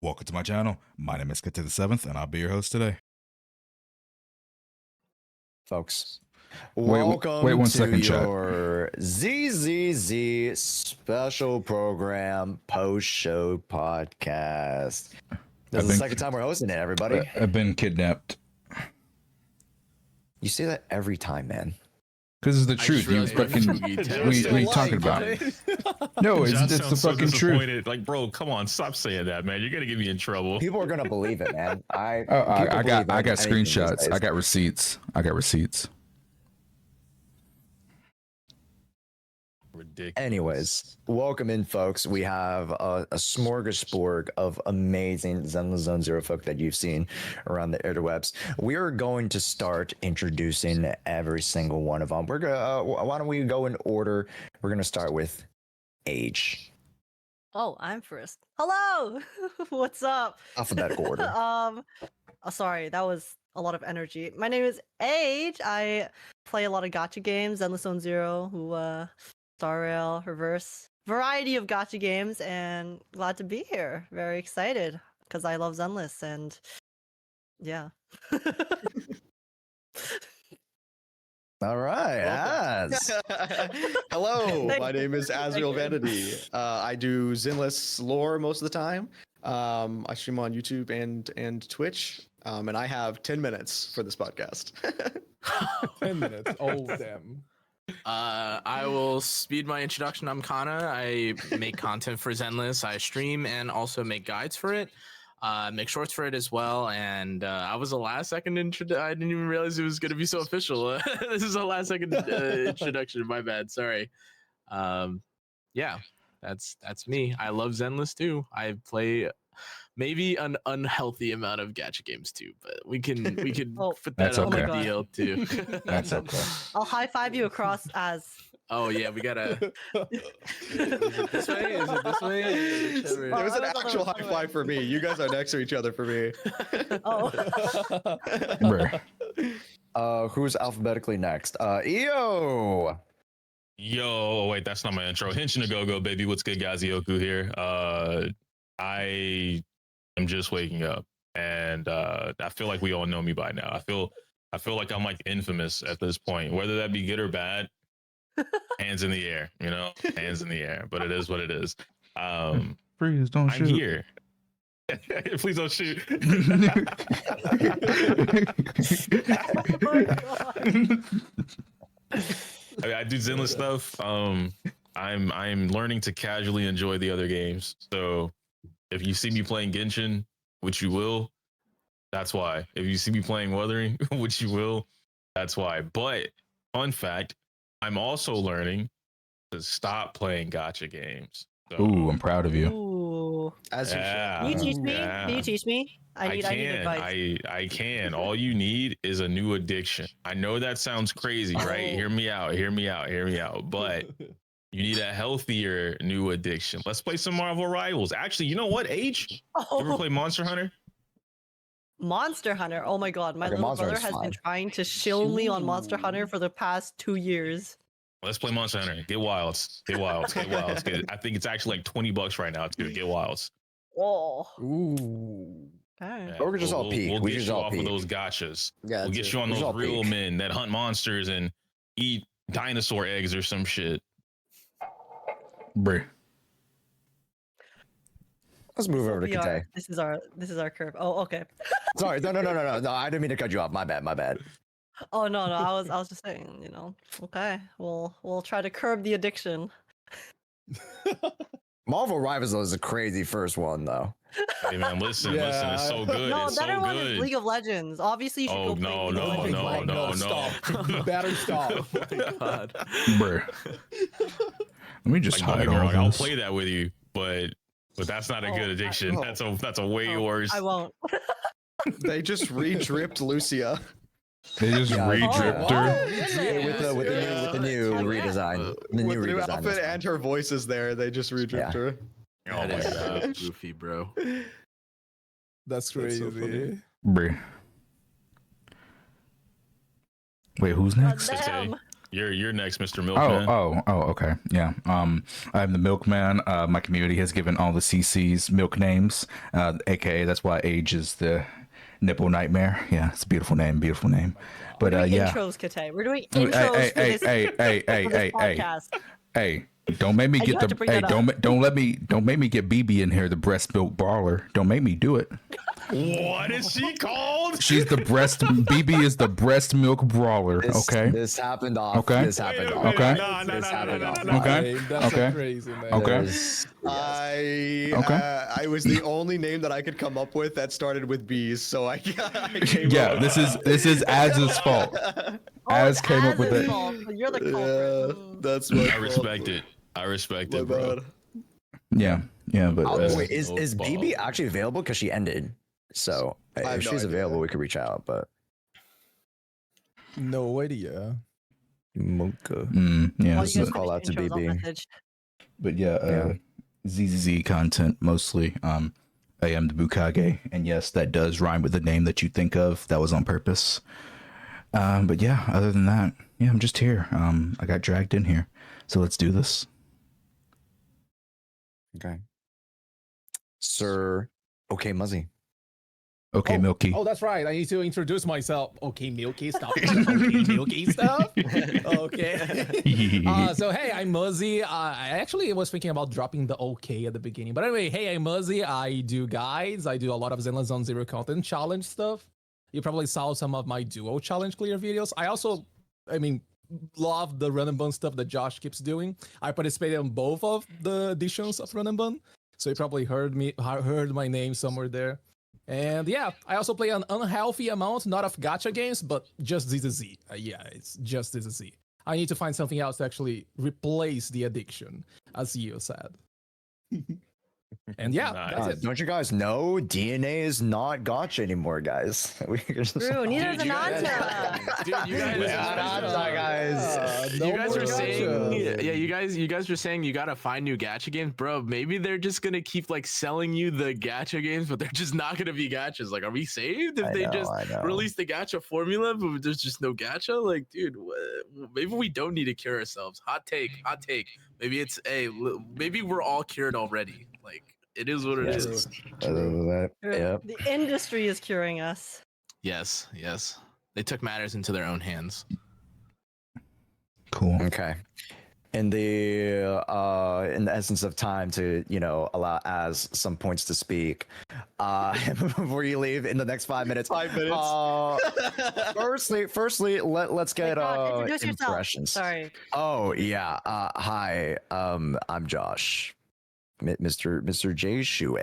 Welcome to my channel. My name is Kate the Seventh, and I'll be your host today. Folks, Wait welcome one to second, chat. your ZZZ special program post-show podcast. This is the second time we're hosting it, everybody. I've been kidnapped. You say that every time, man. Because it's the truth. You fucking. What are you talking about? No, it's the fucking truth. Like, bro, come on, stop saying that, man. You're gonna get me in trouble. People are gonna believe it, man. I got screenshots. I got receipts. Ridiculous. Anyways, welcome in, folks. We have a smorgasbord of amazing Zenless Zone Zero folk that you've seen around the interwebs. We are going to start introducing every single one of them. We're gonna. Why don't we go in order? We're gonna start with Age. Oh, I'm first. Hello. What's up? Alphabetical order. Sorry, that was a lot of energy. My name is Age. I play a lot of gacha games, Zenless Zone Zero, Star Rail, Reverse, variety of gacha games, and glad to be here. Very excited because I love Zenless, and yeah. All right, Az. Hello, my name is Azriel Vanity. I do Zenless lore most of the time. I stream on YouTube and Twitch, and I have 10 minutes for this podcast. 10 minutes. Oh, damn. I will speed my introduction. I'm Kana. I make content for Zenless. I stream and also make guides for it. Make shorts for it as well. And I was a last second I didn't even realize it was going to be so official. This is a last second introduction. My bad. Sorry. Yeah, that's me. I love Zenless too. I play maybe an unhealthy amount of gacha games too, but we can put that on the deal too. That's okay. I'll high five you across as. Oh yeah, we gotta. Is it this way? Is it this way? There was an actual high five for me. You guys are next to each other for me. Oh. Who's alphabetically next? EO. Yo, wait, that's not my intro. Henshin a go baby. What's good, guys? Yoku here. I am just waking up, and I feel like we all know me by now. I feel like I'm like infamous at this point, whether that be good or bad. Hands in the air, hands in the air. But it is what it is. Please don't shoot. I'm here. Please don't shoot. I do Zenless stuff. I'm learning to casually enjoy the other games. So if you see me playing Genshin, which you will, that's why. If you see me playing Wuthering, which you will, that's why. But fun fact, I'm also learning to stop playing gacha games. So, Ooh, I'm proud of you. Ooh. As you Can you teach me? Yeah. Can you teach me? I need advice. I can. All you need is a new addiction. I know that sounds crazy, right? Hear me out. But you need a healthier new addiction. Let's play some Marvel Rivals. Actually, you know what, Age? You ever play Monster Hunter? Monster Hunter. Oh my god, my little brother has been trying to shill me on Monster Hunter for the past 2 years. Let's play Monster Hunter. Get wilds. I think it's actually like $20 right now too. Get wilds. Oh. Ooh. Okay. Or we're just all peak. We'll We get just you all off peak. of those gachas. Yeah, we'll get you on We're just those all real peak. men that hunt monsters and eat dinosaur eggs or some shit. Bruh. Let's move over to We are- Kate. This is our curve. Oh, okay. Sorry, no. I didn't mean to cut you off. My bad. Oh no, I was just saying, Okay, we'll try to curb the addiction. Marvel Rivals is a crazy first one, though. Hey man, listen, Yeah. it's so good. No, it's better so one is good. League of Legends. Obviously, you should Oh, go play League of Legends. no. Stop. You better stop. Oh my god. Bruh. Let me just Like, don't hide get me all wrong, I'll this. play that with you, but that's not a good addiction. That's a way worse. I won't. They just re-dripped Lucia. They just Yeah. re-dripped Oh, her. goodness. With the new Yeah. redesign. The new With the new redesign. outfit and her voice is there. They just re-dripped Yeah. her. Oh That my is god. goofy, bro. That's That's crazy. so funny. Bruh. Wait, who's next? Damn. You're next, Mr. Oh, Milkman. okay. Yeah. I'm the milkman. My community has given all the CCs milk names, aka that's why Age is the nipple nightmare. Yeah, it's a beautiful name, beautiful name. But We're doing yeah. intros, Kate. We're doing Hey, intros for hey, this, hey, hey, hey, for this hey, hey, podcast. hey! Don't make me And you get have to the. bring Hey, that up. don't make me get BB in here, the breast milk brawler. Don't make me do it. What is she called? She's the breast. BB is the breast milk brawler. Okay. This happened off. Okay. This happened Wait a off. minute. Okay. No, no, This no, no, happened no, off. no, no. Okay. That's Okay. a crazy man. Okay. There's- I was the only name that I could come up with that started with B's, so I came Yeah. up. This is Az's fault. Oh, Az it's came up with Az's it. fault, so you're the Yeah, culprit. Mm. that's my I fault. respect it. I respect My it, bro. bad. Yeah. Yeah. But Oh, wait, is no BB fault. actually available? Because she ended. So I have if no she's idea. available, we could reach out. But No idea. Mocha. yeah. While you so- guys call out finish to your intros, I'll BB. message. but yeah, Yeah. ZZZ content mostly. I am the Bukage, and yes, that does rhyme with the name that you think of. That was on purpose. But yeah, other than that, yeah, I'm just here. I got dragged in here, so let's do this. Okay. Sir. Okay, Muzzy. Okay, Oh, Milky. Oh, that's right. I need to introduce myself. Okay, Milky stuff. Okay, Milky stuff. Okay. So hey, I'm Muzzy. I actually was thinking about dropping the okay at the beginning, but anyway, hey, I'm Muzzy. I do guides. I do a lot of Zenless Zone Zero content challenge stuff. You probably saw some of my duo challenge clear videos. I also, love the Run and Bun stuff that Josh keeps doing. I participated in both of the editions of Run and Bun, so you probably heard my name somewhere there. And yeah, I also play an unhealthy amount, not of gacha games, but just ZZZ. Yeah, it's just ZZZ. I need to find something else to actually replace the addiction, as you said. And yeah, Nice. that's it. Don't you guys know DNA is not gotcha anymore, guys? We just True, neither is Dude, you guys- Ananta. Dude, you guys, guys. you guys more were saying, gachas. yeah, you guys were saying you gotta find new gacha games, bro. Maybe they're just gonna keep like selling you the gacha games, but they're just not gonna be gachas. Like, are we saved if I they know, just I know. release the gacha formula, but there's just no gacha? Like, dude, maybe we don't need to cure ourselves. Hot take, hot take. Maybe it's maybe we're all cured already. Like, it is what it Yes. is. Other than that, True. yep. The industry is curing us. Yes, yes. They took matters into their own hands. Cool. Okay. In the essence of time to allow as some points to speak, before you leave in the next 5 minutes. 5 minutes. Firstly, let's get Introduce yourself. impressions. Sorry. Oh yeah. Hi. I'm Josh. Mr. J Shue.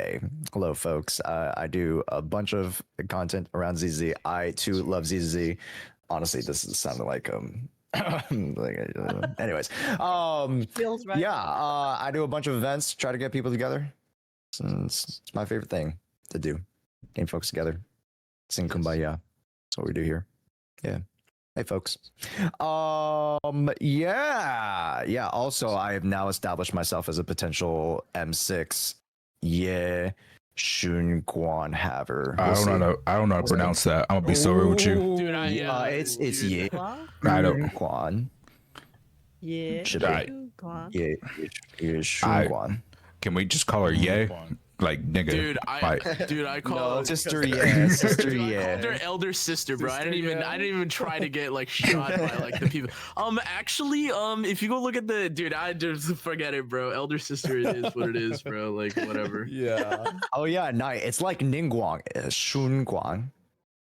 Hello, folks. I do a bunch of content around ZZ. I too love ZZ. Honestly, this is sounding like anyways. Feels right. Yeah. I do a bunch of events. Try to get people together. It's my favorite thing to do. Getting folks together. Sing Kumbaya. That's what we do here. Yeah. Hey folks. Yeah. Also, I have now established myself as a potential M6. Yeah. Shun Quan Haver. I don't know how to pronounce that. I'm gonna be so real with you. Dude, It's dude. yeah. Guan? I don't. Shun Quan. Yeah. Should I- Guan. Yeah. Shun I- Quan. Can we just call her Ye? Like nigga. Dude, like, I call No, her sister. Yeah. Sister. Dude, I Yeah. called her elder sister, bro. I Sister, didn't yeah. even try to get like shot by like the people. Actually, if you go look at the dude, I just forget it, bro. Elder sister, it is what it is, bro. Like whatever. Yeah. Oh yeah. Nice. It's like Ningguang. Shun Quan.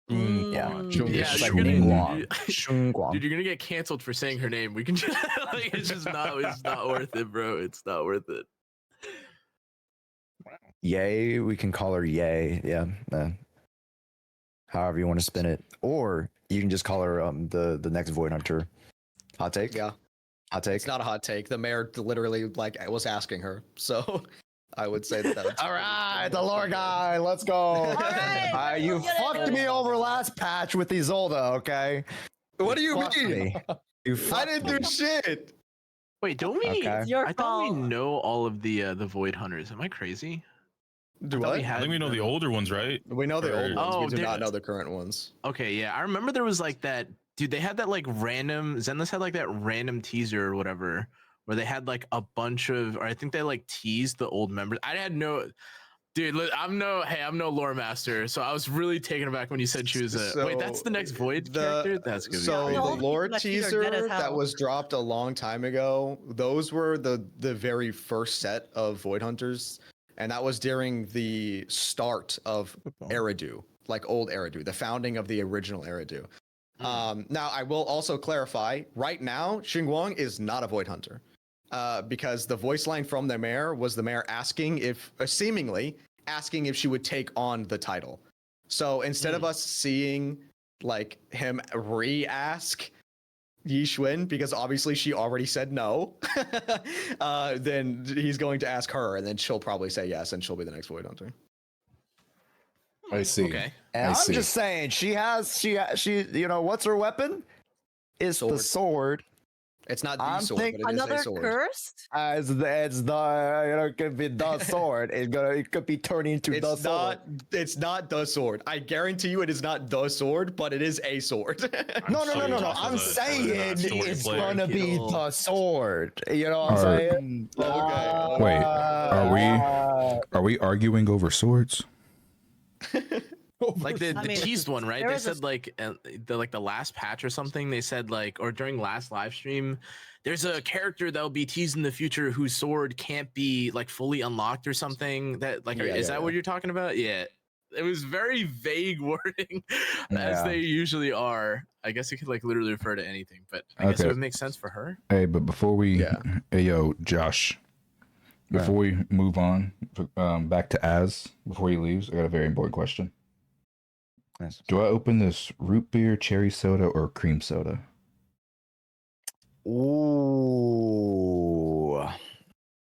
Yeah. Mm. Yeah, It's you're like gonna, Ningguang. Shun Quan. dude, you're gonna get canceled for saying her name. We can just like it's not worth it, bro. It's not worth it. Yay, we can call her Yay. Yeah. However you want to spin it. Or you can just call her the next Void Hunter. Hot take? Yeah, Hot take? it's not a hot take. The mayor literally was asking her, so I would say that. All right, the lore guy. Let's go. right, You let's get fucked it. me over last patch with Isolde, okay? What do you Fucked mean? me. You I fucked didn't me. do shit. Wait, don't we? Okay. It's your I thought we fault. know all of the Void Hunters. Am I crazy? Do I thought what? we I had think we know the them. older ones, right? We know the old Or- ones. Oh, We do dude. not know the current ones. Okay, yeah, I remember there was like that dude, they had that like random Zenless had like that random teaser or whatever, where they had like a bunch of, or I think they like teased the old members. I had no, dude. I'm no lore master, so I was really taken aback when you said she was a. Wait, that's the next Void character. That's gonna so be the crazy. lore That teaser dead as teaser that hell. was dropped a long time ago. Those were the very first set of Void Hunters, and that was during the start of Eridu, like old Eridu, the founding of the original Eridu. Now I will also clarify. Right now, Xingguang is not a Void Hunter, because the voice line from the mayor was the mayor asking if, seemingly asking if she would take on the title. So instead of us seeing like him re-ask Yi Xuan, because obviously she already said no, then he's going to ask her, and then she'll probably say yes, and she'll be the next Void Hunter. I see. Okay. And I I'm see. just saying, she, you know, what's her weapon? Is the sword. It's not the I'm sword, thinking but it is Another a sword. cursed? As the you know, it could be the sword. It could be turning into the It's sword. it's not the sword. I guarantee you it is not the sword, but it is a sword. No. Josh I'm is a saying story it's player. gonna be the sword. You know what I'm Are- saying? Okay. Wait, are we arguing over swords? Like the I mean, teased one, right? there They is a said like the last patch or something. They said like, or during last live stream, there's a character that will be teased in the future whose sword can't be like fully unlocked or something. That like, is that what you're talking about? Yeah. It was very vague wording, as Yeah. they usually are. I guess it could like literally refer to anything, but I guess it Okay. would make sense for her. Hey, but before we, Yeah. hey yo, Josh, before we move on back to Az, before he leaves, I got a very important question. Yes. Do I open this root beer, cherry soda, or cream soda? Ooh.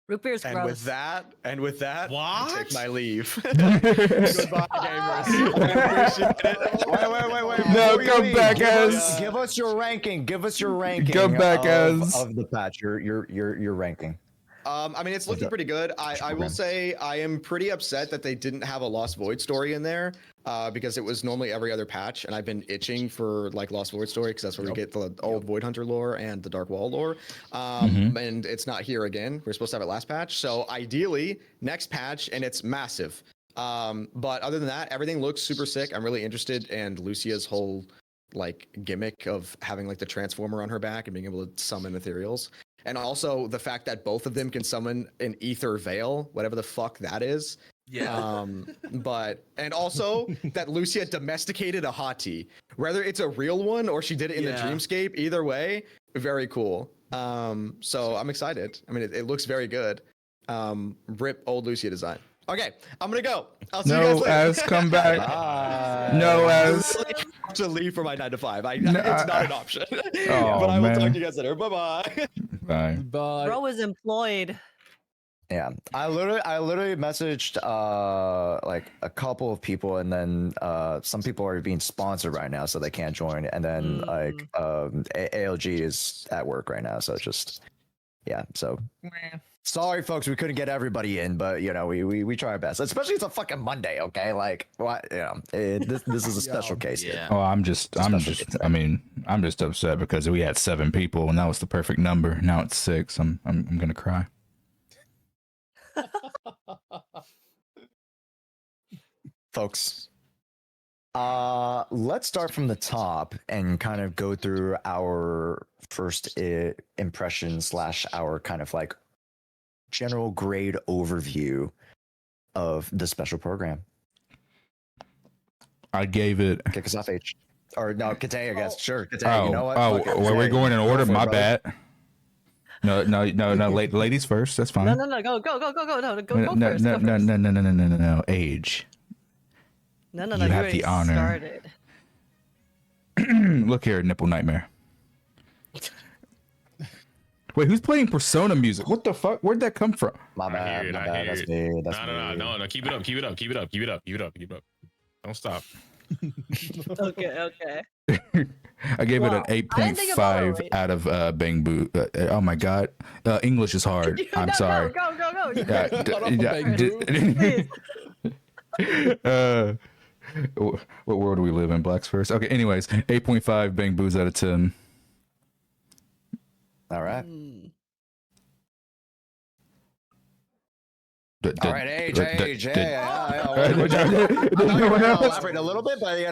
Root beer's And gross. with that, I take my leave. No, Goodbye, gamers. I appreciate it. Wait. No, Before you come leave, back, give Az. us, give us your ranking. Give us your ranking. Come back, Az. of the patch. Your ranking. I mean, it's looking pretty good. I will say I am pretty upset that they didn't have a Lost Void story in there, because it was normally every other patch, and I've been itching for like Lost Void story because that's where we get the old Void Hunter lore and the Dark Wall lore. And it's not here again. We're supposed to have it last patch, so ideally next patch, and it's massive. But other than that, everything looks super sick. I'm really interested in Lucia's whole like gimmick of having like the transformer on her back and being able to summon ethereals. And also the fact that both of them can summon an ether veil, whatever the fuck that is. Yeah. And also that Lucia domesticated a hottie, whether it's a real one or she did it in the Yeah. dreamscape. Either way, very cool. So I'm excited. I mean, it looks very good. Rip old Lucia design. Okay, I'm gonna go. I'll see you guys No, later. Az, come back. Bye. No, Az. I have to leave for my 9 to 5. No, It's not an option. Oh, But I will talk man. to you guys later. Bye bye. Bye. But Bro is employed. Yeah, I literally messaged like a couple of people, and then some people are being sponsored right now, so they can't join. And then like ALG is at work right now, so it's just So sorry, folks, we couldn't get everybody in, but you know we try our best. Especially it's a fucking Monday, okay? Like what? You know, this is a special case. Yeah. Oh, I'm just upset because we had 7 people and that was the perfect number. Now it's 6. I'm gonna cry. Folks. Let's start from the top and kind of go through our first impression / our kind of like general grade overview of the special program. I gave it. Kick us off, H. Or no, Kate, I guess. Sure, Kate. Oh, You know what? oh, Fuck it, well, we're Kate. going in Go order. for it, My brother. bad. No. Ladies first. That's fine. No, go first. No. Age. No, You you have already the honor. started. Look here, Nipple Nightmare. Wait, who's playing Persona music? What the fuck? Where'd that come from? My I bad. hear it, My I bad. hear That's it. me. That's me. No. Keep it up. Don't stop. Okay. I gave Wow. it an I didn't think about it, 8.5 wait. out of Bang Boo. Oh my god. English is hard. I'm sorry. Go. Yeah, Shut up, Bang Boo. Please. What world do we live in? Blacks first. Okay. Anyways, 8.5 bang boos out of 10. All right. Mm. All right, Age. Did I thought you were gonna elaborate a little bit, but I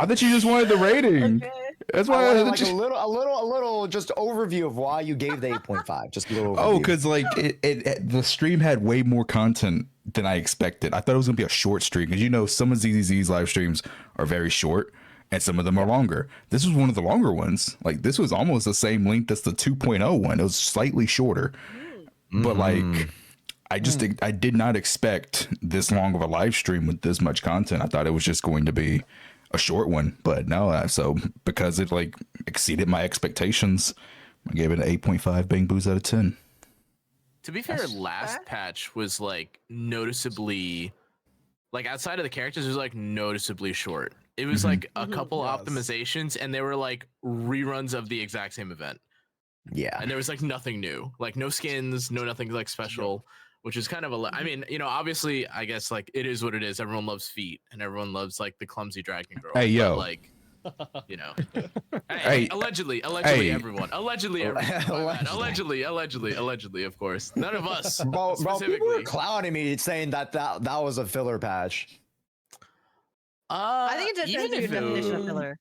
thought you just wanted the rating. Okay. That's I why wanted like a little just overview of why you gave the 8.5. Just a little overview. Oh, because like the stream had way more content than I expected. I thought it was gonna be a short stream because some of ZZZ's live streams are very short and some of them are longer. This was one of the longer ones. Like this was almost the same length as the 2.0 one. It was slightly shorter, but like I did not expect this long of a live stream with this much content. I thought it was just going to be a short one, but no. So because it like exceeded my expectations, I gave it an 8.5 bang boos out of 10. To be fair, last patch was like noticeably, like outside of the characters, it was like noticeably short. It was like a couple optimizations, and they were like reruns of the exact same event. Yeah, and there was like nothing new, like no skins, no nothing like special. Which is kind of I mean, obviously, I guess like it is what it is. Everyone loves feet, and everyone loves like the clumsy dragon girl. Hey, yo, but, like, hey, allegedly, everyone, allegedly, of course, none of us. Bro, specifically. people were clowning me saying that was a filler patch. I think it depends on your definition of filler.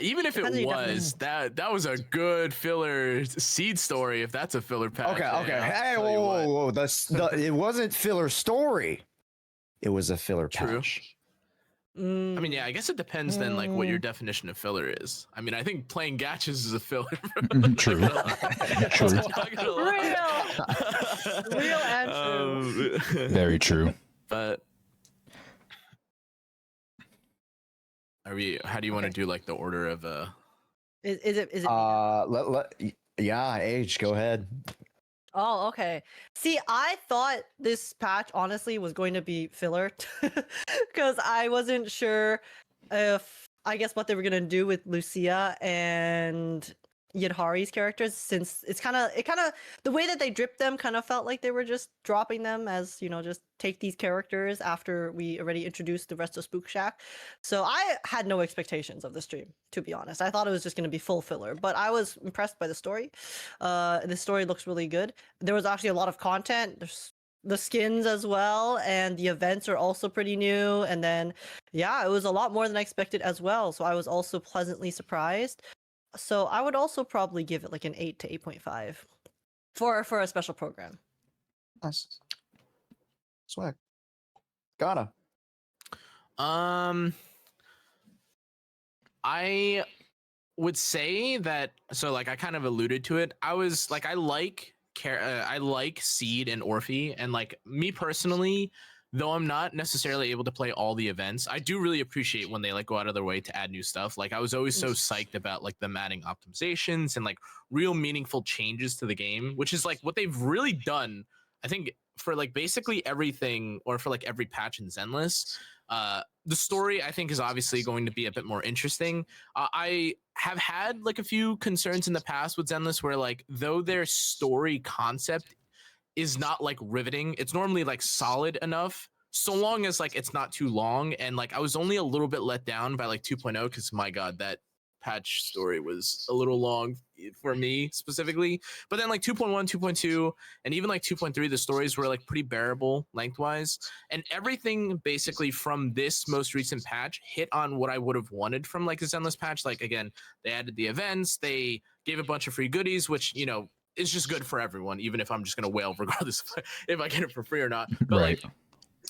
Even if it was, that was a good filler seed story. If that's a filler patch. Okay. Hey, whoa. It wasn't filler story. It was a filler patch. I mean, yeah, I guess it depends then, like what your definition of filler is. I mean, I think playing gachas is a filler. True. Real and true. Very true. But how do you want to do like the order of Is it yeah, Age, go ahead. Oh, okay. See, I thought this patch honestly was going to be filler because I wasn't sure if I guess what they were gonna do with Lucia and Yadhari's characters, since it kind of the way that they dripped them kind of felt like they were just dropping them as just take these characters after we already introduced the rest of Spook Shack. So I had no expectations of the stream, to be honest. I thought it was just going to be full filler, but I was impressed by the story. The story looks really good. There was actually a lot of content. There's the skins as well, and the events are also pretty new. And then yeah, it was a lot more than I expected as well, so I was also pleasantly surprised. So I would also probably give it like an 8 to 8.5 for a special program. Nice. Swag. Ghana. I would say that, so like I kind of alluded to it. I was like, I like Seed and Orphe, and like me personally, though I'm not necessarily able to play all the events, I do really appreciate when they like go out of their way to add new stuff. Like I was always so psyched about like them adding optimizations and like real meaningful changes to the game, which is like what they've really done, I think, for like basically everything, or for like every patch in Zenless. The story, I think, is obviously going to be a bit more interesting. I have had like a few concerns in the past with Zenless where like, though their story concept is not like riveting, it's normally like solid enough, so long as like it's not too long. And like I was only a little bit let down by like 2.0 because my god, that patch story was a little long for me specifically. But then like 2.1, 2.2, and even like 2.3, the stories were like pretty bearable lengthwise, and everything basically from this most recent patch hit on what I would have wanted from like a Zenless patch. Like again, they added the events, they gave a bunch of free goodies, which it's just good for everyone, even if I'm just gonna wail regardless if I get it for free or not. But right. like,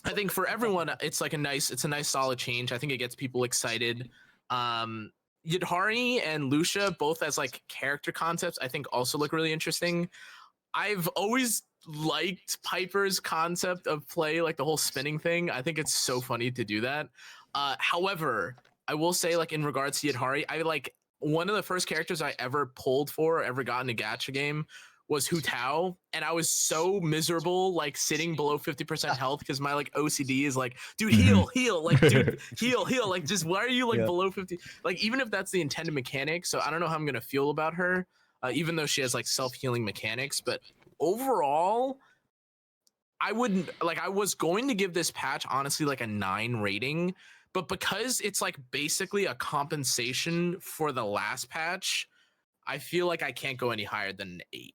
I think for everyone, it's like a nice solid change. I think it gets people excited. Yadhari and Lucia, both as like character concepts, I think also look really interesting. I've always liked Piper's concept of play, like the whole spinning thing. I think it's so funny to do that. However, I will say, like in regards to Yadhari, I like one of the first characters I ever pulled for, ever got in a gacha game, was Hu Tao, and I was so miserable, like sitting below 50% health because my like OCD is like, dude, heal, like, dude, heal, like, just why are you like below 50? Like, even if that's the intended mechanic, so I don't know how I'm gonna feel about her, even though she has like self-healing mechanics. But overall, I wouldn't like. I was going to give this patch honestly like a 9 rating, but because it's like basically a compensation for the last patch, I feel like I can't go any higher than an 8.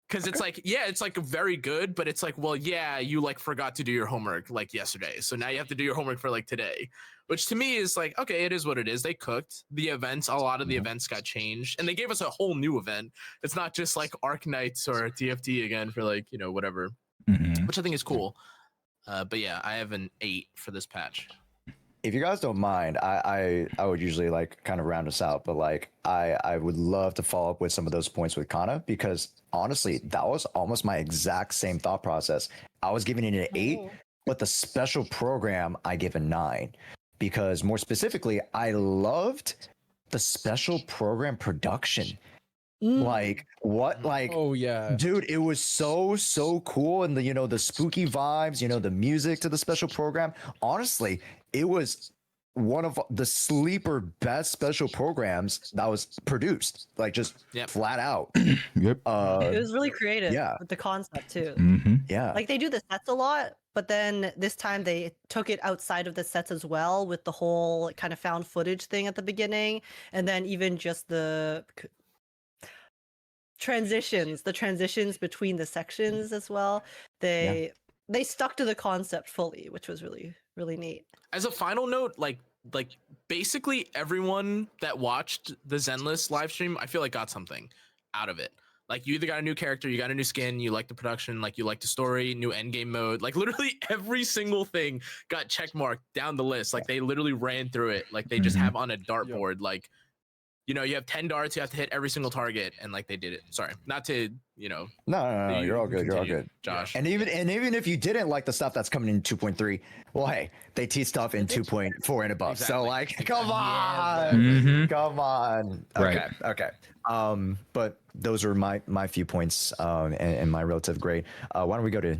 Because it's like, yeah, it's like very good, but it's like, well, yeah, you like forgot to do your homework like yesterday, so now you have to do your homework for like today, which to me is like, okay, it is what it is. They cooked the events, a lot of the events got changed, and they gave us a whole new event. It's not just like Arc Knights or TFT again for like, you know, whatever, which I think is cool. But yeah, I have an 8 for this patch. If you guys don't mind, I would usually like kind of round us out, but like I would love to follow up with some of those points with Kana, because honestly, that was almost my exact same thought process. I was giving it an 8, but the special program I give a 9, because more specifically, I loved the special program production. Like what, like, Oh yeah. dude, it was so cool, and the, you know, the spooky vibes, you know, the music to the special program. Honestly, it was one of the sleeper best special programs that was produced, like just flat out. Yep. It was really creative yeah. with the concept too. Yeah. Like they do the sets a lot, but then this time they took it outside of the sets as well, with the whole kind of found footage thing at the beginning, and then even just the transitions between the sections as well. They stuck to the concept fully, which was really neat. As a final note, like basically everyone that watched the Zenless live stream, I feel like got something out of it. Like you either got a new character, you got a new skin, you like the production, like you like the story, new endgame mode. Like literally every single thing got checkmarked down the list. Like they literally ran through it. Like they just have on a dartboard. Like, you know, you have 10 darts, you have to hit every single target, and like they did it. Sorry, not to, you know. No, you're all good. You're all good, Josh. And even if you didn't like the stuff that's coming in 2.3, well, hey, they teach stuff in 2.4 and above. Exactly. So like, come on, come on. Okay, okay. But those are my few points and my relative grade. Why don't we go to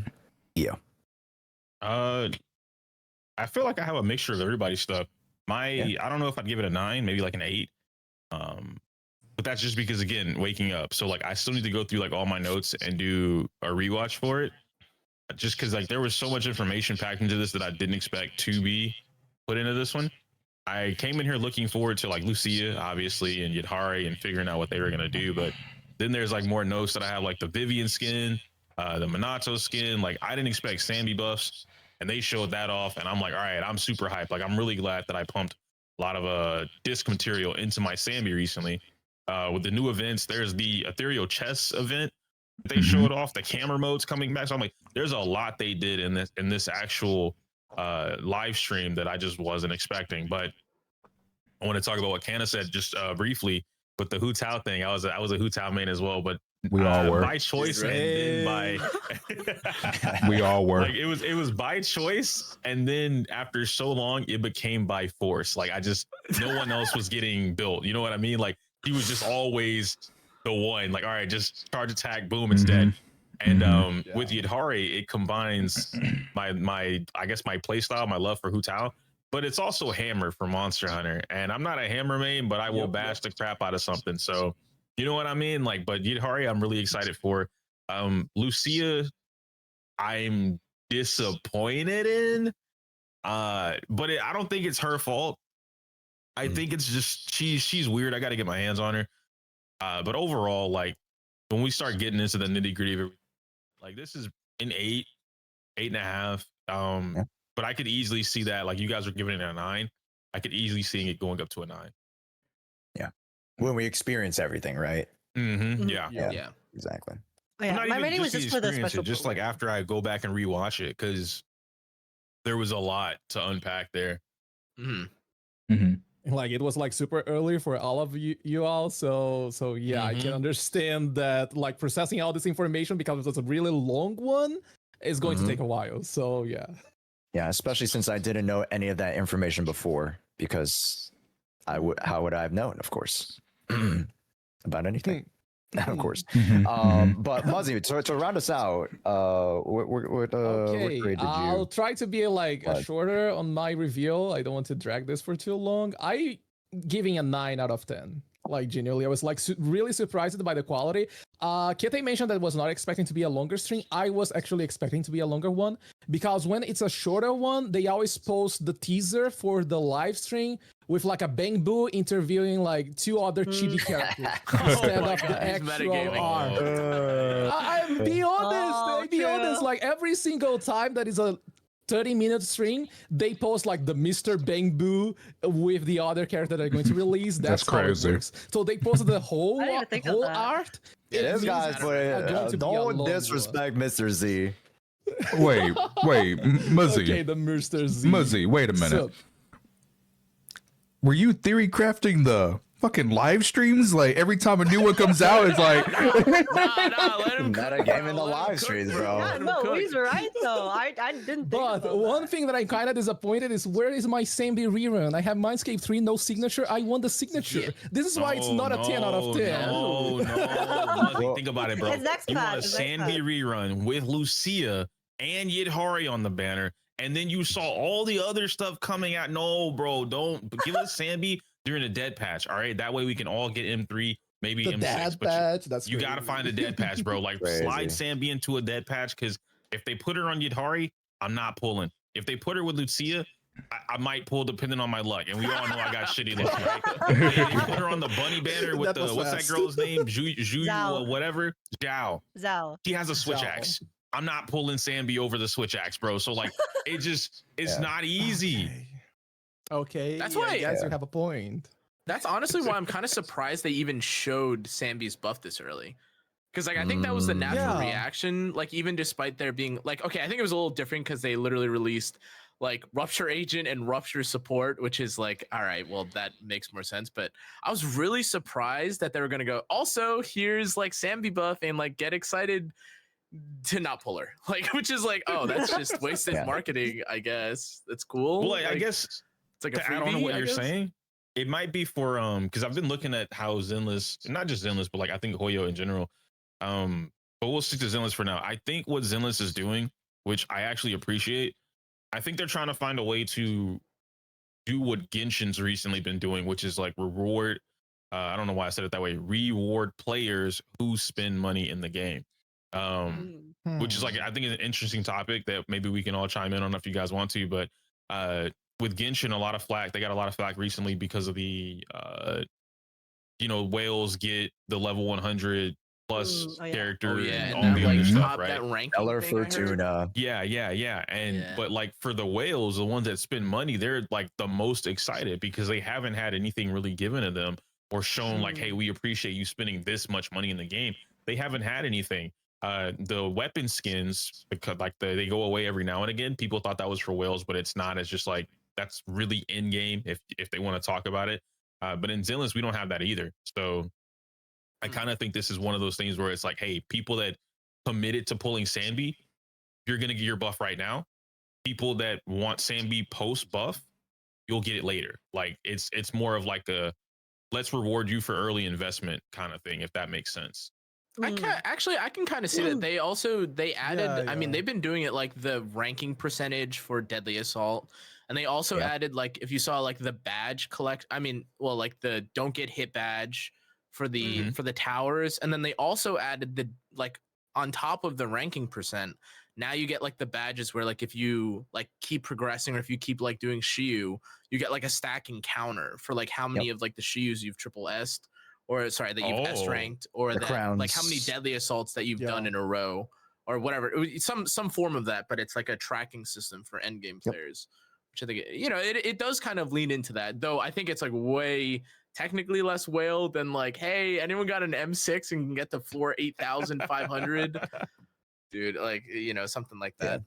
Eo? I feel like I have a mixture of everybody's stuff. I don't know if I'd give it a 9, maybe like an 8. But that's just because, again, waking up. So like I still need to go through like all my notes and do a rewatch for it. Just because like there was so much information packed into this that I didn't expect to be put into this one. I came in here looking forward to like Lucia, obviously, and Yadhari and figuring out what they were gonna do. But then there's like more notes that I have, like the Vivian skin, the Minato skin. Like I didn't expect Sammy buffs, and they showed that off, and I'm like, all right, I'm super hyped. Like I'm really glad that I pumped a lot of disc material into my Sammy recently. With the new events, there's the Ethereal Chess event. They showed off the camera modes coming back. So I'm like, there's a lot they did in this actual live stream that I just wasn't expecting. But I want to talk about what Kana said just briefly with the Hu Tao thing. I was a Hu Tao main as well, but we all were by choice and then by we all were. Like it was by choice, and then after so long, it became by force. Like no one else was getting built. You know what I mean? Like he was just always the one. Like, all right, just charge attack, boom, it's dead. And with Yadhari, it combines my I guess my play style, my love for Hu Tao, but it's also hammer for Monster Hunter. And I'm not a hammer main, but I will bash the crap out of something. So you know what I mean? Like, but Yadhari, I'm really excited for. Lucia, I'm disappointed in. But I don't think it's her fault. I think it's just she's weird. I got to get my hands on her. But overall, like when we start getting into the nitty gritty of it, like this is an 8, 8.5. But I could easily see that, like you guys are giving it a 9. I could easily see it going up to a 9. Yeah, when we experience everything, right? Yeah, exactly. Oh, yeah. My rating was just for the special. Just like after I go back and rewatch it, because there was a lot to unpack there. Like it was like super early for all of you all, so yeah, I can understand that like processing all this information, because it's a really long one, is going to take a while. So yeah, especially since I didn't know any of that information before, because how would I have known, of course, about anything? Of course. But Muzzy, to round us out, what grade did you? I'll try to be like shorter on my reveal. I don't want to drag this for too long. I giving a 9 out of 10. Like genuinely, I was like really surprised by the quality. Kite mentioned that was not expecting to be a longer stream. I was actually expecting to be a longer one because when it's a shorter one, they always post the teaser for the live stream with like a bamboo interviewing like 2 other chibi characters instead my of God, the he's actual metagaming. art. I'm being honest. Oh, I'm being honest. true. Like every single time that is a 30-minute stream, they post like the Mr. Bamboo with the other character they're going to release. That's how crazy. it works. So they posted the whole I didn't even think of whole that. art. It is, means guys, it's but going to be a don't long disrespect Mr. Z. Wait, Muzzy, Okay, the Mr. Z. Muzzy, wait a minute. So, Were you theory crafting the fucking live streams? Like every time a new one comes out, it's like Nah, let him cook, Meta game in bro. the Let him live cook, streams, bro. bro. Yeah, Let him no, cook. he's right though. I didn't think but about one that. thing that I'm kind of disappointed is where is my Sambi rerun? I have Mindscape 3, no signature. I want the signature. This is why it's not a 10 out of 10. No, Muzzy, think about it, bro. It's next You patch, want a it's next Sandy patch. rerun with Lucia and Yidhari on the banner, and then you saw all the other stuff coming out. No, bro, don't give us Sandy during a dead patch. All right, that way we can all get M3, maybe The M6. dad But patch. That's you gotta crazy. find a dead patch, bro. Like slide Crazy. Sambi into a dead patch, because if they put her on Yidhari, I'm not pulling. If they put her with Lucia, I might pull depending on my luck. And we all know I got shitty this year. Right? They put her on the bunny banner with That was what's fast. that girl's name? Zhu Zhao. whatever. Zhao. Zhao. She has a switch Zhao. axe. I'm not pulling Sambi over the switch axe, bro. So like it's Yeah. not easy. Okay. That's yeah, why- I guess Yeah. you have a point. That's honestly why I'm kind of surprised they even showed Sambi's buff this early. Because like I think that was the natural Yeah. reaction. Like even despite there being like, okay, I think it was a little different because they literally released like Rupture Agent and Rupture Support, which is like, all right, well that makes more sense. But I was really surprised that they were gonna go. Also, here's like Sambi buff and like get excited to not pull her, like which is like, oh, that's just wasted Yeah. marketing. I guess that's cool. Well, I guess it's like a to add on to freebie, what I you're guess. saying, it might be for because I've been looking at how Zenless, not just Zenless, but like I think Hoyo in general. But we'll stick to Zenless for now. I think what Zenless is doing, which I actually appreciate, I think they're trying to find a way to do what Genshin's recently been doing, which is like reward. I don't know why I said it that way. Reward players who spend money in the game. Which is like I think is an interesting topic that maybe we can all chime in on if you guys want to. But with Genshin, a lot of flack. They got a lot of flack recently because of the whales get the level 100 plus Oh, yeah. characters Oh yeah, and and all that, the like, other stuff, top, right? that ranking Eller thing I heard. Fortuna. Yeah. And Yeah. but like for the whales, the ones that spend money, they're like the most excited because they haven't had anything really given to them or shown like, hey, we appreciate you spending this much money in the game. They haven't had anything. The weapon skins, because like they go away every now and again. People thought that was for whales, but it's not. It's just like that's really in game if they want to talk about it. But in Zenless, we don't have that either. So I kind of think this is one of those things where it's like, hey, people that committed to pulling Sambi, you're gonna get your buff right now. People that want Sambi post buff, you'll get it later. Like it's more of like a let's reward you for early investment kind of thing, if that makes sense. I can kind of see that they added. I mean, yeah. they've been doing it like the ranking percentage for Deadly Assault, and they also Yeah. added like if you saw like the badge collect. I mean, well, like the don't get hit badge for the towers, and then they also added the like on top of the ranking percent. Now you get like the badges where like if you like keep progressing or if you keep like doing Shiyu, you get like a stacking counter for like how many of like the Shiyus you've triple S'd. Or sorry, that you've S ranked, or The that like how many crowns. deadly assaults that you've Yeah. done in a row, or whatever. Some form of that, but it's like a tracking system for endgame players, which I think it does kind of lean into that. Though I think it's like way technically less whale than like, hey, anyone got an M6 and can get the floor 8,500, dude, like something like that.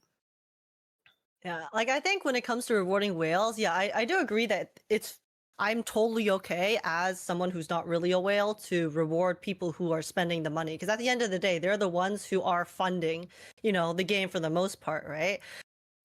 Yeah, like I think when it comes to rewarding whales, yeah, I do agree that I'm totally okay as someone who's not really a whale to reward people who are spending the money, because at the end of the day, they're the ones who are funding, the game for the most part, right?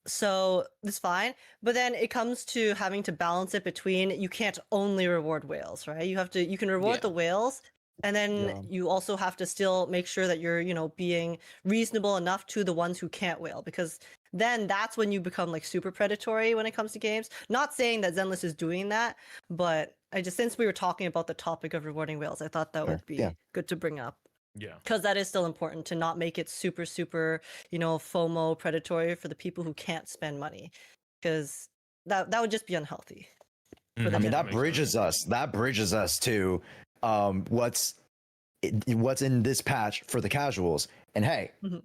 So it's fine. But then it comes to having to balance it between you can't only reward whales, right? You can reward Yeah. the whales, and then Yeah. you also have to still make sure that you're, being reasonable enough to the ones who can't whale, because then that's when you become like super predatory when it comes to games. Not saying that Zenless is doing that, but I just, since we were talking about the topic of rewarding whales, I thought that Sure, would be yeah. good to bring up. Yeah. Because that is still important to not make it super, super, FOMO predatory for the people who can't spend money. Because that would just be unhealthy. For the I mean, general that bridges us. That bridges us to what's in this patch for the casuals. And hey, Mhm.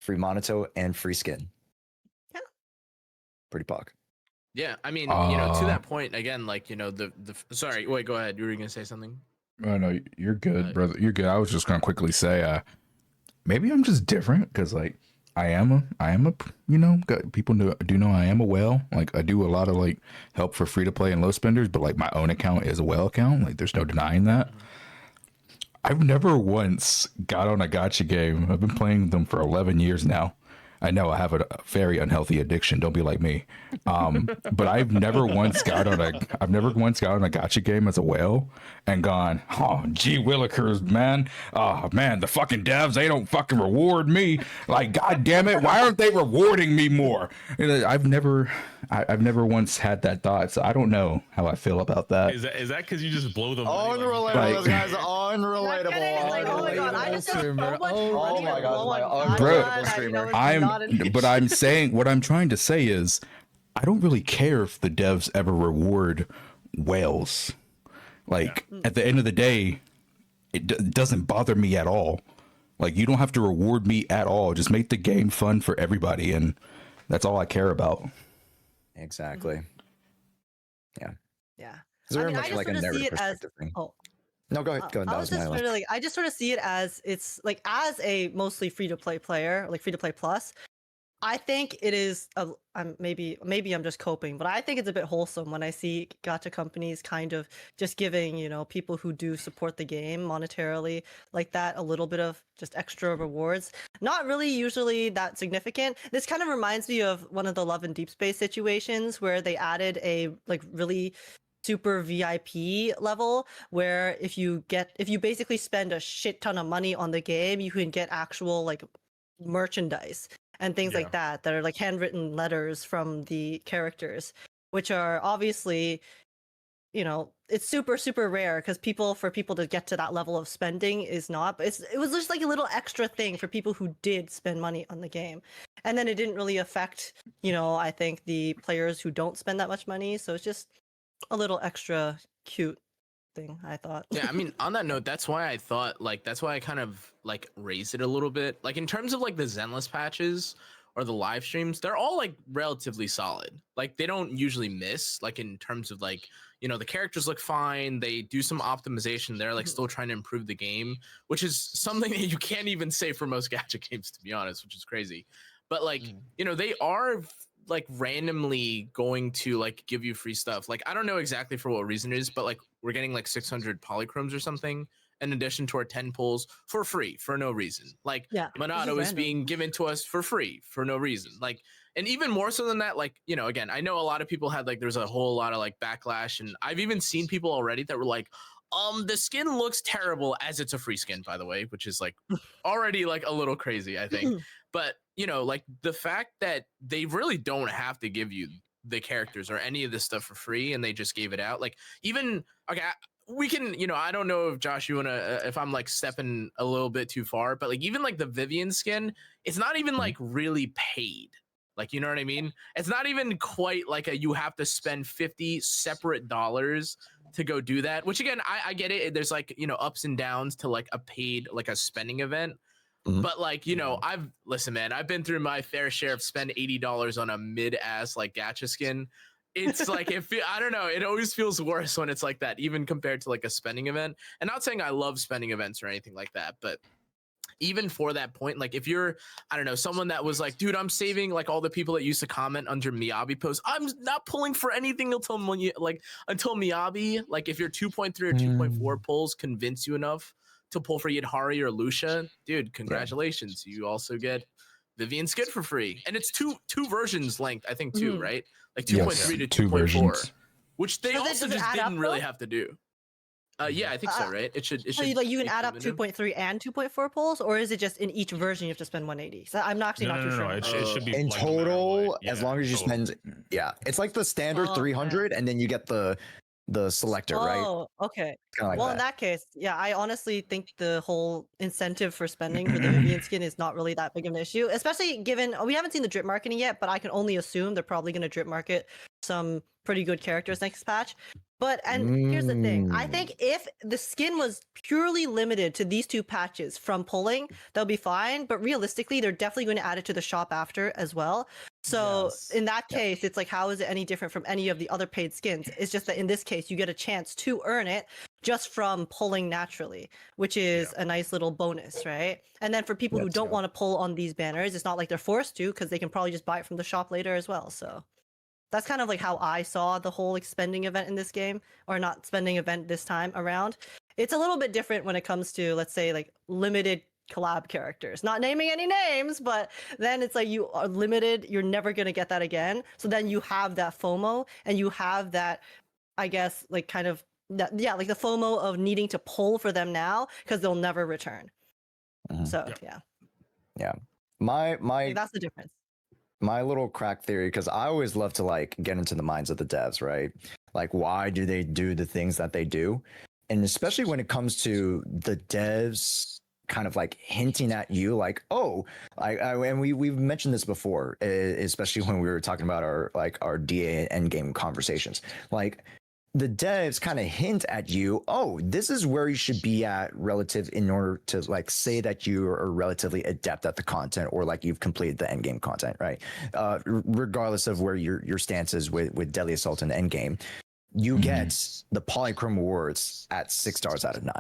free Monato and free skin. Yeah. Pretty pog. Yeah, I mean, to that point again, like the sorry, wait, go ahead. You were gonna say something. Oh no, you're good, brother. You're good. I was just gonna quickly say, maybe I'm just different because like I am a people do know I am a whale. Like I do a lot of like help for free to play and low spenders, but like my own account is a whale account. Like there's no denying that. I've never once got on a gacha game. I've been playing them for 11 years now. I know I have a very unhealthy addiction. Don't be like me. But I've never once got on a gacha game as a whale and gone, oh, gee willikers, man. Oh man, the fucking devs, they don't fucking reward me. Like, god damn it, why aren't they rewarding me more? I've never once had that thought, so I don't know how I feel about that. Is that because you just blow the money? Unrelatable. Like- Those guys are unrelatable. Like, oh my god, I just have so much money Oh my to God, blow my on unrelatable Gacha that, streamer. it's not an But I'm saying, what I'm trying to say is, I don't really care if the devs ever reward whales. Like at the end of the day, it doesn't bother me at all. Like you don't have to reward me at all. Just make the game fun for everybody, and that's all I care about. Exactly. Yeah. It's very I much just like a sort of see narrative it as perspective thing. oh. No, go ahead. Go ahead. That I was was my just last. sort of like, I just sort of see it as it's like as a mostly free to play player, like free to play plus. I think it is. Maybe I'm just coping, but I think it's a bit wholesome when I see gacha companies kind of just giving people who do support the game monetarily like that a little bit of just extra rewards. Not really usually that significant. This kind of reminds me of one of the Love and Deep Space situations where they added a like really super VIP level where if you basically spend a shit ton of money on the game, you can get actual like merchandise and things like that are like handwritten letters from the characters, which are obviously it's super super rare because for people to get to that level of spending is not, but it was just like a little extra thing for people who did spend money on the game. And then it didn't really affect I think the players who don't spend that much money, so it's just a little extra cute thing, I thought. Yeah, I mean, on that note, that's why I kind of like raised it a little bit. Like in terms of like the Zenless patches or the live streams, they're all like relatively solid. Like they don't usually miss, like in terms of like, the characters look fine. They do some optimization. They're like still trying to improve the game, which is something that you can't even say for most gacha games, to be honest, which is crazy. But like, they are like randomly going to like give you free stuff. Like I don't know exactly for what reason it is, but like we're getting like 600 polychromes or something in addition to our 10 pulls for free for no reason. Like Monado is being given to us for free for no reason. Like, and even more so than that, like, again, I know a lot of people had like there's a whole lot of like backlash, and I've even seen people already that were like, the skin looks terrible, as it's a free skin, by the way, which is like already like a little crazy, I think. But like the fact that they really don't have to give you the characters or any of this stuff for free, and they just gave it out. Like even we can, I don't know if Josh, you wanna, if I'm like stepping a little bit too far, but like even like the Vivian skin, it's not even like really paid. Like, you know what I mean? It's not even quite like you have to spend 50 separate dollars to go do that, which again, I get it. There's like, ups and downs to like a paid, like a spending event. But like, listen, man, I've been through my fair share of spend $80 on a mid-ass like gacha skin. It's like, I don't know, it always feels worse when it's like that, even compared to like a spending event. And not saying I love spending events or anything like that, but even for that point, like if you're, I don't know, someone that was like, dude, I'm saving like all the people that used to comment under Miyabi posts, I'm not pulling for anything until Miyabi, like if your 2.3 or 2.4 pulls convince you enough to pull for Yadhari or Lucia, dude, congratulations. You also get Vivian skin for free. And it's two versions length, I think, too, right? Like 2.3 to 2.4, which they also just didn't really have to do. Yeah, I think so. Right? It should. So you can be add up cumulative. 2.3 and 2.4 polls, or is it just in each version you have to spend 180? So I'm actually not too sure. It should be In like, no matter total, what. as Yeah, long as you total. spend, yeah, it's like the standard Oh, 300, and then you get the selector, right? Oh, okay. Kind of like Well, in that case, yeah, I honestly think the whole incentive for spending for the Vivian skin is not really that big of an issue, especially given we haven't seen the drip marketing yet, but I can only assume they're probably going to drip market some pretty good characters next patch. And here's the thing. I think if the skin was purely limited to these two patches from pulling, they'll be fine. But realistically, they're definitely going to add it to the shop after as well. So Yes. in that case, it's like, how is it any different from any of the other paid skins? It's just that in this case, you get a chance to earn it just from pulling naturally, which is a nice little bonus, right? And then for people who don't want to pull on these banners, it's not like they're forced to, because they can probably just buy it from the shop later as well. So that's kind of like how I saw the whole spending event in this game, or not spending event this time around. It's a little bit different when it comes to, let's say, like limited collab characters. Not naming any names, but then it's like you are limited. You're never going to get that again. So then you have that FOMO, and you have that, I guess, like kind of, that, yeah, like the FOMO of needing to pull for them now because they'll never return. So yeah, my like, that's the difference. my little crack theory, because I always love to like get into the minds of the devs, right? Like, why do they do the things that they do? And especially when it comes to the devs kind of like hinting at you like, oh, and we've mentioned this before, especially when we were talking about our DA endgame conversations. Like, the devs kind of hint at you, oh, this is where you should be at relative, in order to like say that you are relatively adept at the content, or like you've completed the endgame content, right? Regardless of where your stance is with Deadly Assault and endgame, you get the polychrome awards at 6 stars out of 9.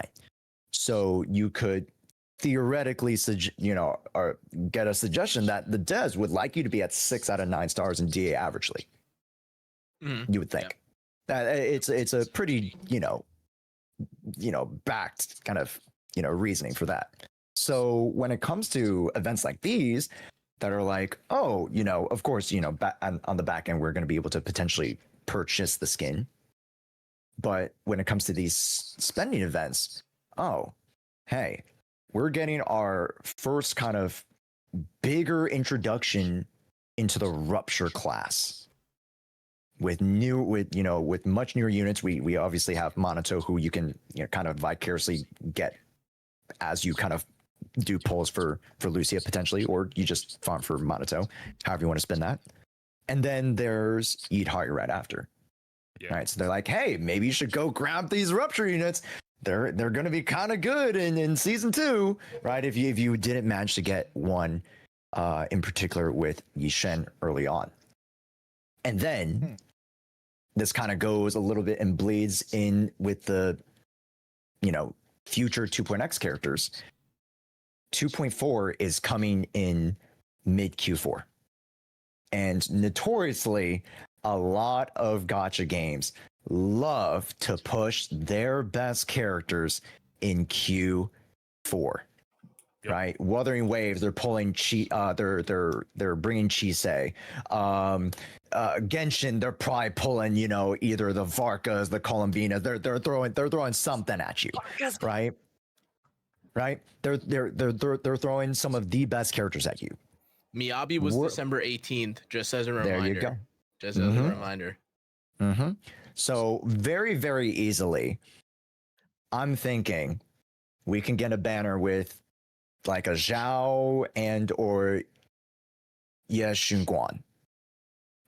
So you could theoretically, or get a suggestion that the devs would like you to be at 6 out of 9 stars in DA averagely. You would think. It's a pretty backed kind of reasoning for that. So when it comes to events like these that are like, oh, of course, on the back end we're going to be able to potentially purchase the skin, but when it comes to these spending events, oh, hey, we're getting our first kind of bigger introduction into the Rupture class. With much newer units, we obviously have Monato, who you can kind of vicariously get as you kind of do pulls for Lucia potentially, or you just farm for Monato, however you want to spin that. And then there's Eat Heart right after. Right, so they're like, hey, maybe you should go grab these Rupture units. They're going to be kind of good in season 2, right? If you didn't manage to get one, in particular with Yishen early on, and then. This kind of goes a little bit and bleeds in with the, future 2.x characters. 2.4 is coming in mid Q4. And notoriously, a lot of gacha games love to push their best characters in Q4. Right, Wuthering Waves, they're pulling they're bringing Chisei. Genshin, they're probably pulling either the Varkas, the Columbinas. They're throwing something at you, right? They're throwing some of the best characters at you. Miyabi was December 18th, just as a reminder. There you go. Just as a reminder. So very, very easily, I'm thinking we can get a banner with like a Zhao and or Ye Xunguan.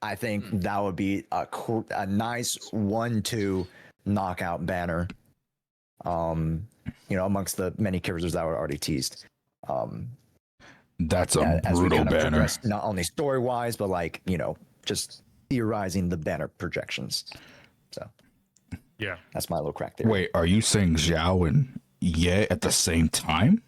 I think that would be a nice 1-2 knockout banner. Amongst the many characters that were already teased. That's a brutal banner. Not only story wise, but like just theorizing the banner projections. So yeah, that's my little crack there. Wait, are you saying Zhao and Ye at the same time?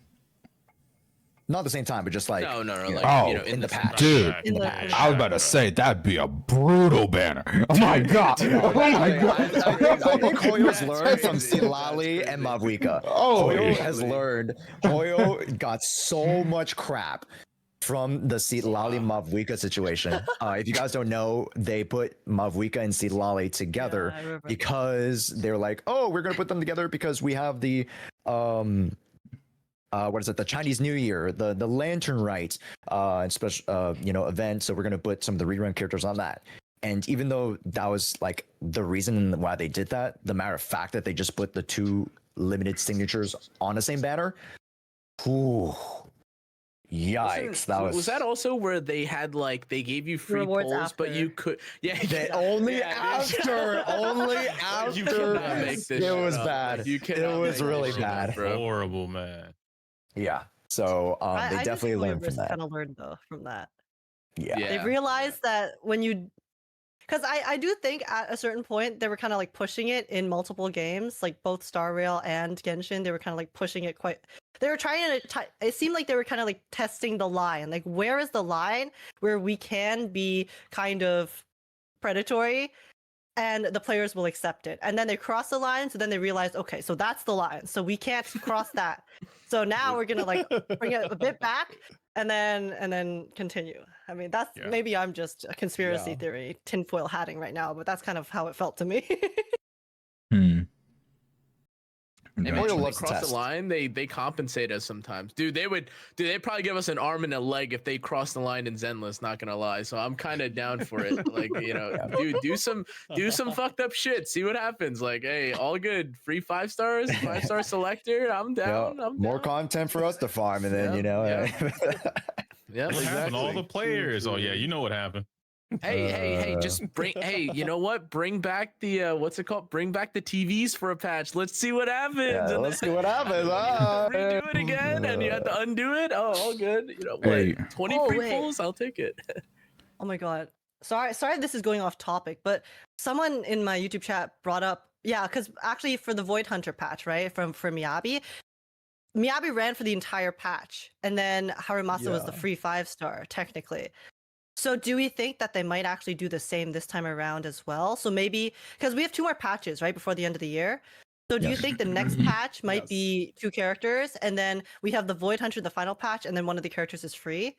Not at the same time, but just like no, like, in the patch. Dude, in the patch. I was about to say that'd be a brutal banner. Oh my god! Oh my god! I think Hoyo's learned from Silali and Mabuika. Hoyo has learned. Hoyo got so much crap from the Seat Lali Mavwika situation. If you guys don't know, they put Mavwika and Seat Lali together Yeah, I remember. because they're like, oh, we're gonna put them together because we have the what is it? The Chinese New Year, the Lantern Rite, and special event. So we're gonna put some of the rerun characters on that. And even though that was like the reason why they did that, the matter of fact that they just put the two limited signatures on the same banner, ooh, yikes! Was that also where they had like they gave you free Rewards polls, but after. you could only Yeah, only You after cannot make this it shit was up. bad. Like, you It cannot was make this really shit up, bad. bro. Horrible, man. Yeah. So they definitely learned from that. Kind of learned though from that. Yeah. They realized that when you, because I do think at a certain point they were kind of like pushing it in multiple games, like both Star Rail and Genshin. They were kind of like pushing it quite. They were trying to. It seemed like they were kind of like testing the line. Like, where is the line where we can be kind of predatory, and the players will accept it. And then they cross the line, so then they realize, okay, so that's the line, so we can't cross that. So now we're gonna like bring it a bit back, and then continue. I mean, that's maybe I'm just a conspiracy theory tinfoil hatting right now, but that's kind of how it felt to me. And Oil when they loves cross test. the line, they compensate us sometimes. Dude, they'd probably give us an arm and a leg if they cross the line in Zenless, not gonna lie. So I'm kind of down for it. Like, dude, do some fucked up shit. See what happens. Like, hey, all good. Free 5 stars, 5-star selector. I'm down. I'm more down. content for us to farm, and then Yeah, What happened? All the players. Oh yeah, you know what happened. Hey, just bring you know what? Bring back the what's it called? Bring back the TVs for a patch. Let's see what happens. Yeah, And let's then see what happens. redo it again, and you have to undo it. Oh, all good. You know what? Hey. 20 free pulls, I'll take it. Oh my god. Sorry, this is going off topic, but someone in my YouTube chat brought up, because actually for the Void Hunter patch, right, for Miyabi ran for the entire patch, and then Haramasa was the free 5-star technically. So do we think that they might actually do the same this time around as well? So maybe, because we have 2 more patches, right, before the end of the year. So do you think the next patch might be 2 characters, and then we have the Void Hunter, the final patch, and then one of the characters is free?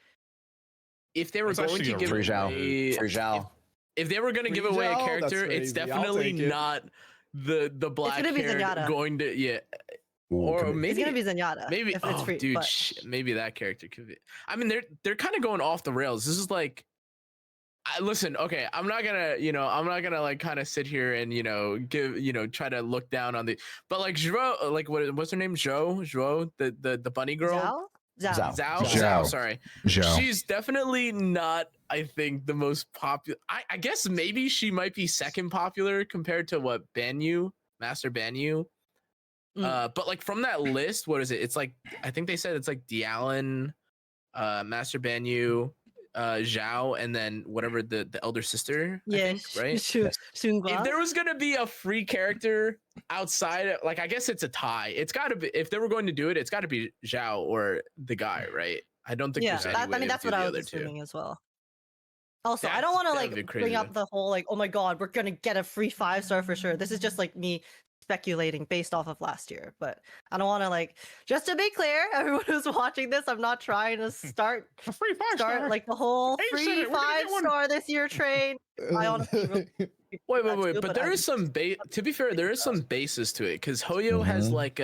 If they were That's going to actually give a Free away, Zhao. if they were going to give Free away a Zhao? That's character, it's crazy. I'll definitely take it. not the black gonna be hair Zenyatta. going to Ooh, or come- maybe It's gonna be Zenyatta. maybe if it's free. dude, but... maybe that character could be. I mean, they're kind of going off the rails. This is like, listen, okay, I'm not gonna like kind of sit here and try to look down on the, but like Zhou, like what's her name, Zhou, the bunny girl, Zhao. sorry, Zhao. she's definitely not, I think, the most popular. I guess maybe she might be second popular compared to what Master Banyu. But like from that list, what is it? It's like, I think they said it's like Dialin, Master Banyu, Zhao, and then whatever the elder sister. I think, right? If there was gonna be a free character outside, like, I guess it's a tie. It's got to be, if they were going to do it, it's got to be Zhao or the guy, right? I don't think there's any way I mean, to that's do what the I other was two. assuming as well. Also, I don't want to like bring up the whole like, oh my god, we're gonna get a free 5-star for sure. This is just like me speculating based off of last year, but I don't want to like. Just to be clear, everyone who's watching this, I'm not trying to start A free 5-star. like the whole Hey, free we're gonna get one. 5-star this year train. I honestly really Wait, but there is some to be fair, there is some basis to it, because Hoyo has like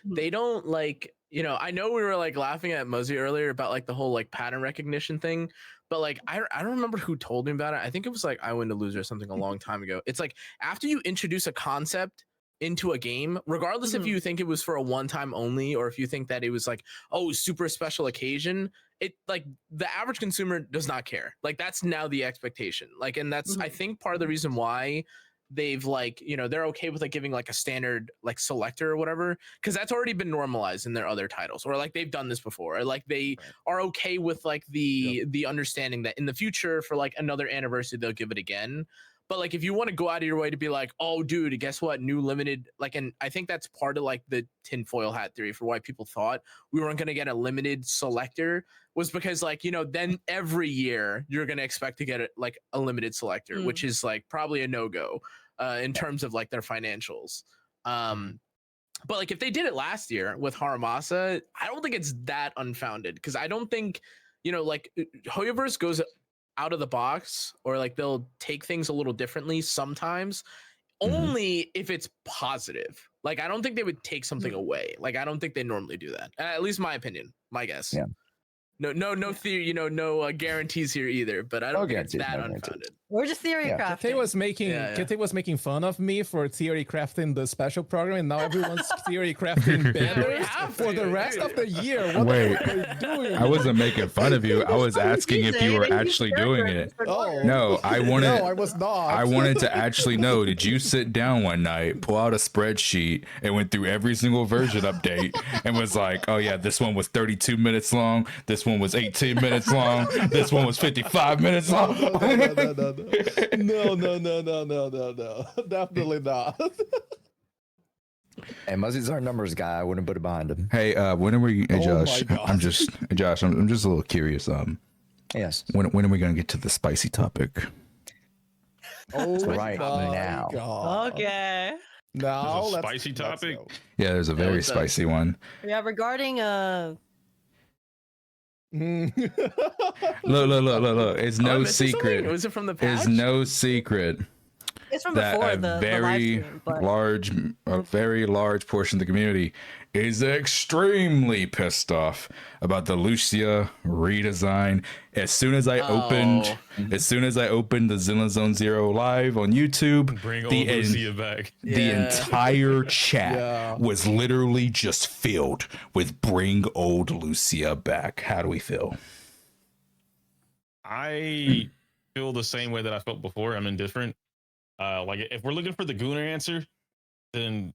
they don't like, I know we were like laughing at Muzzy earlier about like the whole like pattern recognition thing, but like I don't remember who told me about it. I think it was like I Win to Lose or something a long time ago. It's like after you introduce a concept into a game, regardless if you think it was for a one-time only or if you think that it was like, oh, super special occasion, it like the average consumer does not care. Like that's now the expectation. Like, and that's I think part of the reason why they've like, they're okay with like giving like a standard like selector or whatever, because that's already been normalized in their other titles, or like they've done this before, or like they are okay with like the understanding that in the future for like another anniversary they'll give it again. But like, if you want to go out of your way to be like, oh, dude, guess what? New limited, like, and I think that's part of like the tinfoil hat theory for why people thought we weren't going to get a limited selector, was because like, then every year you're going to expect to get like a limited selector, which is like probably a no-go in terms of like their financials. But like if they did it last year with Haramasa, I don't think it's that unfounded, because I don't think like Hoyoverse goes out of the box, or like they'll take things a little differently sometimes, only if it's positive. Like I don't think they would take something away. Like I don't think they normally do that. At least my opinion, my guess. Yeah. No theory, no guarantees here either. But I don't think it's that guarantees. unfounded. We're just theory crafting. Kete was making fun of me for theory crafting the special program, and now everyone's theory crafting banners for the rest of the year. What Wait, are you doing? I wasn't making fun of you. I was asking if you were actually doing it. Oh No, I wanted. no, I was not. I wanted to actually know, did you sit down one night, pull out a spreadsheet, and went through every single version update and was like, oh yeah, this one was 32 minutes long, this one was 18 minutes long, this one was 55 minutes long? No, definitely not. And Muzzy's our numbers guy. I wouldn't put it behind him. Hey, when are we, hey, Oh Josh, my God. I'm just a little curious. Yes. When are we going to get to the spicy topic? Oh, Right my now. God. Okay. Now, There's a let's- spicy let's topic? go. Yeah, there's a very what's up? spicy one. Yeah, regarding Look, it's no I missed something? secret. Was it from the patch? It's no secret it's from that before a the live very stream, but very large portion of the community is extremely pissed off about the Lucia redesign. As soon as I opened the Zenless Zone Zero live on YouTube, Bring old the Lucia back. the Yeah. entire chat Yeah. was literally just filled with "Bring old Lucia back." How do we feel? I feel the same way that I felt before. I'm indifferent. Like if we're looking for the Gooner answer, then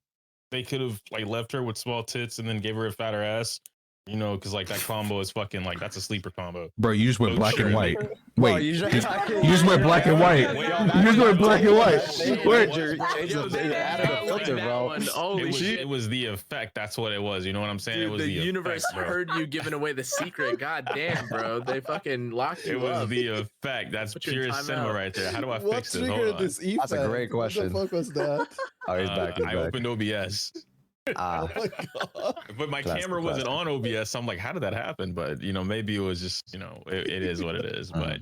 they could have like left her with small tits and then gave her a fatter ass. You know, because like that combo is fucking like that's a sleeper combo. Bro, you just went Oh, black sure, and white. they- Wait, you you just went black and white. Wait, You just went black and white. Wait, They added a filter, bro. Holy shit. It was the effect. That's what it was. You know what I'm saying? Dude, it was the the universe effect, bro. heard you giving away the secret. God damn, bro. They fucking locked It you was up. the effect. That's Put your purest time cinema out. right there. How do I What fix this? Hold triggered on. this event? That's a great question. What the fuck was that? Oh, he's back. He's I back. opened OBS, Ah, Oh my God. but my Classic, camera wasn't classic. on OBS. So I'm like, how did that happen? But you know, maybe it was just it is what it is. But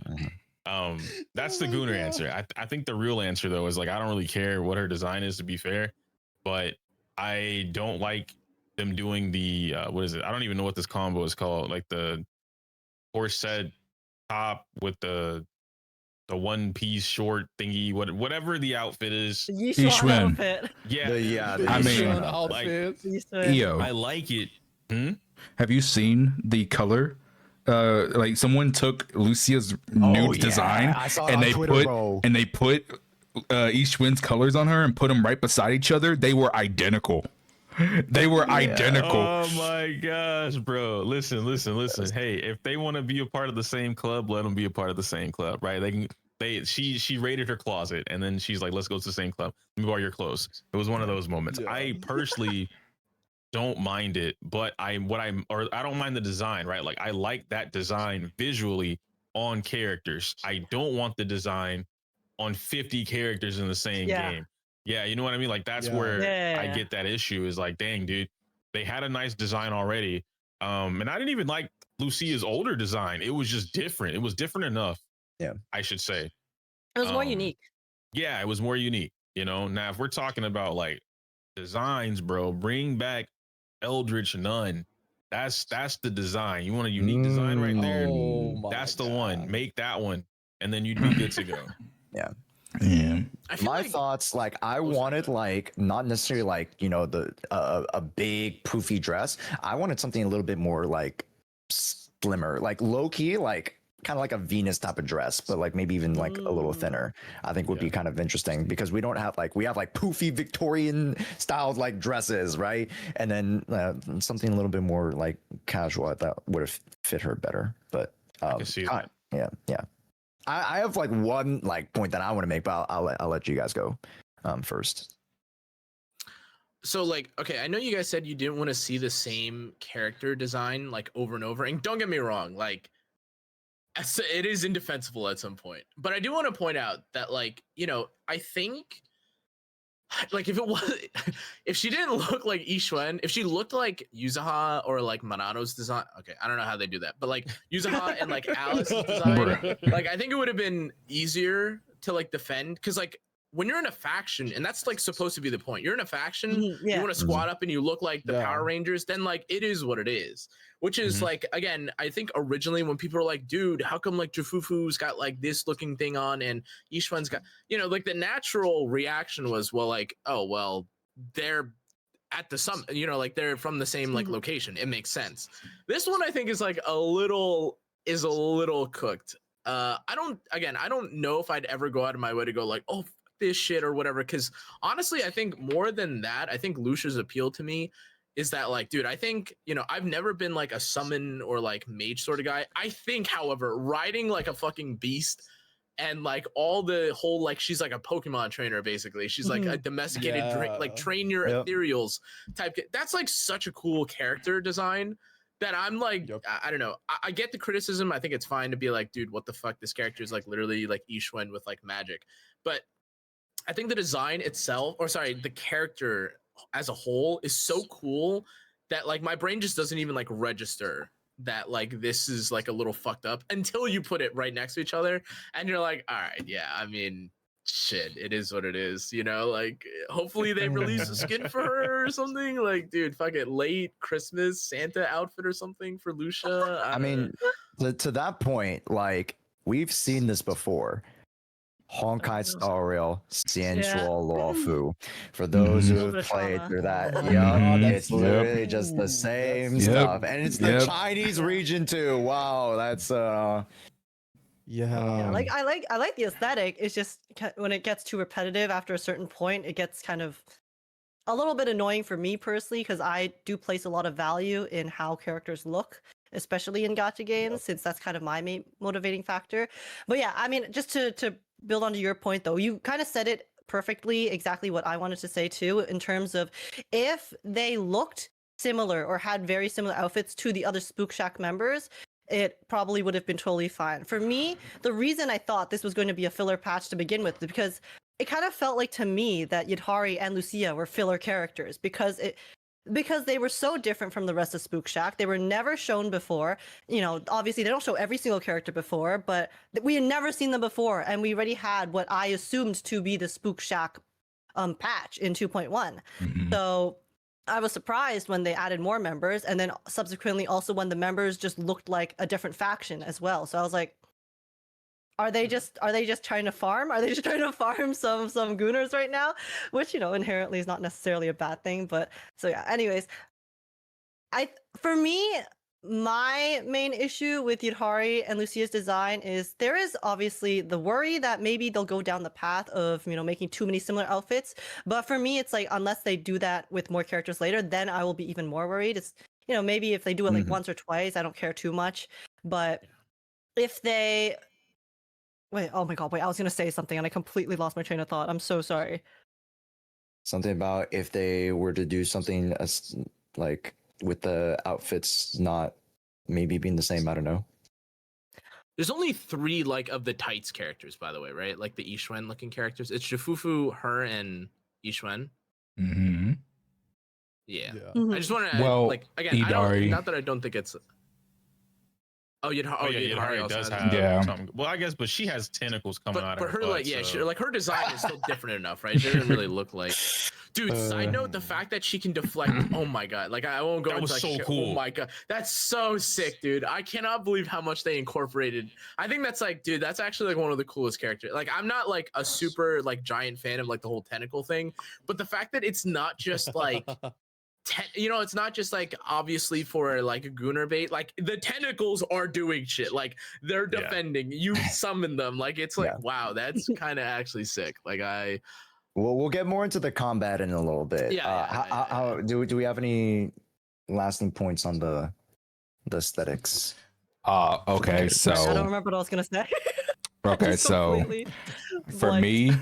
that's the Oh my Gooner God. answer. I think the real answer though is like I don't really care what her design is, to be fair, but I don't like them doing the what is it? I don't even know what this combo is called. Like the corset top with the one piece short thingy, whatever the outfit is. the Yishuan Ishwin. outfit. Yeah, The I mean, Asian like- outfit. Yishuan. Eo, I like it. have you seen the color? Like someone took Lucia's nude design I saw it and on they Twitter, put bro. and they put each win's colors on her and put them right beside each other. They were identical. They were identical. Oh my gosh, bro. Listen. Hey, if they want to be a part of the same club, let them be a part of the same club, right? She raided her closet and then she's like, let's go to the same club. Let me borrow your clothes. It was one of those moments. Yeah. I personally don't mind it, but I don't mind the design, right? Like I like that design visually on characters. I don't want the design on 50 characters in the same Yeah. game. Yeah, you know what I mean? Like that's Yeah. where Yeah. I get that issue is like, dang, dude, they had a nice design already. And I didn't even like Lucia's older design. It was just different. It was different enough. Yeah. I should say. It was more Um, unique. Yeah, it was more unique. You know, now if we're talking about like designs, bro, bring back Eldritch Nun. That's the design. You want a unique design right there? Oh my That's the God. one. Make that one, and then you'd be good to go. Yeah. I feel My like thoughts, like I wanted, like not necessarily like the a big poofy dress. I wanted something a little bit more like slimmer, like low key, like kind of like a Venus type of dress, but like maybe even like a little thinner. I think would be kind of interesting because we don't have we have like poofy Victorian styled like dresses, right? And then something a little bit more like casual. I thought would have fit her better, but I can see that. yeah. I have like one like point that I want to make, but I'll let you guys go first. so like, okay, I know you guys said you didn't want to see the same character design like over and over. And don't get me wrong, like it is indefensible at some point. But I do want to point out that like, I think like if it was if she didn't look like Ishwen, if she looked like Yuzaha or like Manato's design, okay, I don't know how they do that, but like Yuzaha and like Alice's design, Bruh. like I think it would have been easier to like defend, because like when you're in a faction, and that's like supposed to be the point, you're in a faction, Mhm, you yeah. want to squad up and you look like the Yeah. Power Rangers, then like it is what it is. Which is Mhm. like, again, I think originally when people were like, dude, how come like Jufufu's got like this looking thing on and Ishwan's got, you know, like the natural reaction was, well, like, oh well, they're at the summit, you know, like they're from the same like Mhm. location, it makes sense. This one I think is like a little cooked. I don't know if I'd ever go out of my way to go like, oh, this shit or whatever, because honestly I think more than that, I think Lucia's appeal to me is that, like, dude, I think, you know, I've never been like a summon or like mage sort of guy. I think, however, riding like a fucking beast and like all the whole, like, she's like a Pokemon trainer basically, she's like a domesticated like Yeah. train your Yep. ethereals type, that's like such a cool character design that I'm like, Yep. I don't know, I get the criticism, I think it's fine to be like, dude, what the fuck, this character is like literally like Ishwen with like magic, but I think the design itself, or sorry, the character as a whole is so cool that like my brain just doesn't even like register that like this is like a little fucked up until you put it right next to each other and you're like, all right, yeah, I mean, shit, it is what it is, you know, like hopefully they release a skin for her or something, like, dude, fuck it, late Christmas Santa outfit or something for Lucia. I mean, to that point, like we've seen this before. Honkai Star Rail, Sensual Lawfu. For those Mhm. who Little have bit of played trauma. through that, Oh, yeah, Mhm. it's Yep. literally just the same Yep. stuff, and it's the Yep. Chinese region too. Wow, that's Yeah. Yeah, Um, like I like the aesthetic. It's just when it gets too repetitive after a certain point, it gets kind of a little bit annoying for me personally, because I do place a lot of value in how characters look, especially in gacha games, since that's kind of my main motivating factor. But yeah, I mean, just to build onto your point though, you kind of said it perfectly, exactly what I wanted to say too, in terms of if they looked similar or had very similar outfits to the other Spook Shack members, it probably would have been totally fine. For me, the reason I thought this was going to be a filler patch to begin with is because it kind of felt like to me that Yudhari and Lucia were filler characters because they were so different from the rest of Spook Shack. They were never shown before. You know, obviously they don't show every single character before, but we had never seen them before, and we already had what I assumed to be the Spook Shack patch in 2.1. Mhm. So I was surprised when they added more members, and then subsequently also when the members just looked like a different faction as well. So I was like, are they just trying to farm? Are they just trying to farm some gooners right now? Which, you know, inherently is not necessarily a bad thing, but so yeah, anyways, for me, my main issue with Yudhari and Lucia's design is there is obviously the worry that maybe they'll go down the path of, you know, making too many similar outfits. But for me, it's like, unless they do that with more characters later, then I will be even more worried. It's, you know, maybe if they do it like Mhm. once or twice, I don't care too much. But if they wait, oh my god, wait, I was gonna say something and I completely lost my train of thought. I'm so sorry. something about if they were to do something as like with the outfits not maybe being the same. I don't know. There's only 3 like of the tights characters, by the way, right? Like the Ishwen looking characters. It's Jifufu, her, and Ishwen. Mhm. Yeah. Mhm. I just want to Well, like, again, I don't, Idari. not that I don't think it's. Oh, Oh yeah, Yudhari Yudhari also does has have it. Yeah. something. Well, I guess, but she has tentacles coming out But of her. her, butt, like, yeah, so. like her design is still different enough, right? She doesn't really look like. Dude, side note, the fact that she can deflect. Oh my god! Like, I won't go That into was like, so shit. cool. Oh my god, that's so sick, dude! I cannot believe how much they incorporated. I think that's like, dude, that's actually like one of the coolest characters. Like, I'm not like a super like giant fan of like the whole tentacle thing, but the fact that it's not just like. You know, it's not just like obviously for like a gooner bait, like the tentacles are doing shit, like they're Yeah. defending, you summon them, like it's like, Yeah. wow, that's kind of actually sick. Like We'll get more into the combat in a little bit. Yeah, How do we have any lasting points on the aesthetics? Okay, I don't so remember what I was gonna say. okay, Just so completely for blanked. me,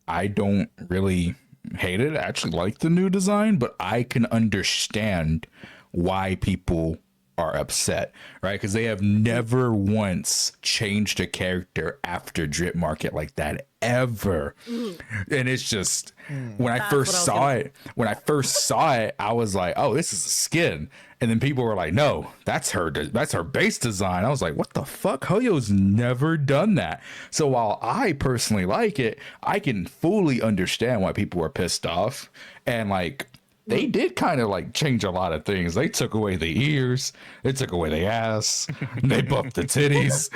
I don't really hate it. I actually like the new design, but I can understand why people are upset, right? Because they have never once changed a character after Drip Market like that ever. And it's just when I That's first what I was saw gonna it, I was like, oh, this is a skin. And then people were like, no, that's her base design. I was like, what the fuck? Hoyo's never done that. So while I personally like it, I can fully understand why people were pissed off. And like, they did kind of like change a lot of things. They took away the ears, they took away the ass, they buffed the titties.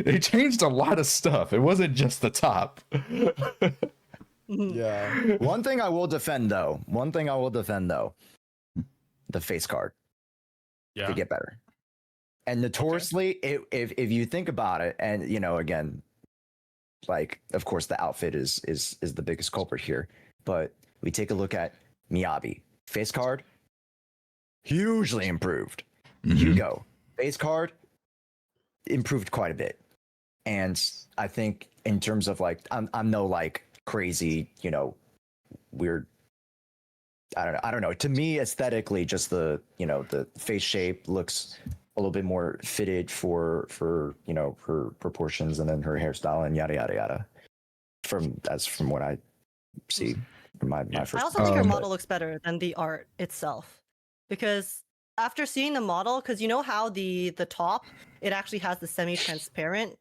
they changed a lot of stuff. It wasn't just the top. Yeah. One thing I will defend though, the face card Yeah. to get better. And notoriously, if you think about it, and you know, again, like of course the outfit is the biggest culprit here, but we take a look at Miyabi face card, hugely improved. Hugo face card improved quite a bit, and I think in terms of like I'm no like crazy, you know, weird. I don't know. To me, aesthetically, just the the face shape looks a little bit more fitted for you know her proportions, and then her hairstyle and yada yada yada. From what I see from my first. I also think her model looks better than the art itself, because after seeing the model, because you know how the top, it actually has the semi-transparent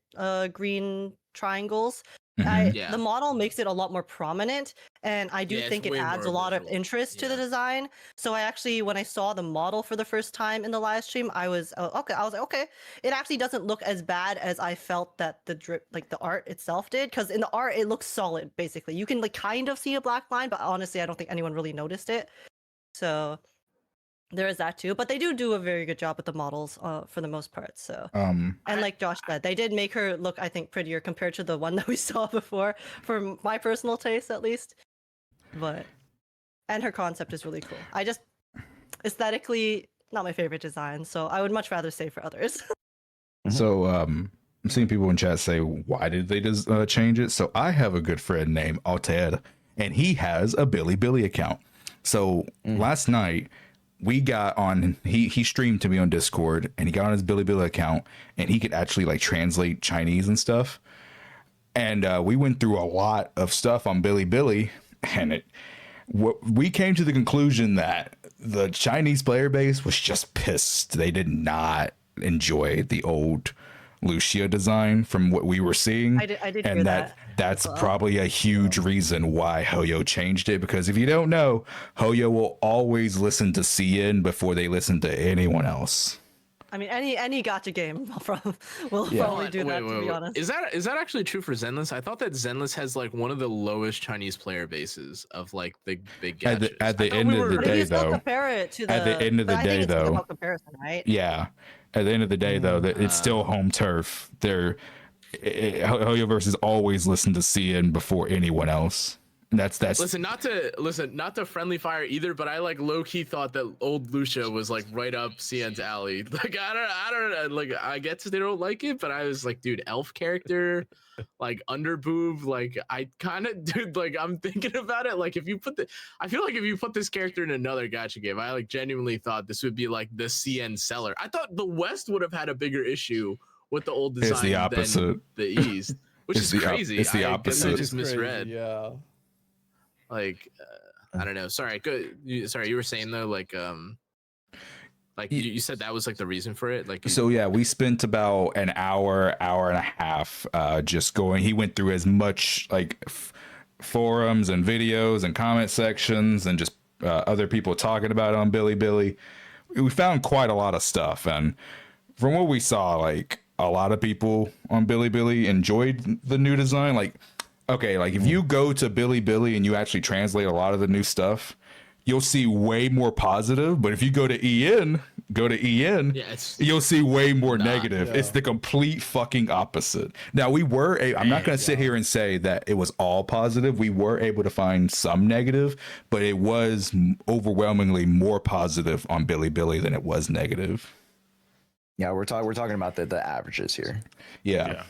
green triangles. The model makes it a lot more prominent, and I do think it adds a lot of interest to the design. So I actually, when I saw the model for the first time in the live stream, I was okay. I was like, okay, it actually doesn't look as bad as I felt that the drip, like the art itself did. Because in the art, it looks solid. Basically, you can like kind of see a black line, but honestly, I don't think anyone really noticed it. So there is that too, but they do a very good job with the models for the most part. So and like Josh said, they did make her look, I think, prettier compared to the one that we saw before, for my personal taste at least. But and her concept is really cool. I just aesthetically not my favorite design, so I would much rather say for others. So I'm seeing people in chat say, why did they change it? So I have a good friend named Altair, and he has a Billy account. So last night we got on, he streamed to me on Discord, and he got on his Billy account, and he could actually like translate Chinese and stuff. And we went through a lot of stuff on Billy, and we came to the conclusion that the Chinese player base was just pissed. They did not enjoy the old Lucia design from what we were seeing. I did and hear that. That's probably a huge reason why Hoyo changed it, because if you don't know, Hoyo will always listen to CN before they listen to anyone else. I mean, any gacha game will probably do that, to be honest. Is that actually true for Zenless? I thought that Zenless has like one of the lowest Chinese player bases of like the big gachas. At the end of the day, though. Compare it to the, at the end of the day, though. Comparison, right? Yeah. At the end of the day, though, it's still home turf. Hoyoverse always listen to CN before anyone else. That's listen, not to friendly fire either, but I like low key thought that old Lucia was like right up CN's alley. Like I don't like, I guess they don't like it, but I was like, dude, elf character, like under boob, like I kind of, dude, like I'm thinking about it, like if you put I feel like if you put this character in another gacha game, I like genuinely thought this would be like the CN seller. I thought the West would have had a bigger issue with the old design. It's the opposite. Than the East, which is crazy. It's the opposite. I just misread. Yeah. Like I don't know. Sorry, good. Sorry, you were saying though, like you said that was like the reason for it. Like so, yeah, we spent about an hour and a half just going. He went through as much like forums and videos and comment sections and just other people talking about it on Billy. We found quite a lot of stuff, and from what we saw, like a lot of people on Billy enjoyed the new design. Like, okay, like if you go to Billy and you actually translate a lot of the new stuff, you'll see way more positive. But if you go to EN, you'll see way more negative. Yeah. It's the complete fucking opposite. Now I'm not going to sit here and say that it was all positive. We were able to find some negative, but it was overwhelmingly more positive on Billy than it was negative. Yeah, we're talking about the averages here. Yeah.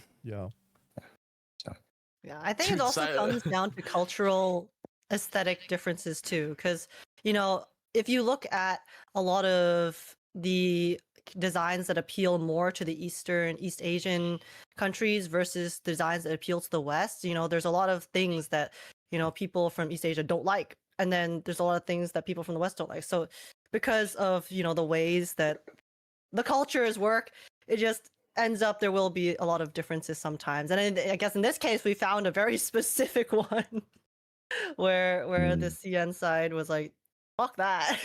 Yeah, I think it also comes down to cultural aesthetic differences too, because you know, if you look at a lot of the designs that appeal more to the East Asian countries versus designs that appeal to the West, there's a lot of things that, people from East Asia don't like. And then there's a lot of things that people from the West don't like. So because of, the ways that the cultures work, it just ends up there will be a lot of differences sometimes. And I guess in this case, we found a very specific one where the CN side was like, fuck that.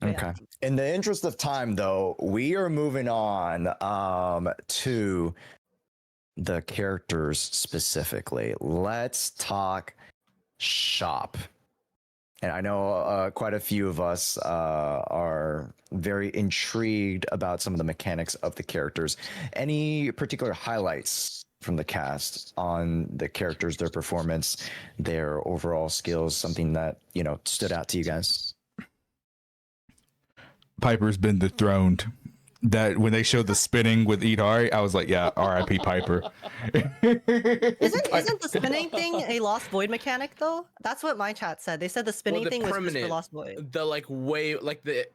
Okay. In the interest of time, though, we are moving on to the characters specifically. Let's talk shop. And I know quite a few of us are very intrigued about some of the mechanics of the characters. Any particular highlights from the cast on the characters, their performance, their overall skills, something that, stood out to you guys? Piper's been dethroned. That when they showed the spinning with Idari, I was like, yeah, R.I.P. Piper. Isn't the spinning thing a Lost Void mechanic though? That's what my chat said. They said the spinning thing was just for Lost Void.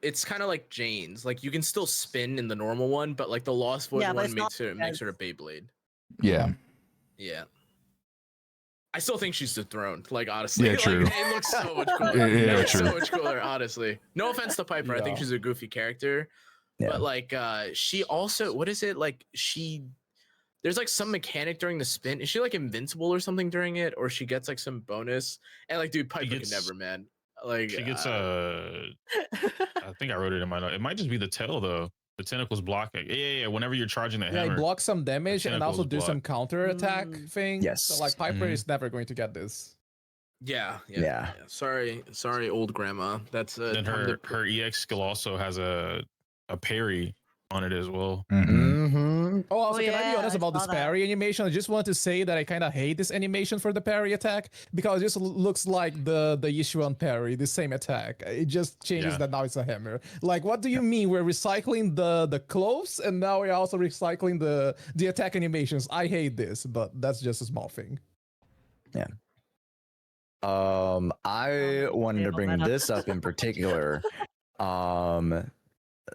It's kind of like Jane's. Like you can still spin in the normal one, but like the Lost Void one makes her a Beyblade. Yeah. Yeah. I still think she's dethroned. Like honestly, yeah, true. Like, it looks so much cooler. Yeah, true. So much cooler. Honestly, no offense to Piper. I think she's a goofy character, but like she also, what is it like? There's like some mechanic during the spin. Is she like invincible or something during it, or she gets like some bonus? And like, dude, Piper can never, man. Like she gets I think I wrote it in my note. It might just be the tail though. The tentacles block it. Yeah. Whenever you're charging the hammer, block some damage and also do some counter attack thing. Yes. So like Piper is never going to get this. Yeah. Sorry, old grandma. That's then her EX skill also has a parry on it as well. Oh, also, can I be honest about this parry animation? I just want to say that I kind of hate this animation for the parry attack because it just looks like the Yishuan parry, the same attack. It just changes that now it's a hammer. Like, what do you mean? We're recycling the clothes and now we're also recycling the attack animations. I hate this, but that's just a small thing. Yeah. I wanted to bring this up in particular.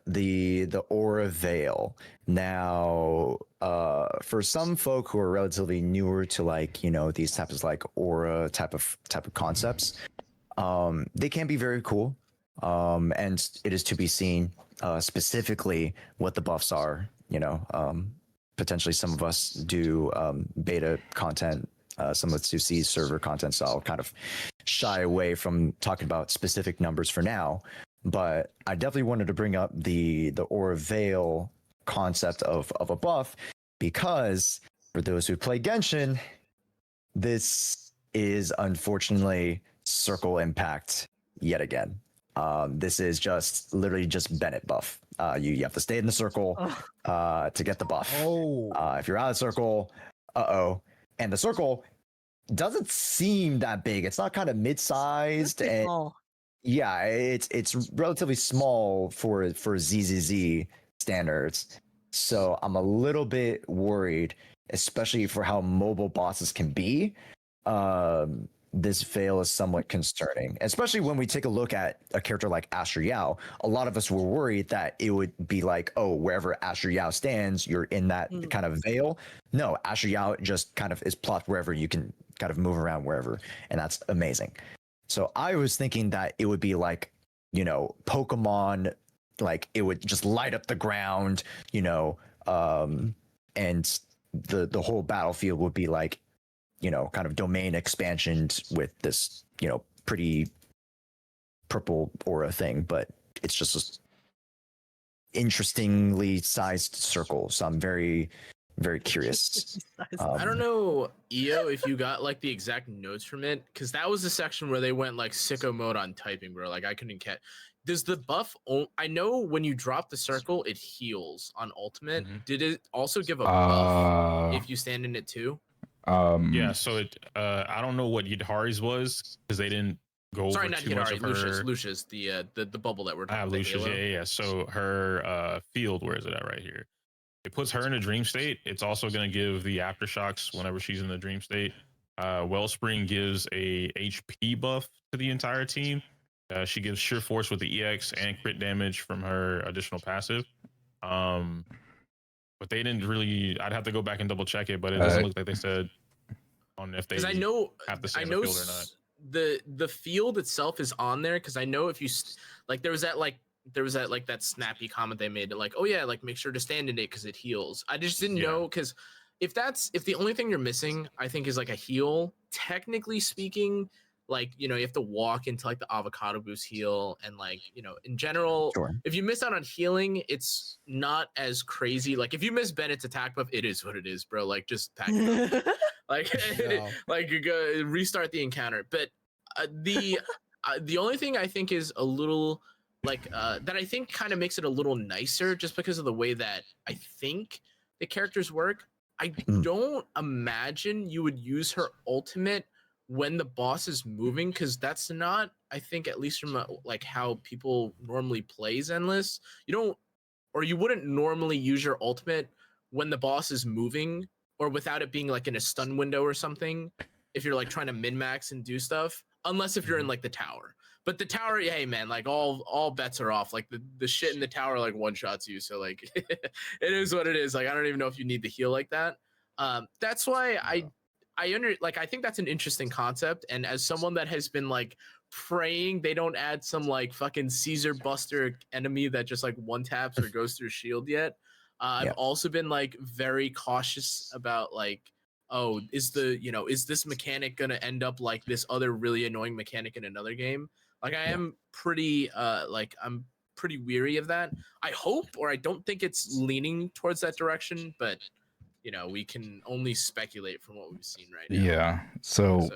The Aura Veil. Now, for some folk who are relatively newer to like, these types of like aura type of concepts, they can be very cool. And it is to be seen specifically what the buffs are, potentially some of us do beta content, some of us do see server content, so I'll kind of shy away from talking about specific numbers for now. But I definitely wanted to bring up the Aura Veil concept of a buff because for those who play Genshin, this is unfortunately circle impact yet again. This is just literally just Bennett buff. You have to stay in the circle to get the buff. If you're out of the circle, and the circle doesn't seem that big. It's not kind of mid-sized and small. Yeah, it's relatively small for ZZZ standards. So I'm a little bit worried, especially for how mobile bosses can be. This veil is somewhat concerning, especially when we take a look at a character like Asher Yao. A lot of us were worried that it would be like, oh, wherever Asher Yao stands, you're in that kind of veil. No, Asher Yao just kind of is plopped wherever you can kind of move around wherever, and that's amazing. So I was thinking that it would be like, Pokemon, like it would just light up the ground, and the whole battlefield would be like, kind of domain expansion with this, pretty purple aura thing. But it's just an interestingly sized circle. So I'm very, very curious. I don't know, EO, if you got like the exact notes from it, because that was the section where they went like sicko mode on typing, bro. Like I couldn't catch. Does the buff? I know when you drop the circle, it heals on ultimate. Did it also give a buff if you stand in it too? Yeah. So it. I don't know what Yidhari's was because they didn't go over not too Hidari, much of her. Lucius, the bubble that we're talking about. Lucius. Yeah. So her field. Where is it at? Right here. It puts her in a dream state. It's also going to give the aftershocks whenever she's in the dream state. Wellspring gives a HP buff to the entire team. She gives Sheer Force with the EX and crit damage from her additional passive. But they didn't really. I'd have to go back and double check it, but it doesn't look like they said on if they Because have to stay I in know the field or not. the field itself is on there because I know if you like there was that that snappy comment they made like, oh yeah, like make sure to stand in it because it heals. I just didn't know because if the only thing you're missing I think is like a heal, technically speaking, like you have to walk into like the avocado boost heal and like in general if you miss out on healing it's not as crazy. Like if you miss Bennett's attack buff, it is what it is, bro. Like just pack it up. Like like you go restart the encounter. But the only thing I think is a little like that I think kind of makes it a little nicer just because of the way that I think the characters work. I don't imagine you would use her ultimate when the boss is moving, because that's not, I think, at least from like how people normally play Zenless. You don't, or you wouldn't normally use your ultimate when the boss is moving or without it being like in a stun window or something. If you're like trying to min max and do stuff, unless if you're in like the tower. But the tower, hey man, like all bets are off. Like the shit in the tower like one shots you. So like it is what it is. Like I don't even know if you need to heal like that. That's why I think that's an interesting concept. And as someone that has been like praying they don't add some like fucking Caesar Buster enemy that just like one taps or goes through shield yet. I've also been like very cautious about like, oh, is this mechanic gonna end up like this other really annoying mechanic in another game? Like I am pretty I'm pretty weary of that. I hope, or I don't think it's leaning towards that direction, but we can only speculate from what we've seen right now. Yeah. So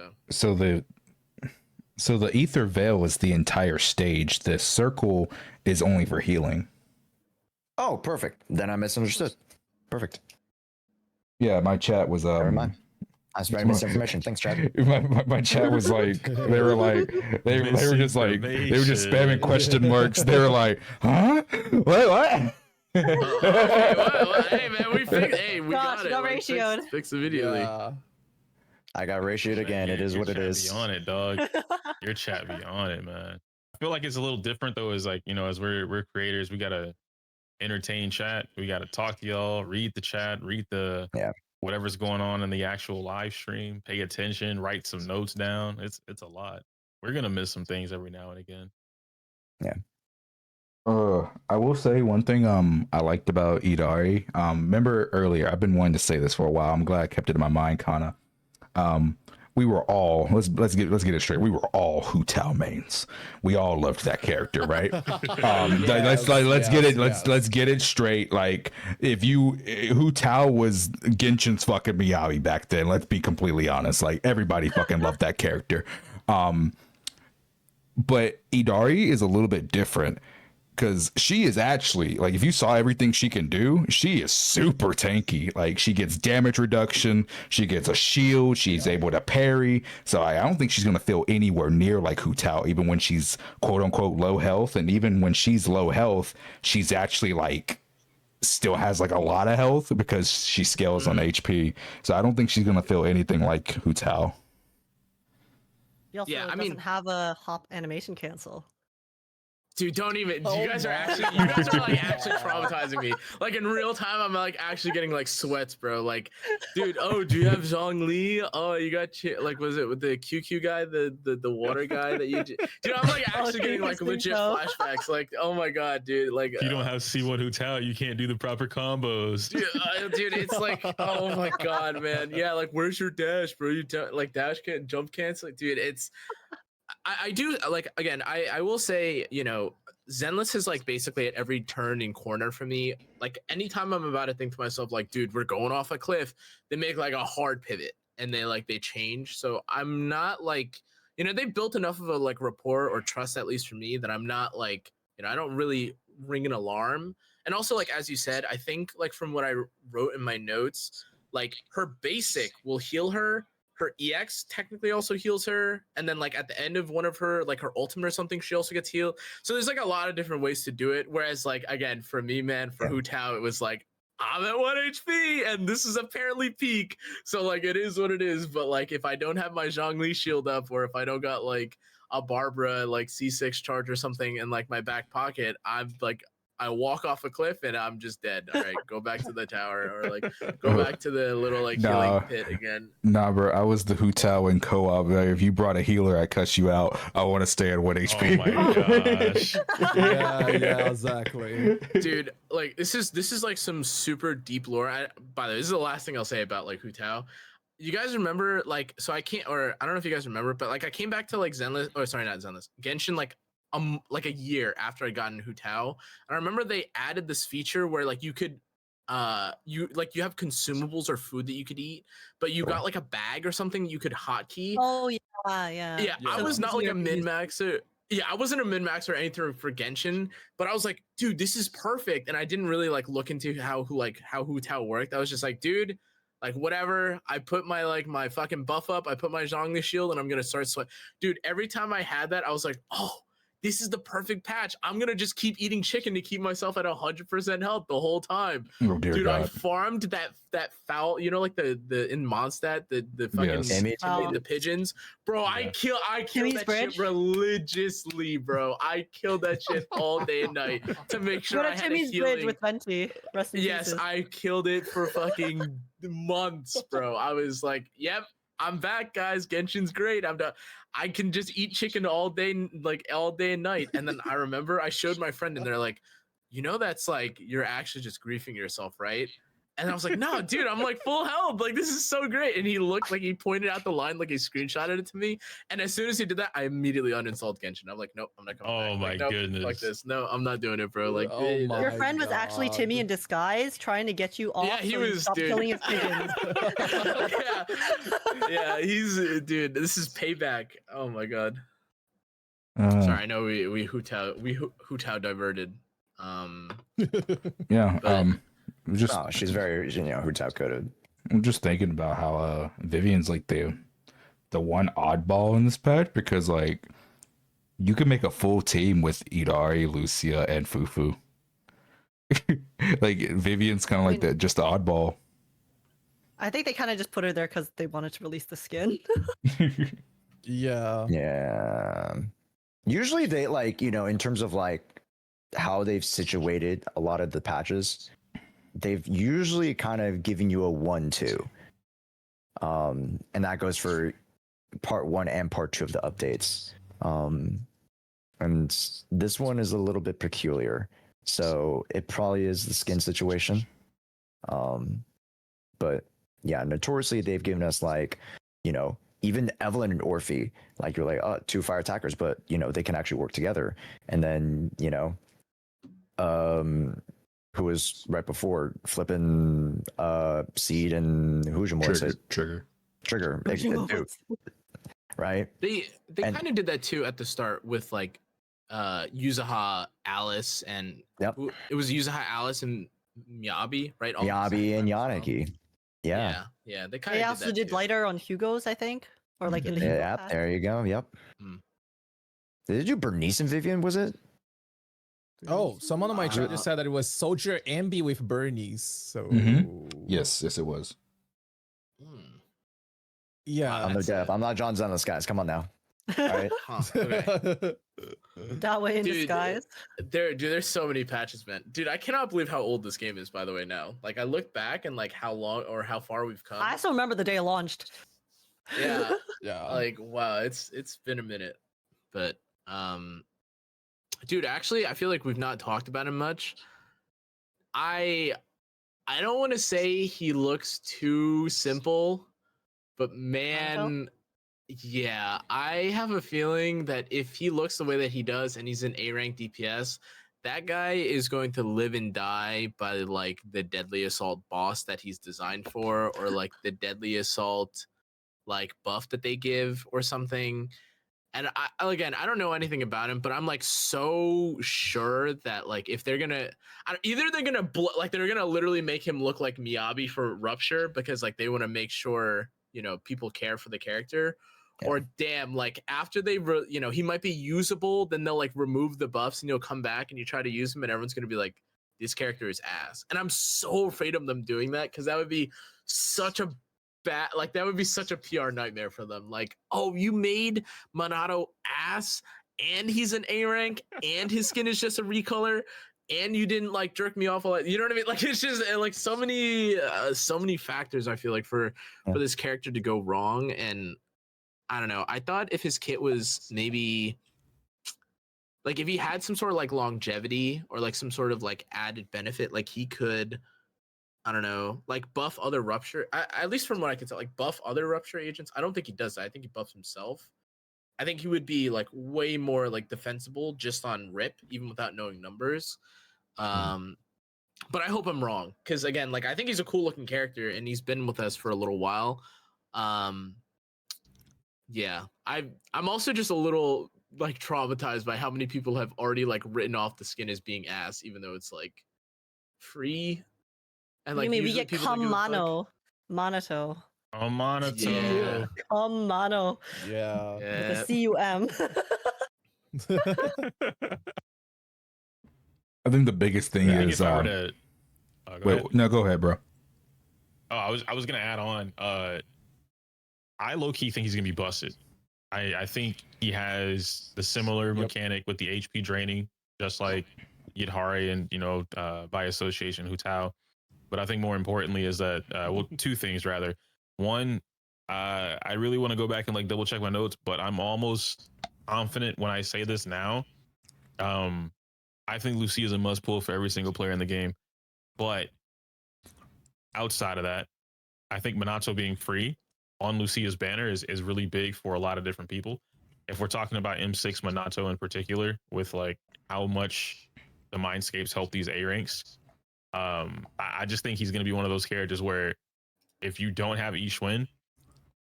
the ether veil is the entire stage. The circle is only for healing. Oh, perfect. Then I misunderstood. Perfect. Yeah, my chat was Never mind. I was spreading misinformation. Thanks, Chad. My chat was like, they were just like, they were just spamming question marks. They were like, huh? What? Okay, well, hey man, we fixed. Hey, we got it. Got ratioed. Fixed immediately. I got ratioed again. It is what it is. Be on it, dog. Your chat be on it, man. I feel like it's a little different though. Is like as we're creators, we gotta entertain chat. We gotta talk to y'all, read the chat, read the whatever's going on in the actual live stream. Pay attention, write some notes down. It's a lot. We're gonna miss some things every now and again. Yeah. I will say one thing I liked about Idari. Remember earlier, I've been wanting to say this for a while. I'm glad I kept it in my mind, kinda. We were all let's get it straight. We were all Hu Tao mains. We all loved that character, right? Let's get it straight. Like if Hu Tao was Genshin's fucking Miyabi back then. Let's be completely honest. Like everybody fucking loved that character. But Idari is a little bit different. Because she is actually, like, if you saw everything she can do, she is super tanky. Like, she gets damage reduction, she gets a shield, she's able to parry. So I don't think she's going to feel anywhere near like Hu Tao, even when she's quote-unquote low health. And even when she's low health, she's actually, like, still has, like, a lot of health because she scales on HP. So I don't think she's going to feel anything like Hu Tao. He also doesn't have a hop animation cancel. Dude, don't even. You guys are like actually traumatizing me. Like in real time, I'm like actually getting like sweats, bro. Like, dude, oh, do you have Zhongli? Oh, you got like, was it with the QQ guy, the water guy that you? Dude, I'm like actually getting like legit flashbacks. Like, oh my god, dude. Like, if you don't have C1 Hu Tao, you can't do the proper combos. Dude, it's like, oh my god, man. Yeah, like, where's your dash, bro? You like dash can't jump cancel, dude. It's. I do like again. I will say Zenless is like basically at every turn and corner for me. Like anytime I'm about to think to myself like, dude, we're going off a cliff, they make like a hard pivot and they change. So I'm not like they built enough of a like rapport or trust at least for me that I'm not like I don't really ring an alarm. And also like as you said, I think like from what I wrote in my notes, like her basic will heal her. Her EX technically also heals her, and then like at the end of one of her like her ultimate or something, she also gets healed. So there's like a lot of different ways to do it. Whereas like again for me, man, for Hu Tao, it was like I'm at 1 HP and this is apparently peak. So like it is what it is. But like if I don't have my Zhongli shield up, or if I don't got like a Barbara like C6 charge or something in like my back pocket, I'm like I walk off a cliff and I'm just dead. All right, go back to the tower or like go back to the little like healing Nah. pit again. Nah, bro, I was the Hu Tao in co-op. If you brought a healer, I cut you out. I want to stay at 1 Oh HP. my gosh. Yeah, exactly. Dude, like this is like some super deep lore. By the way, this is the last thing I'll say about like Hu Tao. You guys remember like so I can't, or I don't know if you guys remember, but like I came back to like Zenless, or sorry, not Zenless, Genshin like a year after I got in Hu Tao. And I remember they added this feature where like you could you have consumables or food that you could eat, but you got like a bag or something you could hotkey. Oh yeah. Yeah, I Yeah. was not like a Easier to min use. maxer. Yeah, I wasn't a min maxer or anything for Genshin, but I was like, dude, this is perfect. And I didn't really like look into how Hu Tao worked. I was just like, dude, like whatever. I put my like my fucking buff up. I put my Zhongli shield, and I'm gonna start sweat. Dude, every time I had that, I was like, oh, this is the perfect patch. I'm gonna just keep eating chicken to keep myself at 100% health the whole time. Oh dear Dude, I God. farmed that foul, you know, like the in Mondstadt, the fucking Yes. Image. Wow. the pigeons, bro. I Yeah. kill Timmy's that Bridge? shit religiously, bro. I killed that shit all day and night to make sure Go I to had Timmy's a Bridge healing. with Venti. Rest in Yes, pieces. I killed it for fucking months, bro. I was like, yep, I'm back, guys. Genshin's great. I'm done. I can just eat chicken all day, like all day and night. And then I remember I showed my friend, and they're like, you know, that's like you're actually just griefing yourself, right? And I was like, no, dude, I'm like full health. Like, this is so great. And he looked like he pointed out the line, like he screenshotted it to me. And as soon as he did that, I immediately uninstalled Genshin. I'm like, nope, I'm not coming Oh back. my Like, nope, goodness. fuck this. No, I'm not doing it, bro. Like, Oh eh, my Your friend was actually Timmy God. in disguise, trying to get you off. Yeah, he so you was, stop dude. killing his pigeons. yeah, he's dude. This is payback. Oh my god. Uh, Sorry, I know we Hu Tao diverted. Yeah. But- Just Oh, she's very, Hu Tao coded. I'm just thinking about how Vivian's like the one oddball in this patch, because like you can make a full team with Idari, Lucia, and Fufu. Like Vivian's kind of like that, just the oddball. I think they kind of just put her there because they wanted to release the skin. Yeah. Yeah. Usually they like, in terms of like how they've situated a lot of the patches, they've usually kind of given you a 1-2. And that goes for part 1 and part 2 of the updates. And this one is a little bit peculiar. So it probably is the skin situation. But yeah, notoriously they've given us like, even Evelyn and Orphe, like you're like, oh, 2 fire attackers, but they can actually work together. And then, who was right before flipping Seed and Hujim was it? Trigger. Trigger. Dude, right? They And- kind of did that too at the start with like Yuzaha, Alice, and Yep. it was Yuzaha, Alice, and Miyabi, right? All at the Yabi same and time as well. Yaniki. Yeah. Yeah. They kind They of also did, did that too. lighter on Hugo's, I think, or like in the Hugo Yeah, patch. there you go. Yep. Hmm. Did they do Bernice and Vivian, was it? Oh, someone on my chat Uh, just said that it was Soldier Ambi with Bernie's. So Yes, it was. Hmm. Yeah. Wow, I'm no that's deaf. it. I'm not John Zenless, guys. Come on now. All right. Huh, okay. That way in Dude, disguise. There's so many patches, man. Dude, I cannot believe how old this game is, by the way, now. Like I look back and like how long or how far we've come. I still remember the day it launched. Yeah. Yeah. Like wow, it's been a minute. But dude, actually I feel like we've not talked about him much. I don't want to say he looks too simple, but man, yeah, I have a feeling that if he looks the way that he does and he's an A rank DPS, that guy is going to live and die by like the Deadly Assault boss that he's designed for, or like the Deadly Assault like buff that they give or something. And again, I don't know anything about him, but I'm like so sure that like if they're gonna, either they're gonna like they're gonna literally make him look like Miyabi for Rupture because like they want to make sure people care for the character, Yeah. or damn, like after they he might be usable, then they'll like remove the buffs and you'll come back and you try to use him and everyone's gonna be like, this character is ass. And I'm so afraid of them doing that because that would be such a bad, like that would be such a PR nightmare for them. Like, oh, you made Minato ass and he's an A rank and his skin is just a recolor and you didn't like jerk me off a lot. You know what I mean? Like it's just like so many factors I feel like for this character to go wrong. And I don't know. I thought if his kit was maybe like if he had some sort of like longevity or like some sort of like added benefit, like he could, I don't know, like buff other rupture. At least from what I can tell, like buff other rupture agents. I don't think he does that. I think he buffs himself. I think he would be like way more like defensible just on rip, even without knowing numbers. But I hope I'm wrong because again, like I think he's a cool looking character and he's been with us for a little while. Yeah, I'm also just a little like traumatized by how many people have already like written off the skin as being ass, even though it's like free. And like we usually get people don't give a fuck. Monato. Oh, Monato. Yeah. Mono. Yeah. With Yeah. a C-U-M. I think the biggest thing I think is if I were to, go wait, ahead. no, go ahead, bro. Oh, I was gonna add on. I low key think he's gonna be busted. I think he has the similar mechanic with the HP draining, just like Yidhari and by association Hu Tao. But I think more importantly is that well, two things rather. One, I really want to go back and like double check my notes, but I'm almost confident when I say this now. I think Lucy is a must pull for every single player in the game. But outside of that, I think Minato being free on Lucia's banner is really big for a lot of different people. If we're talking about M6 Minato in particular, with like how much the Mindscapes help these A ranks, I just think he's going to be one of those characters where if you don't have Ishwin,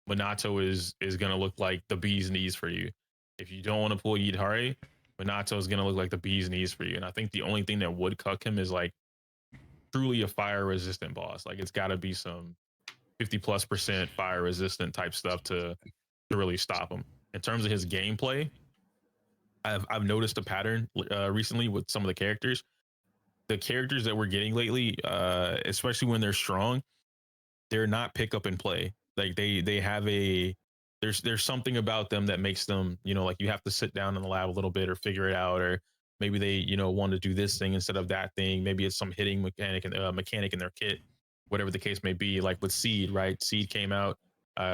Minato is going to look like the bee's knees for you. If you don't want to pull Yidhari, Minato is going to look like the bee's knees for you. And I think the only thing that would cuck him is like truly a fire resistant boss. Like it's got to be some 50+% fire resistant type stuff to really stop him. In terms of his gameplay, I've noticed a pattern recently with some of the characters. The characters that we're getting lately, especially when they're strong, they're not pick up and play. Like they have a there's something about them that makes them, like you have to sit down in the lab a little bit or figure it out, or maybe they want to do this thing instead of that thing. Maybe it's some hitting mechanic in their kit, whatever the case may be. Like with Seed, right? Seed came out.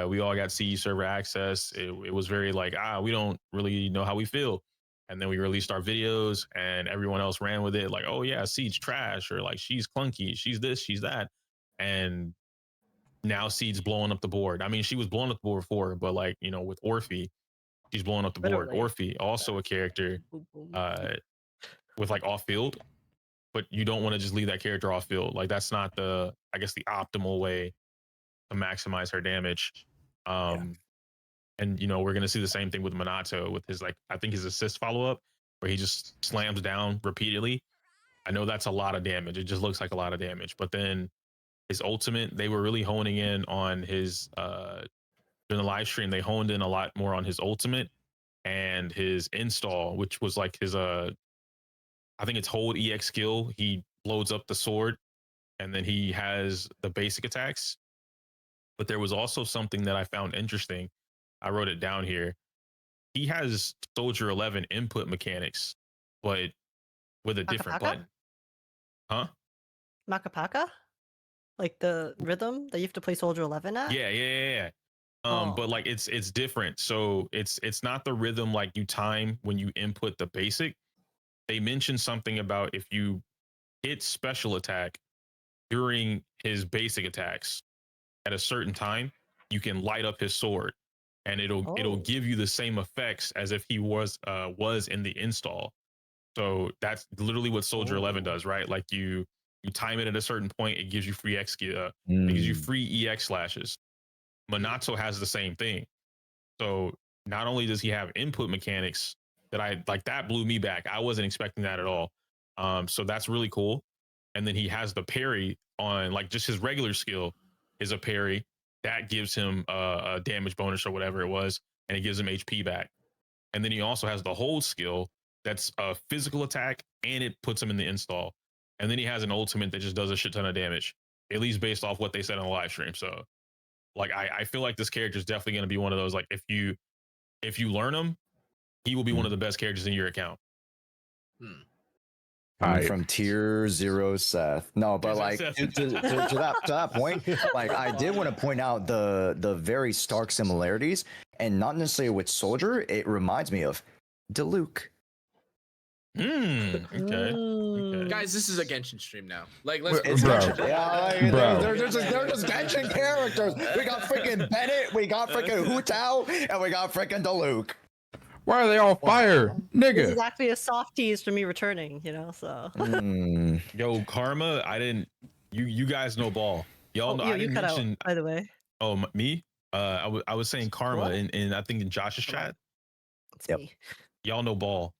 We all got Seed server access. It was very like, we don't really know how we feel. And then we released our videos and everyone else ran with it. Like, oh yeah, Seed's trash, or like she's clunky, she's this, she's that. And now Seed's blowing up the board. I mean, she was blowing up the board before, but like, with Orphe, she's blowing up the board. Literally. Orphe, also a character with like off field, but you don't want to just leave that character off field. Like that's not the optimal way to maximize her damage. And we're gonna see the same thing with Minato with his I think his assist follow up where he just slams down repeatedly. I know that's a lot of damage. It just looks like a lot of damage, but then his ultimate, they were really honing in on his during the live stream. They honed in a lot more on his ultimate and his install, which was like his I think it's hold EX skill. He loads up the sword and then he has the basic attacks. But there was also something that I found interesting. I wrote it down here. He has Soldier 11 input mechanics, but with a different button. Huh? Makapaka? Like the rhythm that you have to play Soldier 11 at? Yeah. But like it's different. So it's not the rhythm like you time when you input the basic. They mentioned something about if you hit special attack during his basic attacks at a certain time, you can light up his sword, and it'll give you the same effects as if he was in the install. So that's literally what Soldier 11 does, right? Like you time it at a certain point, it gives you free it gives you free EX slashes. Minato has the same thing. So not only does he have input mechanics that blew me back. I wasn't expecting that at all. So that's really cool. And then he has the parry on like just his regular skill is a parry that gives him a damage bonus or whatever it was, and it gives him HP back. And then he also has the hold skill that's a physical attack and it puts him in the install. and then he has an ultimate that just does a shit ton of damage, at least based off what they said on the live stream. So like I feel like this character is definitely going to be one of those, like if you learn him, he will be one of the best characters in your account. Coming from tier 0 Seth. No, but like to that point, like I did want to point out the very stark similarities, and not necessarily with Soldier. It reminds me of Diluc. Okay. Guys, this is a Genshin stream now. Like, let's It's Bro. Genshin. Yeah, like, Bro. they're just Genshin characters. We got freaking Bennett, we got freaking Hu Tao, and we got freaking Diluc. Why are they all fire, This is nigga? actually a soft tease for me returning, you know. So Yo, Karma, I didn't. You guys know ball. Y'all know. I you didn't cut mention. out, by the way. Oh, me? I was saying Karma, What? and I think in Josh's chat, It's Yep. me. y'all know ball.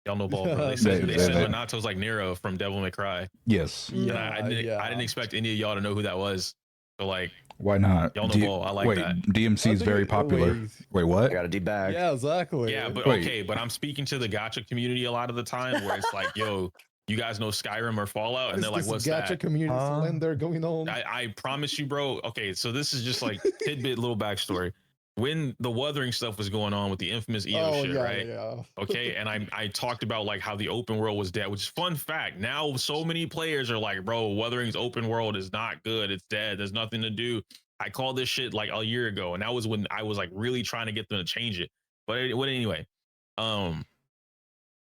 Y'all know ball, bro. They said Monato's like Nero from Devil May Cry. Yes. And I didn't expect any of y'all to know who that was. So like, Why not? y'all know ball. I like wait, that. DMC is very popular. Wait, I what? got a debag. Yeah, exactly. Yeah, but Wait. okay, but I'm speaking to the gacha community a lot of the time, where it's like, yo, you guys know Skyrim or Fallout, and they're like, what's gacha that? community slender going on? I promise you, bro. Okay, so this is just like tidbit little backstory. When the Wuthering stuff was going on with the infamous EO shit, right? Yeah. Okay, and I talked about like how the open world was dead, which is fun fact. Now so many players are like, bro, Wuthering's open world is not good. It's dead. There's nothing to do. I called this shit like a year ago, and that was when I was like really trying to get them to change it. But anyway,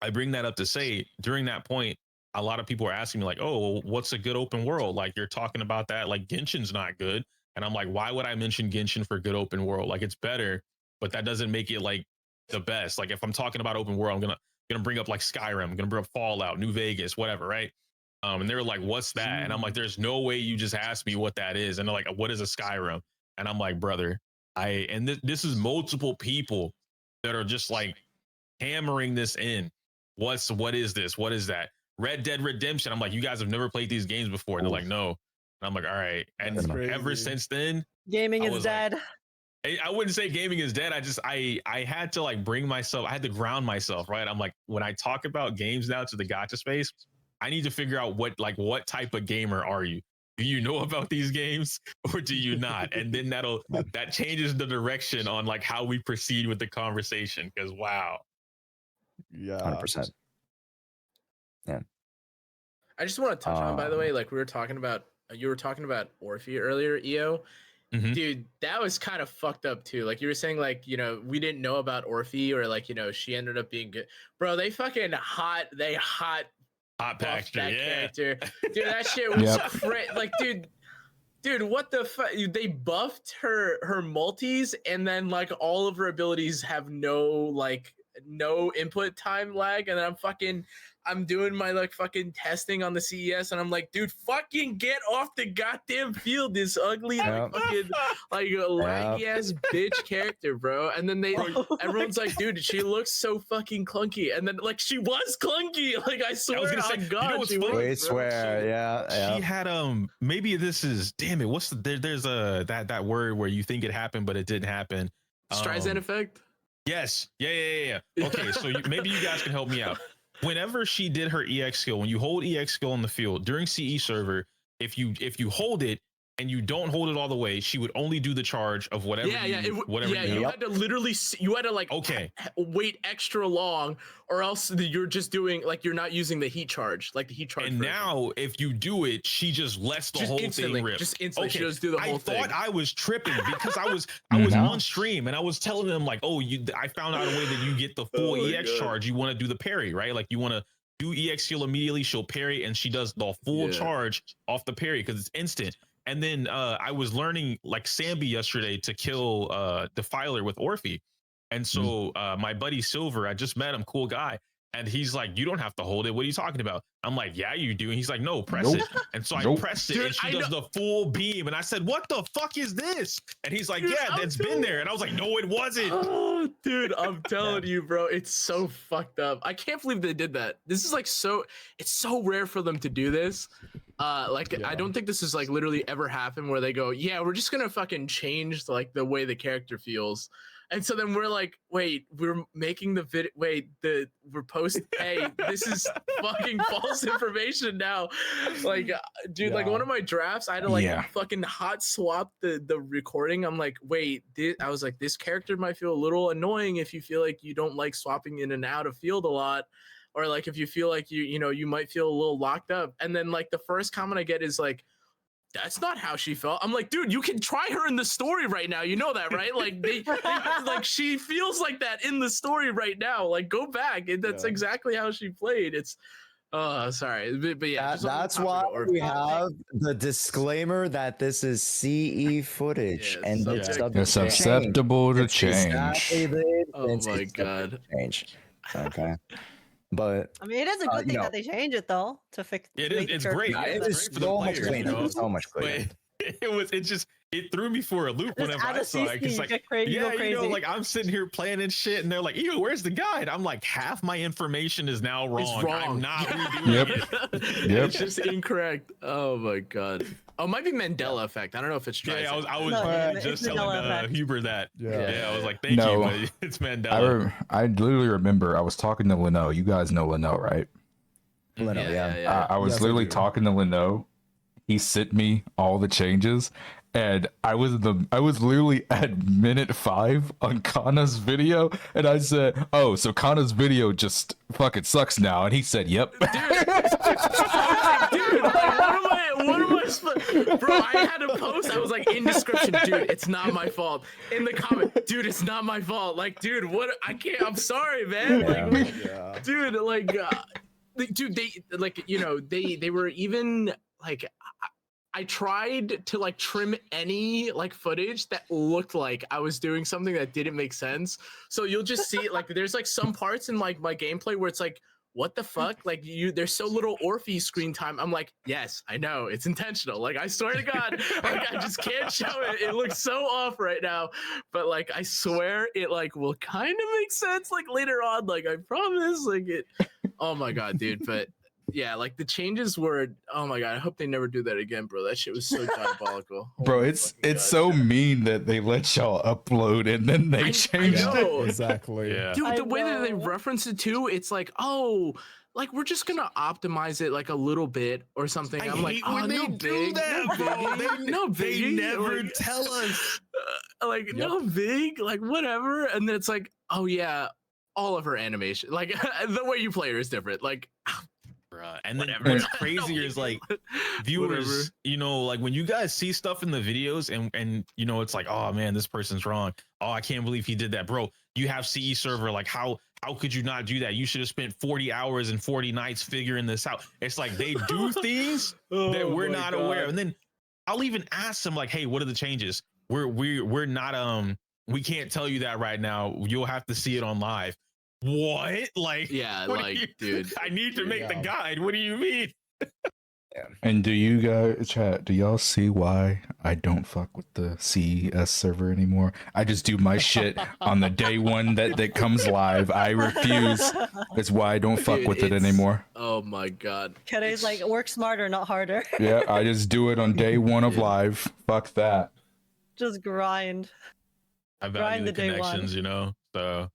I bring that up to say during that point, a lot of people are asking me like, oh, well, what's a good open world? Like you're talking about that, like Genshin's not good. And I'm like, why would I mention Genshin for good open world? Like it's better, but that doesn't make it like the best. Like if I'm talking about open world, I'm gonna bring up like Skyrim, I'm gonna bring up Fallout, New Vegas, whatever, right? And they were like, what's that? And I'm like, there's no way you just asked me what that is. And they're like, what is a Skyrim? And I'm like, brother, this is multiple people that are just like hammering this in. What is this? What is that? Red Dead Redemption. I'm like, you guys have never played these games before. And they're like, no. And I'm like, all right. And That's ever crazy. since then, Gaming I is was like- dead. I wouldn't say gaming is dead. I had to like bring myself, I had to ground myself, right? I'm like, when I talk about games now to the gacha space, I need to figure out what type of gamer are you? Do you know about these games or do you not? And then that changes the direction on like how we proceed with the conversation. Cause wow. Yeah. 100%. I just want to touch on, by the way, like you were talking about Orphe earlier, EO. Mhm. Dude, that was kind of fucked up too. Like you were saying, like, you know, we didn't know about Orphe, or like, you know, she ended up being good. Bro, they fucking hot Hot buffed Baxter, that yeah. character. Dude, that shit was Yep. like, dude, what the fuck? They buffed her multis, and then like all of her abilities have no input time lag, and then I'm doing my like fucking testing on the CES, and I'm like, dude, fucking get off the goddamn field, this ugly Yep. like fucking like laggy ass bitch character, bro. And then everyone's like, dude, she looks so fucking clunky, and then like she was clunky, like I swear gonna say, on you know God, what's she funny? was, We bro. swear, yeah. She had maybe this is, damn it, what's there's that word where you think it happened but it didn't happen. Streisand effect. Yes. Yeah. Okay, so maybe you guys can help me out. Whenever she did her EX skill, when you hold EX skill in the field during CE server, if you hold it and you don't hold it all the way, she would only do the charge of whatever. You do. had to literally you had to like Okay. wait extra long, or else you're just doing like you're not using the heat charge, like the heat charge. And version. now if you do it, she just lets the Just whole instantly, thing rip. just instantly, she just do the whole thing. I thought I was tripping because I was on stream and I was telling them like, oh, I found out a way that you get the full EX charge. You want to do the parry, right? Like you want to do EX skill immediately, she'll parry, and she does the full charge off the parry because it's instant. And then I was learning like Sambi yesterday to kill Defiler with Orphe. And so my buddy Silver, I just met him, cool guy. And he's like, you don't have to hold it. What are you talking about? I'm like, yeah, you do. And he's like, no, press it. And so I pressed it, Dude, and she I does the full beam. And I said, what the fuck is this? And he's like, yeah, that's been there. And I was like, no, it wasn't. Oh, dude, I'm telling you, bro, it's so fucked up. I can't believe they did that. This is like it's so rare for them to do this. I don't think this is like literally ever happened where they go, yeah, we're just gonna fucking change like the way the character feels. And so then we're like, wait, we're making the video. Wait, we're posting. Hey, this is fucking false information now. Like, dude, like one of my drafts, I had to like fucking hot swap the recording. I'm like, wait, I was like, this character might feel a little annoying if you feel like you don't like swapping in and out of field a lot, or like if you feel like you might feel a little locked up. And then like the first comment I get is like, that's not how she felt. I'm like, dude, you can try her in the story right now. You know that, right? Like they like she feels like that in the story right now. Like go back. That's exactly how she played. It's sorry. But yeah, that's why we have the disclaimer that this is CE footage and it's susceptible to change. Exactly oh my god. Change. Okay. But I mean, it is a good thing that they change it though to fix. It is. It's great. It is so much cleaner. So much cleaner. It threw me for a loop whenever I saw it. It's like, you know, like I'm sitting here playing and shit, and they're like, "Ew, where's the guide?" I'm like, half my information is now wrong. It's wrong. I'm not redoing it. It's just incorrect. Oh my god. Oh, it might be Mandela effect. I don't know if it's true. Yeah, I was just telling Huber that. Yeah, I was like, thank you, but it's Mandela. I literally remember I was talking to Leno. You guys know Leno, right? Leno, yeah. I was literally talking to Leno. He sent me all the changes, and I was literally at minute 5 on Kana's video, and I said, "Oh, so Kana's video just fucking sucks now," and he said, "Yep." Dude, what am I bro, I had to post. I was like, in description, dude, it's not my fault. In the comment, dude, it's not my fault. Like, dude, what? I can't. I'm sorry, man. Like, dude, like, dude, they like, they were even like. I tried to like trim any like footage that looked like I was doing something that didn't make sense. So you'll just see like there's like some parts in like my gameplay where it's like, what the fuck? Like there's so little Orphe screen time. I'm like, yes, I know it's intentional. Like I swear to God, like I just can't show it. It looks so off right now, but like I swear it like will kind of make sense like later on. Like I promise. Like it. Oh my God, dude. But yeah, like the changes were. Oh my God, I hope they never do that again, bro. That shit was so diabolical. Bro, it's so mean that they let y'all upload and then they changed it. Exactly. Yeah. Dude, the way that they reference it too, it's like, oh, like we're just gonna optimize it like a little bit or something. I'm like, oh, no big, no big. They never tell us. Like no big, like whatever. And then it's like, oh yeah, all of her animation, like the way you play her is different. Like. And then what's crazier is like viewers, like when you guys see stuff in the videos and it's like, oh man, this person's wrong. Oh, I can't believe he did that, bro. You have CE server. Like how could you not do that? You should have spent 40 hours and 40 nights figuring this out. It's like they do things that we're not aware of. And then I'll even ask them like, hey, what are the changes? We're not we can't tell you that right now. You'll have to see it on live. What? Like, yeah, like, dude, I need to make the guide. What do you mean? And do you guys, chat, do y'all see why I don't fuck with the CES server anymore? I just do my shit on the day one that comes live. I refuse. That's why I don't fuck with it anymore. Oh my God. Kede's like, work smarter, not harder. Yeah, I just do it on day one of live. Fuck that. Just grind. I value the connections, so. Yeah.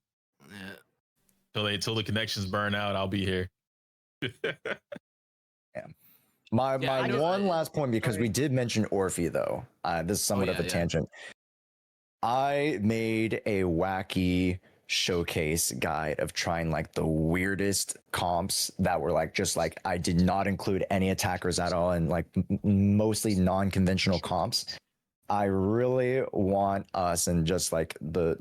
Till the connections burn out, I'll be here. Yeah. My one last point, because we did mention Orphe though. This is somewhat of a tangent. I made a wacky showcase guide of trying like the weirdest comps that were like just like I did not include any attackers at all and like mostly non-conventional comps. I really want us and just like the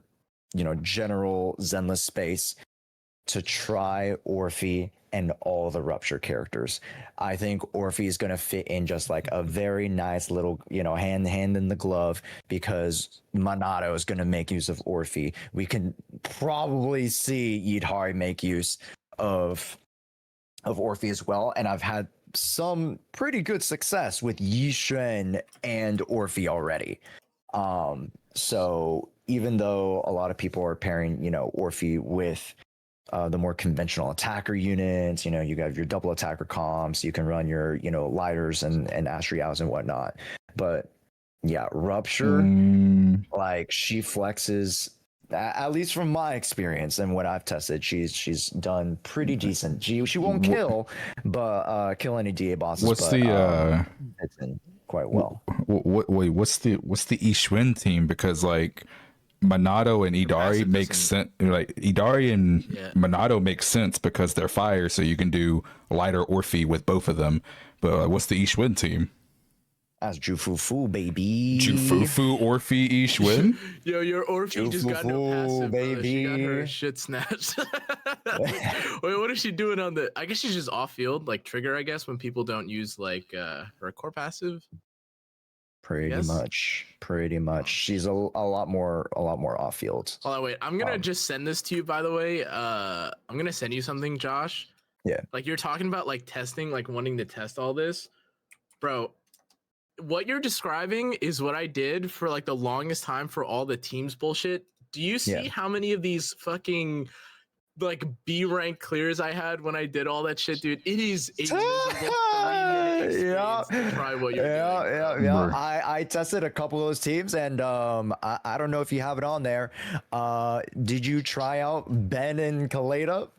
general Zenless space to try Orphe and all the Rupture characters. I think Orphe is going to fit in just like a very nice little, hand in the glove, because Monado is going to make use of Orphe. We can probably see Yidhari make use of Orphe as well. And I've had some pretty good success with Yishen and Orphe already. So even though a lot of people are pairing, Orphe with the more conventional attacker units, you have your double attacker comps, you can run your, lighters and Astrials and whatnot. But yeah, Rupture, like she flexes At least from my experience and what I've tested, she's done pretty decent. She won't kill, but kill any DA bosses. What's but, the it's in quite well. wait, what's the Ishwin team? Because like Monado and Idari passive make doesn't- sense. Like Idari and Yeah. Monado make sense because they're fire, so you can do lighter Orphe with both of them. But what's the Ishwin team? That's Jufufu, baby. Jufufu, Orphe, Ishwin. Yo, your Orphe just got no passive, brother. She got her baby. shit snatched. Wait, what is she doing on the? I guess she's just off field, like trigger. I guess when people don't use like her core passive. Pretty Yes? much. She's a lot more off field. Hold on, wait. I'm gonna just send this to you. By the way, I'm gonna send you something, Josh. Yeah. Like you're talking about like testing, like wanting to test all this, bro. What you're describing is what I did for like the longest time for all the teams bullshit. Do you see Yeah. how many of these fucking like B rank clears I had when I did all that shit, dude? It is a miserable 3-minute experience to try what you're doing. Bruh. I tested a couple of those teams, and I don't know if you have it on there. Did you try out Ben and Kaleda?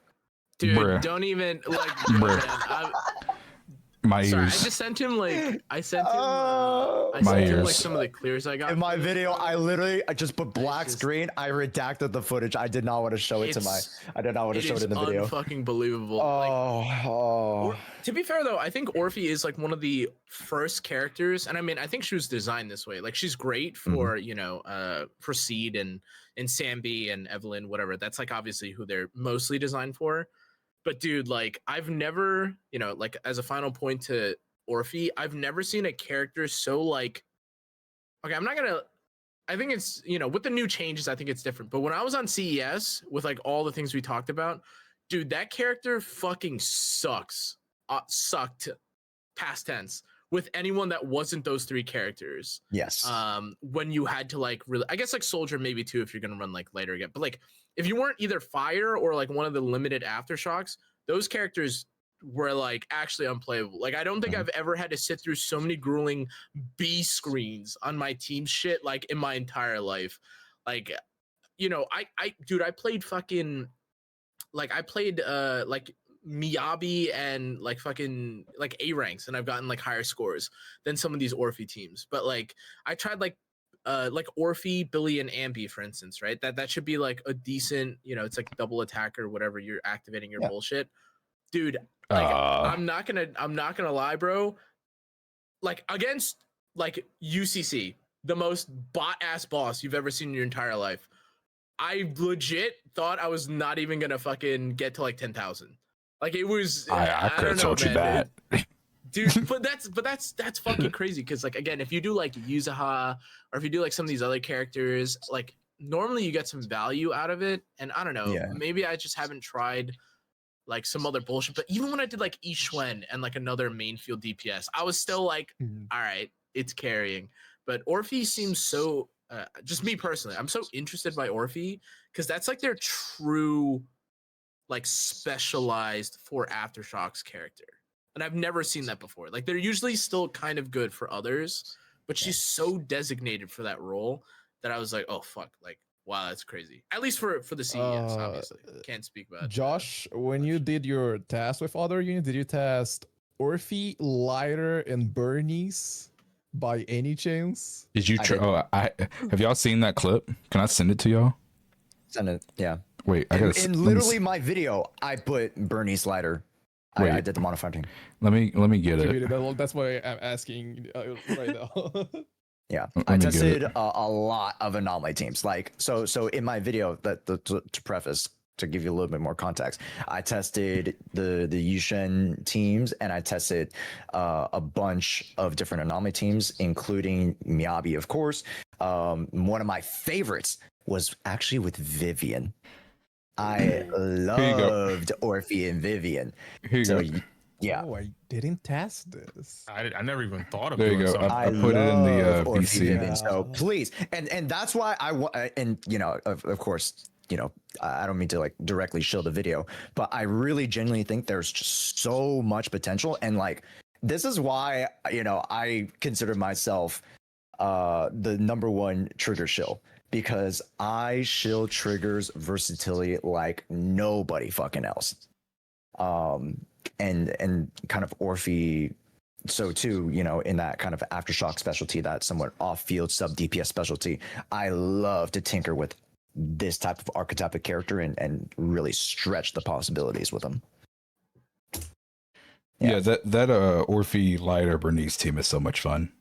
Dude, Bruh. don't even like. Bruh. Man, My sorry, I ears. just sent him like I sent him. I My sent him like ears. some of the clears I got. In my for it. video, I just put black just- screen. I redacted the footage. I did not want to show it to my. It's- I did not want to It show it is in the video. unfucking believable. Like, Oh. to be fair though, I think Orphe is like one of the first characters, and I mean, I think she was designed this way. Like, she's great for for Seed and Sambi and Evelyn, whatever. That's like obviously who they're mostly designed for. But dude, like, I've never, like as a final point to Orphe, I've never seen a character so like. Okay, I'm not gonna. I think it's with the new changes, I think it's different. But when I was on CES with like all the things we talked about, dude, that character fucking sucks. Sucked, past tense, with anyone that wasn't those three characters. Yes. When you had to like really, I guess like Soldier maybe too if you're gonna run like later again. But like if you weren't either Fire or like one of the limited aftershocks, those characters were like actually unplayable. Like I don't think I've ever had to sit through so many grueling B screens on my team shit like in my entire life. Like, I played fucking like I played like Miyabi and like fucking like A ranks, and I've gotten like higher scores than some of these Orphe teams. But like I tried like Orphe, Billy, and Ambi, for instance, right? That should be like a decent, it's like double attack or whatever, you're activating your bullshit. Dude, like I'm not gonna lie, bro. Like against like UCC, the most bot ass boss you've ever seen in your entire life, I legit thought I was not even gonna fucking get to like 10,000. Like it was. I could have told you that. Dude, but that's fucking crazy. Because like again, if you do like Yuzaha or if you do like some of these other characters, like normally you get some value out of it. And I don't know, maybe I just haven't tried like some other bullshit. But even when I did like Ishwen and like another main field DPS, I was still like, all right, it's carrying. But Orphe seems so. Just me personally, I'm so interested by Orphe because that's like their true, like specialized for Aftershocks character. And I've never seen that before. Like they're usually still kind of good for others, but she's so designated for that role that I was like, oh fuck, like wow, that's crazy. At least for the CES, obviously. Can't speak about Josh, when you did your test with other units, did you test Orphe, Lighter, and Bernice by any chance? Did you try? Have y'all seen that clip? Can I send it to y'all? Send it. Yeah. Wait, I gotta. In literally my video, I put Bernie Slider. I did the modifier. Let me get it. That's why I'm asking right now. Yeah, Let I me get tested it. a lot of anomaly teams. Like so in my video, to preface, to give you a little bit more context, I tested the Yushen teams, and I tested a bunch of different anomaly teams, including Miyabi, of course. One of my favorites was actually with Vivian. I loved Orphe and Vivian. Here you go. Yeah. Oh, I didn't test this. I never even thought of There you doing go. something. I put it in the Orphe VC. Vivian. So please, and that's why I want, and of course, I don't mean to like directly show the video, but I really genuinely think there's just so much potential, and like this is why I consider myself the #1 trigger shill, because I shield triggers versatility like nobody fucking else. And kind of Orphe, so too, you know, in that kind of aftershock specialty, that somewhat off-field sub DPS specialty, I love to tinker with this type of archetypic character and really stretch the possibilities with them. Yeah, that Orphe Light or Bernice team is so much fun.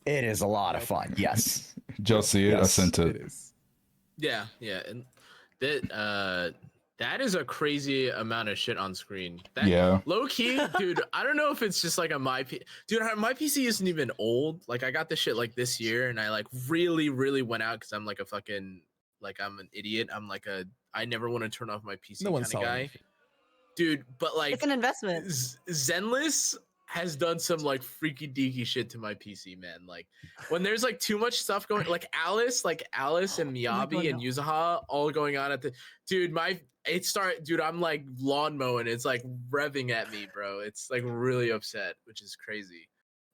It is a lot of fun. Yes. Did y'all see it? I Yes, sent it. is. Yeah, and that is a crazy amount of shit on screen. That, Yeah. low key, dude. I don't know if it's just like my PC isn't even old. Like I got this shit like this year, and I like really went out because I'm like a fucking like I'm an idiot. I'm like I never want to turn off my PC No one kind saw of guy, anything. dude. But like It's an investment. Zenless has done some like freaky deaky shit to my PC, man. Like when there's like too much stuff going, like Alice and Miyabi and Yuzaha all going on at the dude. Dude, I'm like lawn mowing. It's like revving at me, bro. It's like really upset, which is crazy.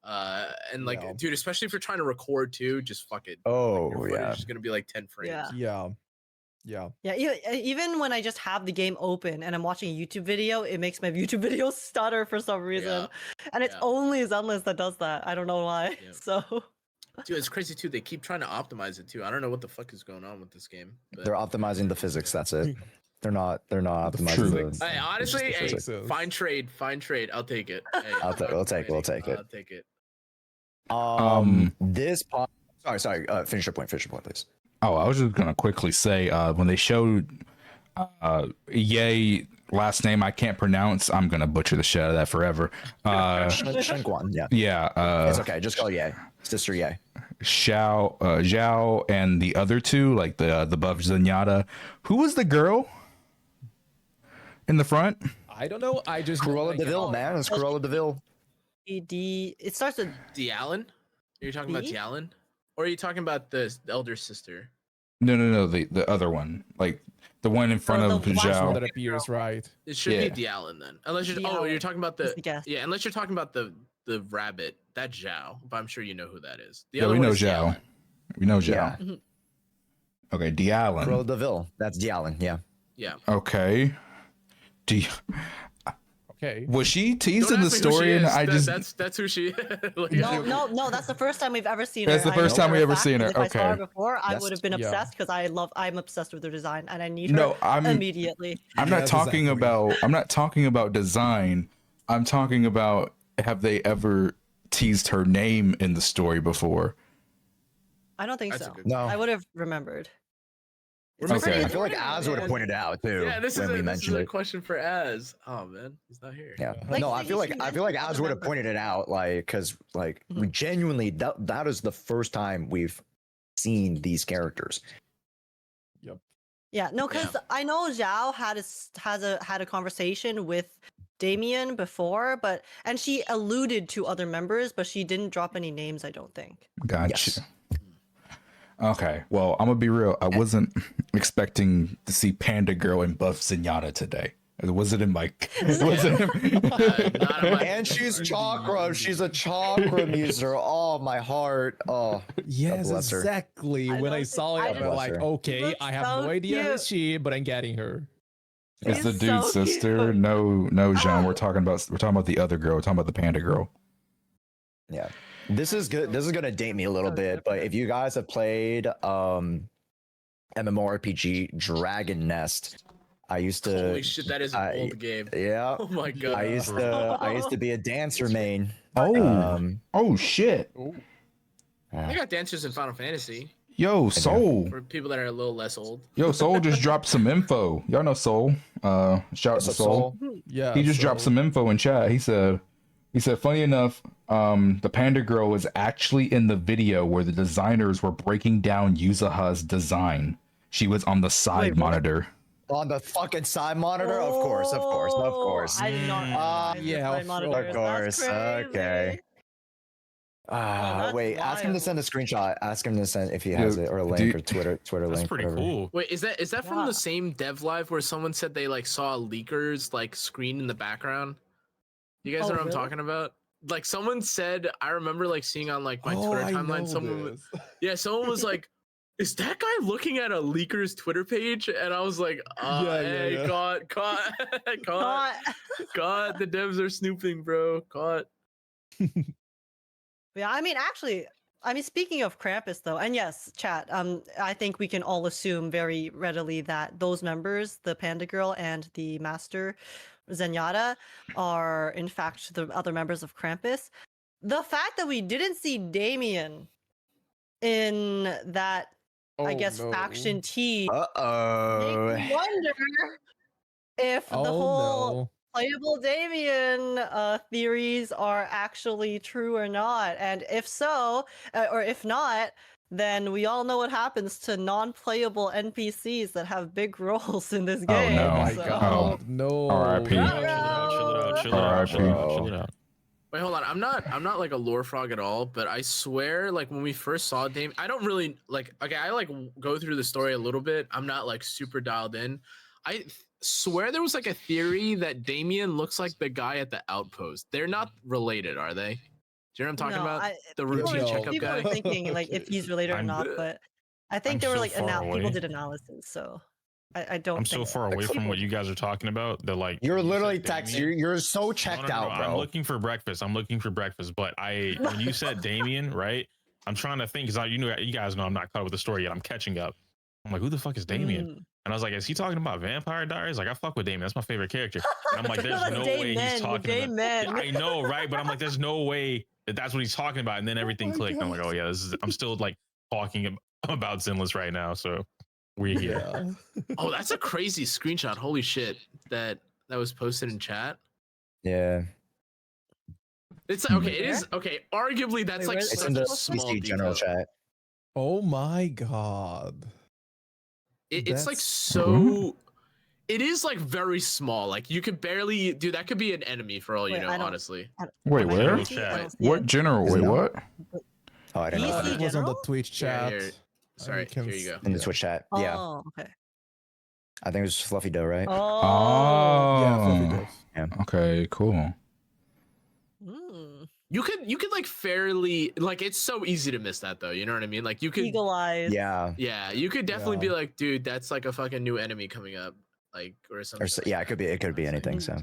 And like, Yeah. dude, especially if you're trying to record too, just fuck it. Oh, Like, your footage yeah. is gonna be like 10 frames. Yeah. Yeah. Even when I just have the game open and I'm watching a YouTube video, it makes my YouTube video stutter for some reason. And it's yeah. only Zenless that does that. I don't know why. Yeah. So Dude, it's crazy too. They keep trying to optimize it too. I don't know what the fuck is going on with this game. But They're optimizing the physics. That's it. They're not optimizing True. the. hey, honestly, just the hey, physics. fine trade. I'll take it. Hey, We'll I'm take not it. We'll take complaining. it. I'll take it. This pod. Sorry. Finish your point, please. Oh, I was just gonna quickly say when they showed Ye last name I can't pronounce, I'm gonna butcher the shit out of that forever. Shenguan, yeah. Yeah, It's okay. Just call Ye. Sister Ye. Zhao and the other two, like the buff Zenyatta. Who was the girl in the front? I don't know. I just don't Cruella like it. Deville, man. It's Cruella Deville. it starts with Dialin? Are you talking about D? Dialin? Or are you talking about the elder sister? No, the other one, like the one in front the of last One Zhao. that appears right. It should Yeah. be Dialin then. Unless you're Dialin you're talking about is the the guess. yeah, unless you're talking about the rabbit, that Zhao, but I'm sure you know who that is. The Yeah, other we one know is Zhao. Dialin. We know Zhao. Yeah. Okay, Dialin. Cruella Deville. That's Dialin. Yeah. Yeah. Okay. Okay. Was she teased Don't in the ask me who she story? And is. I just that's who she like, no, that's the first time we've ever seen That's her. the I first know time for we a ever fact, seen her. because if I saw her Okay. before, I Yes. would have been Yeah. obsessed because I'm obsessed with her design and I need her No, I'm immediately. I'm Yeah, not talking exactly. about I'm not talking about design. I'm talking about, have they ever teased her name in the story before? I don't think That's a so. good No. I would have remembered. It's Okay. pretty I feel like important, Az would have man. pointed it out too Yeah, this when we is mentioned a it. question for Az. Oh man, he's not here. Yeah. Like, No, so I feel like you Az mentioned would have other pointed it out, like, because like Mhm. genuinely that is the first time we've seen these characters. Yeah, no, because I know Zhao had a conversation with Damien before, and she alluded to other members, but she didn't drop any names. I don't think. Gotcha. Yes. Okay. Well, I'm gonna be real. I wasn't expecting to see Panda Girl and Buff Zenyatta today. It wasn't in my. It wasn't in, Not on my- And she's chakra. She's a chakra user. Oh, my heart. Oh, Yes, bless her. exactly. I When I don't saw think- it, I I'm don't- like, Bless her. okay, Looks I have so no idea who's cute. she, but I'm getting her. it's the She's dude's so sister. cute. No, Jean. We're talking about the other girl. We're talking about the Panda Girl. yeah. This is good. This is gonna date me a little So bit, but different. if you guys have played MMORPG Dragon Nest, I used to. Holy shit, that is an I- old game. Yeah. Oh my god. I used to be a dancer main. Oh. Oh shit. I got dancers in Final Fantasy Yo, Soul. for people that are a little less old. Yo, Soul just dropped some info. Y'all know Soul. Shout out What's to up, Soul. Soul? Yeah. He just dropped some info in chat. He said, funny enough, the Panda Girl was actually in the video where the designers were breaking down Yuzaha's design. She was on the side Wait, what? monitor. On the fucking side monitor? Of course. Oh, I did not. realize yeah, the of monitors. course, That's okay. crazy. that's Wait, ask him to wild. send a screenshot. Ask him to send if he has Yeah, it, or a do link, you- or Twitter That's link. pretty whatever. cool. Wait, is that from Yeah. the same dev live where someone said they like saw a leaker's like screen in the background? You guys Oh, know what I'm really? talking about? Like someone said, I remember like seeing on like my Oh, Twitter I timeline, know someone this. yeah, someone was like, is that guy looking at a leaker's Twitter page? And I was like, hey, caught, caught, Not- caught. The devs are snooping, bro. Caught. Yeah, I mean, actually, I mean, speaking of Krampus, though, and yes, chat. I think we can all assume very readily that those members, the Panda Girl and the Master Zenyatta, are in fact the other members of Krampus. The fact that we didn't see Damien in that, I guess, faction T makes Uh-oh. me wonder if the whole playable Damien theories are actually true or not. And if so, or if not, then we all know what happens to non-playable NPCs that have big roles in this game. no. Oh my so- god, no. R.I.P. Chill it out, chill it out, chill it out, chill it out, chill it out. Wait, hold on. I'm not like a lore frog at all, but I swear, like when we first saw Dame, I don't really like. Okay, I like go through the story a little bit. I'm not like super dialed in. I swear there was like a theory that Damien looks like the guy at the outpost. They're not related, are they? Do you know what I'm talking No, about? The people routine are- checkup people guy. are thinking like if he's related or I'm- not, but I think I'm there were so like far people away. did analysis, so I don't. I'm so think far away from what you guys are talking about that like You're you literally said text. Damien- You're so No, checked no, no, out, no, bro. I'm looking for breakfast. I'm looking for breakfast. But when you said Damien, right? I'm trying to think because you guys know I'm not caught up with the story yet. I'm catching up. I'm like, who the fuck is Damien? Mm. And I was like, is he talking about Vampire Diaries? Like, I fuck with Damien. That's my favorite character. And I'm like, there's That's no way Damon, he's talking about. Damon. Yeah, I know, right? But I'm like, there's no way that's what he's talking about. And then everything my clicked. I'm like, God. oh yeah, I'm still like talking about Zenless right now. So we're here. Yeah. Oh, that's a crazy screenshot. Holy shit. That was posted in chat. Yeah, It's okay. It is okay. Arguably, that's Wait, like where's- it's such in the a small CC general detail. chat. Oh my god. It's like That's- so. It is like very small. Like you could barely, dude. That could be an enemy for all you Wait, know. I don't- Honestly, Wait, Am I where? gonna see it? I don't see What it. general? Is it Wait, not? what? Oh, I don't know. DC About it that. was on the general? Twitch Yeah, chat. here. Sorry, can here you go. s- In the yeah. Twitch chat. Yeah, Oh, okay. I think it was Fluffy Dough, right? Oh. Yeah, Fluffy Dove. Okay, cool. Mm. You could like fairly like. It's so easy to miss that though. You know what I mean? Like you could. Eagle eyes. Yeah, Yeah, you could definitely Yeah. be like, dude, that's like a fucking new enemy coming up, like or something. or yeah, it could be. It could be anything. So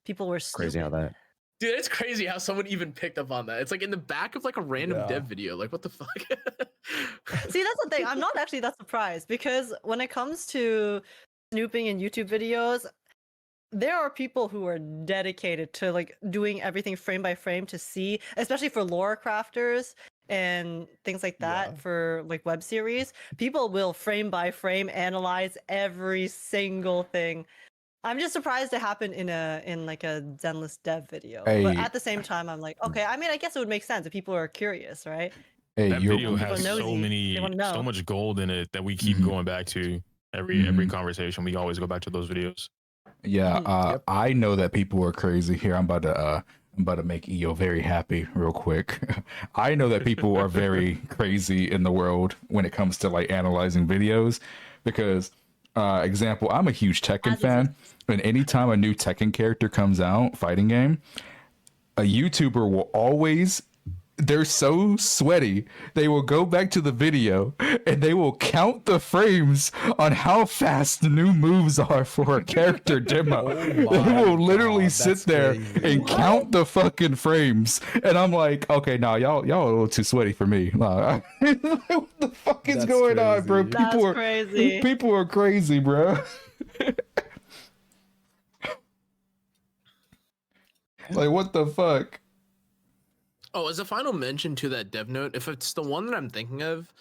People were crazy how stupid. that. Dude, it's crazy how someone even picked up on that. It's like in the back of like a random Yeah. dev video. Like, what the fuck? See, that's the thing. I'm not actually that surprised because when it comes to snooping in YouTube videos, there are people who are dedicated to like doing everything frame by frame to see, especially for lore crafters and things like that Yeah. for like web series. People will frame by frame analyze every single thing. I'm just surprised it happened in like a Zenless dev video. But Hey. at the same time, I'm like, okay, I mean, I guess it would make sense if people are curious, right? Hey, That you're, video People has nosy. so many, They wanna know. so much gold in it that we keep Mhm. going back to every conversation. We always go back to those videos. yeah. Mhm. I know that people are crazy here. I'm about to make EO very happy real quick. I know that people are very crazy in the world when it comes to like analyzing videos because example, I'm a huge Tekken As is fan, and anytime a new Tekken character comes out, fighting game, a YouTuber will always, they're so sweaty, they will go back to the video and they will count the frames on how fast the new moves are for a character demo. Oh They my will literally God, sit that's there crazy. and count the fucking frames, and I'm like, okay, nah, y'all are a little too sweaty for me. Nah, what the fuck is That's going on, bro? crazy. That's crazy. People are crazy, bro. Like, what the fuck? Oh, as a final mention to that dev note, if it's the one that I'm thinking of,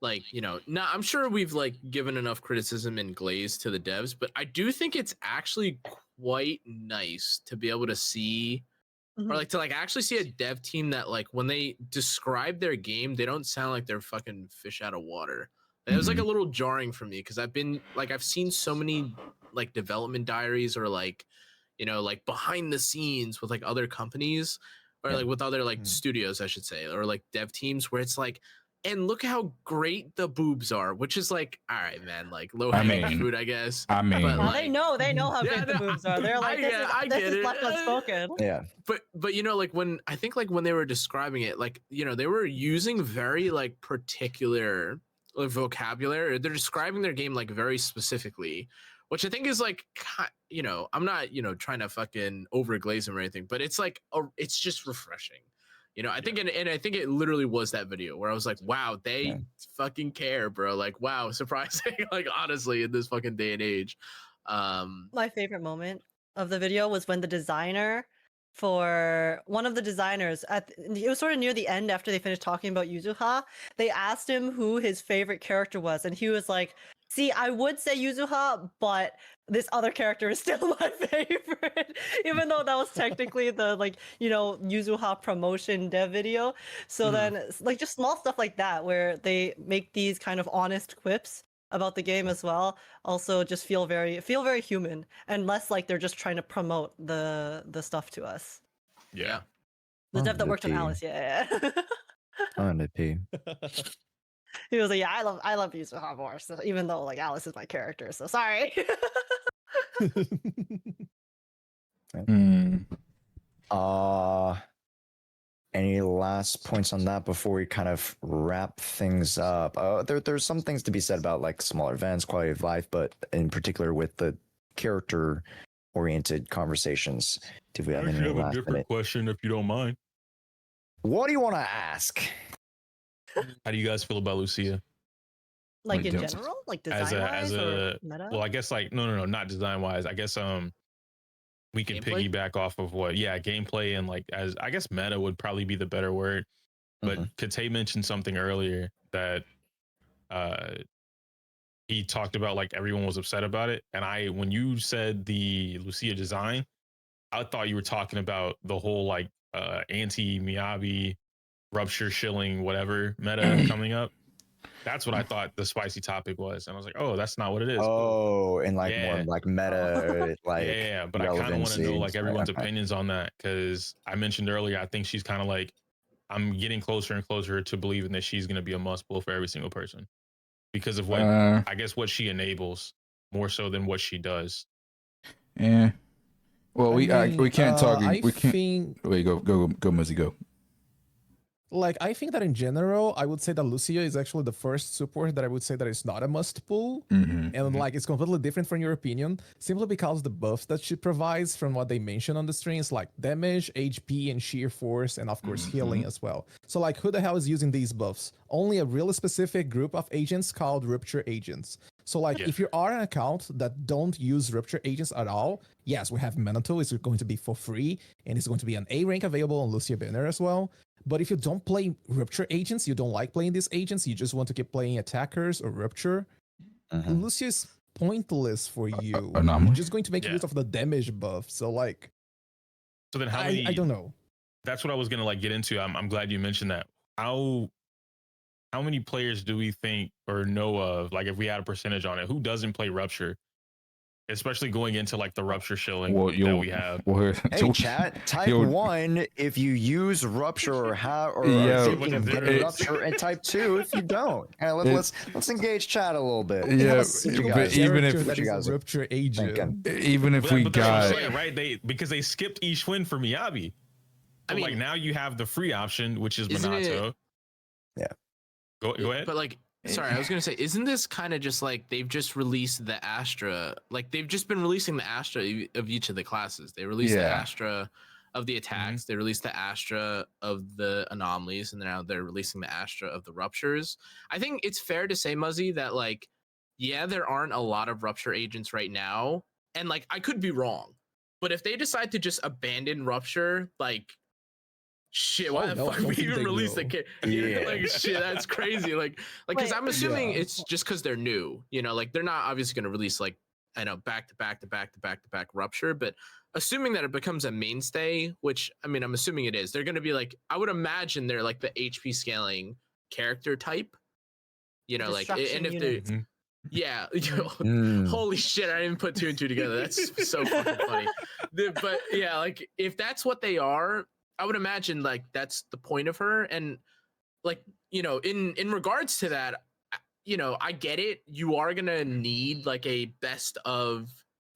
like, you know, now I'm sure we've like given enough criticism and glaze to the devs, but I do think it's actually quite nice to be able to see Mhm. or like to like actually see a dev team that like when they describe their game, they don't sound like they're fucking fish out of water. It was like a little jarring for me because I've seen so many like development diaries or like, you know, like behind the scenes with like other companies or like with other like studios, I should say, or like dev teams where it's like, and look how great the boobs are, which is like, all right, man, like low hanging mean, fruit, I guess. I mean, But, Well, like- they know how Yeah, good the no, boobs are. They're like, I this get- is, I this get is it. left unspoken. Yeah, But you know, like when I think like when they were describing it, like, you know, they were using very like particular vocabulary. They're describing their game like very specifically, which I think is like, I'm not, trying to fucking overglaze them or anything, but it's like, it's just refreshing. I think, and I think it literally was that video where I was like, wow, they fucking care, bro. Like, wow, surprising. Like, honestly, in this fucking day and age. My favorite moment of the video was when the designer for one of the designers it was sort of near the end after they finished talking about Yuzuha, they asked him who his favorite character was, and he was like, see, I would say Yuzuha, but this other character is still my favorite, even though that was technically the Yuzuha promotion dev video. So then like just small stuff like that where they make these kind of honest quips about the game as well also just feel very human and less like they're just trying to promote the stuff to us. Yeah. The dev that worked on Alice, yeah. On the P. He was like, yeah, I love Yuzuha more, so even though like Alice is my character, so sorry. Any last points on that before we kind of wrap things up? There's some things to be said about like smaller events, quality of life, but in particular with the character-oriented conversations. Do we have I any actually have a last different minute? question, if you don't mind. What do you want to ask? How do you guys feel about Lucia? Like Like, in don't- general, like As design a, wise as or a, meta. well, I guess like no, not design wise. I guess we can Gameplay? piggyback off of gameplay and like as I guess meta would probably be the better word. But Kate mentioned something earlier that he talked about like everyone was upset about it, and when you said the Lucia design, I thought you were talking about the whole like anti Miyabi rupture shilling whatever meta coming up. That's what I thought the spicy topic was, and I was like, oh, that's not what it is. Oh, and like more Yeah. like meta, like Yeah, but I kind of want to know relevancy. like everyone's Okay. opinions on that, because I mentioned earlier I think she's kind of like, I'm getting closer and closer to believing that she's going to be a must pull for every single person because of what I guess what she enables more so than what she does. Yeah. Well, we can't talk. I We can't. think Wait, go, Muzzy, go. like I think that in general, I would say that Lucia is actually the first support that I would say that it's not a must pull. And like it's completely different from your opinion, simply because the buffs that she provides from what they mentioned on the streams, like damage, HP, and sheer force, and of course healing as well. So like who the hell is using these buffs? Only a really specific group of agents called Rupture agents. So like if you are an account that don't use Rupture agents at all, yes, we have Minato, it's going to be for free, and it's going to be an A rank available on Lucia banner as well. But if you don't play Rupture agents, you don't like playing these agents, you just want to keep playing attackers or Rupture, Lucia is pointless for you. Anomaly? You're just going to make use of the damage buff. So like, So then how many? I don't know. That's what I was gonna like get into. I'm glad you mentioned that. How many players do we think or know of, like if we had a percentage on it, who doesn't play Rupture? Especially going into like the Rupture shilling that we have. Hey, chat, type 1 if you use Rupture or are thinking of getting Rupture, and type 2 if you don't. Let's engage chat a little bit. Yeah, But even if that is a Rupture agent, even if we but got that's what I'm saying, right? Because they skipped Ishwin for Miyabi. I mean, like now you have the free option, which is Minato. Yeah. Go ahead. But like, sorry, I was gonna say, isn't this kind of just like they've just released the Astra? Like they've just been releasing the Astra of each of the classes. They released the Astra of the attacks. They released the Astra of the anomalies, and now they're releasing the Astra of the ruptures. I think it's fair to say, Muzzy, that like, yeah, there aren't a lot of Rupture agents right now, and like I could be wrong, but if they decide to just abandon Rupture, like, shit, why the fuck we even release the kid? Like, shit, that's crazy. Like, because I'm assuming it's just because they're new. Like they're not obviously going to release like, I know, back to back Rupture, but assuming that it becomes a mainstay, which I mean, I'm assuming it is. They're going to be like, I would imagine they're like the HP scaling character type. Like, and if they're yeah, holy shit, I didn't put 2 and 2 together. That's so fucking funny. But yeah, like if that's what they are, I would imagine like that's the point of her. And like, in regards to that, I get it. You are gonna need like a best of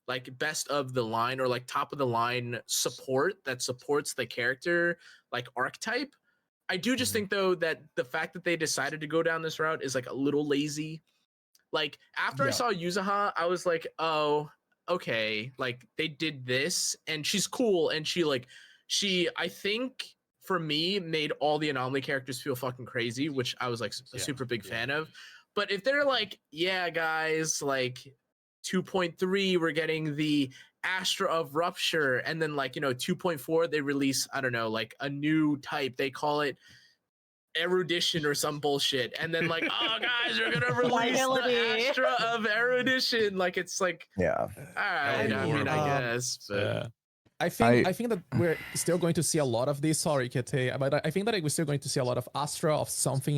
the line or like top of the line support that supports the character like archetype. I do just think though that the fact that they decided to go down this route is like a little lazy. Like after I saw Yuzuha, I was like, oh, okay, like they did this, and she's cool, and she I think for me made all the anomaly characters feel fucking crazy, which I was like a super big fan of. But if they're like, yeah, guys, like 2.3, we're getting the Astra of Rupture, and then like 2.4, they release, I don't know, like a new type. They call it erudition or some bullshit, and then like, oh guys, we're gonna release the Astra of erudition. Like it's like, Yeah. all right, I mean, I guess, but I think that we're still going to see a lot of this. Sorry, Kete, but I think that we're still going to see a lot of Astra of something,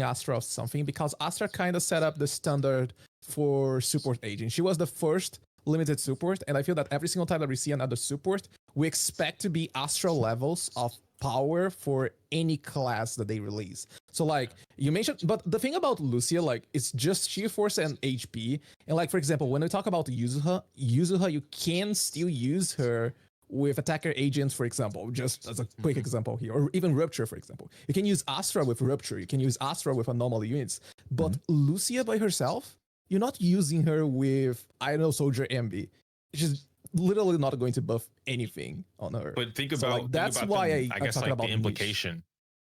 because Astra kind of set up the standard for support agent. She was the first limited support, and I feel that every single time that we see another support, we expect to be Astra levels of power for any class that they release. So like you mentioned, but the thing about Lucia, like it's just sheer force and HP. And like for example, when we talk about Yuzuha, you can still use her with attacker agents, for example, just as a quick example here, or even Rupture, for example. You can use Astra with Rupture, you can use Astra with anomaly units, but Lucia by herself, you're not using her with, I don't know, Soldier Envy. She's literally not going to buff anything on her. But think So, about like, that's why I guess I'm talking like about the implication,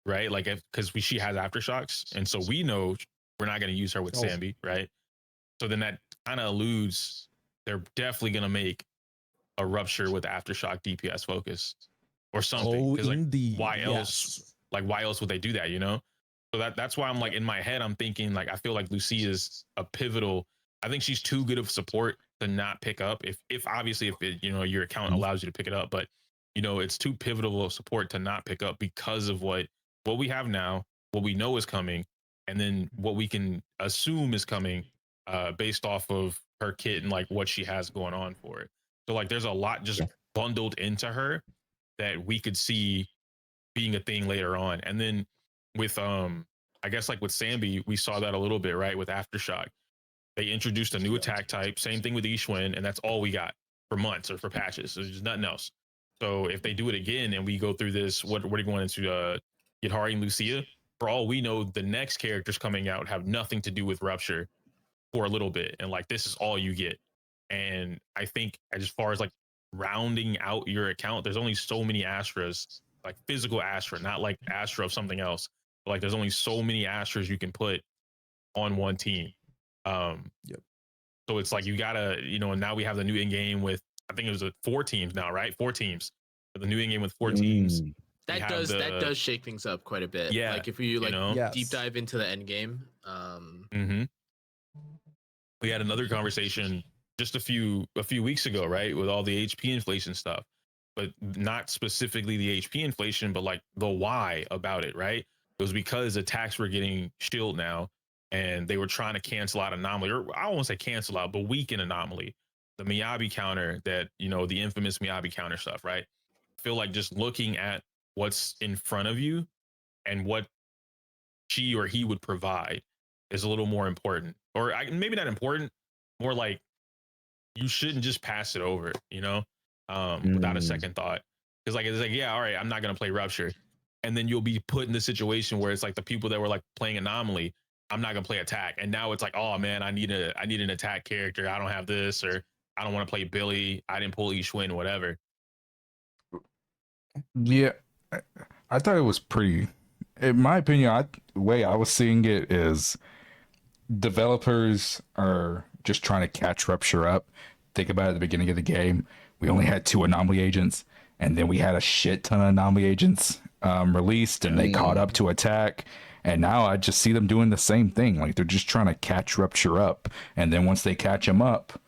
right? Like because she has aftershocks, and so we know we're not going to use her with Sambi, right? So then that kind of alludes they're definitely going to make a Rupture with aftershock DPS focus or something. Because like why else? Like why else would they do that? So that's why I'm like in my head I'm thinking like I feel like Lucia is a pivotal. I think she's too good of support to not pick up. If obviously if it, your account allows you to pick it up, but it's too pivotal of support to not pick up because of what we have now, what we know is coming, and then what we can assume is coming based off of her kit and like what she has going on for it. So like there's a lot just bundled into her that we could see being a thing later on. And then with I guess like with Sambi, we saw that a little bit, right? With Aftershock. They introduced a new attack type, same thing with Ishwin, and that's all we got for months or for patches. There's just nothing else. So if they do it again and we go through this, what are going into Yidhari and Lucia? For all we know, the next characters coming out have nothing to do with Rupture for a little bit. And like this is all you get. And I think as far as like rounding out your account, there's only so many Astras, like physical Astra, not like Astra of something else. But like there's only so many Astras you can put on one team. So it's like you gotta, and now we have the new in game with I think it was 4 teams now, right? 4 teams. The new in game with 4 teams. That does shake things up quite a bit. Yeah, like if you deep dive into the end game. We had another conversation just a few weeks ago, right, with all the HP inflation stuff, but not specifically the HP inflation, but like the why about it, right? It was because attacks were getting shield now, and they were trying to cancel out anomaly, or I don't want to say cancel out, but weaken anomaly, the Miyabi counter that the infamous Miyabi counter stuff, right? I feel like just looking at what's in front of you and what she or he would provide is a little more important, or maybe not important, more like you shouldn't just pass it over, without a second thought. Because like it's like, yeah, all right, I'm not gonna play Rupture, and then you'll be put in the situation where it's like the people that were like playing Anomaly, I'm not gonna play attack, and now it's like, oh man, I need an attack character. I don't have this, or I don't want to play Billy. I didn't pull Ishwin, whatever. Yeah, I thought it was pretty. In my opinion, the way I was seeing it is developers are just trying to catch Rupture up. Think about it at the beginning of the game. We only had 2 anomaly agents, and then we had a shit ton of anomaly agents released, and they caught up to attack. And now I just see them doing the same thing. Like they're just trying to catch Rupture up, and then once they catch him up,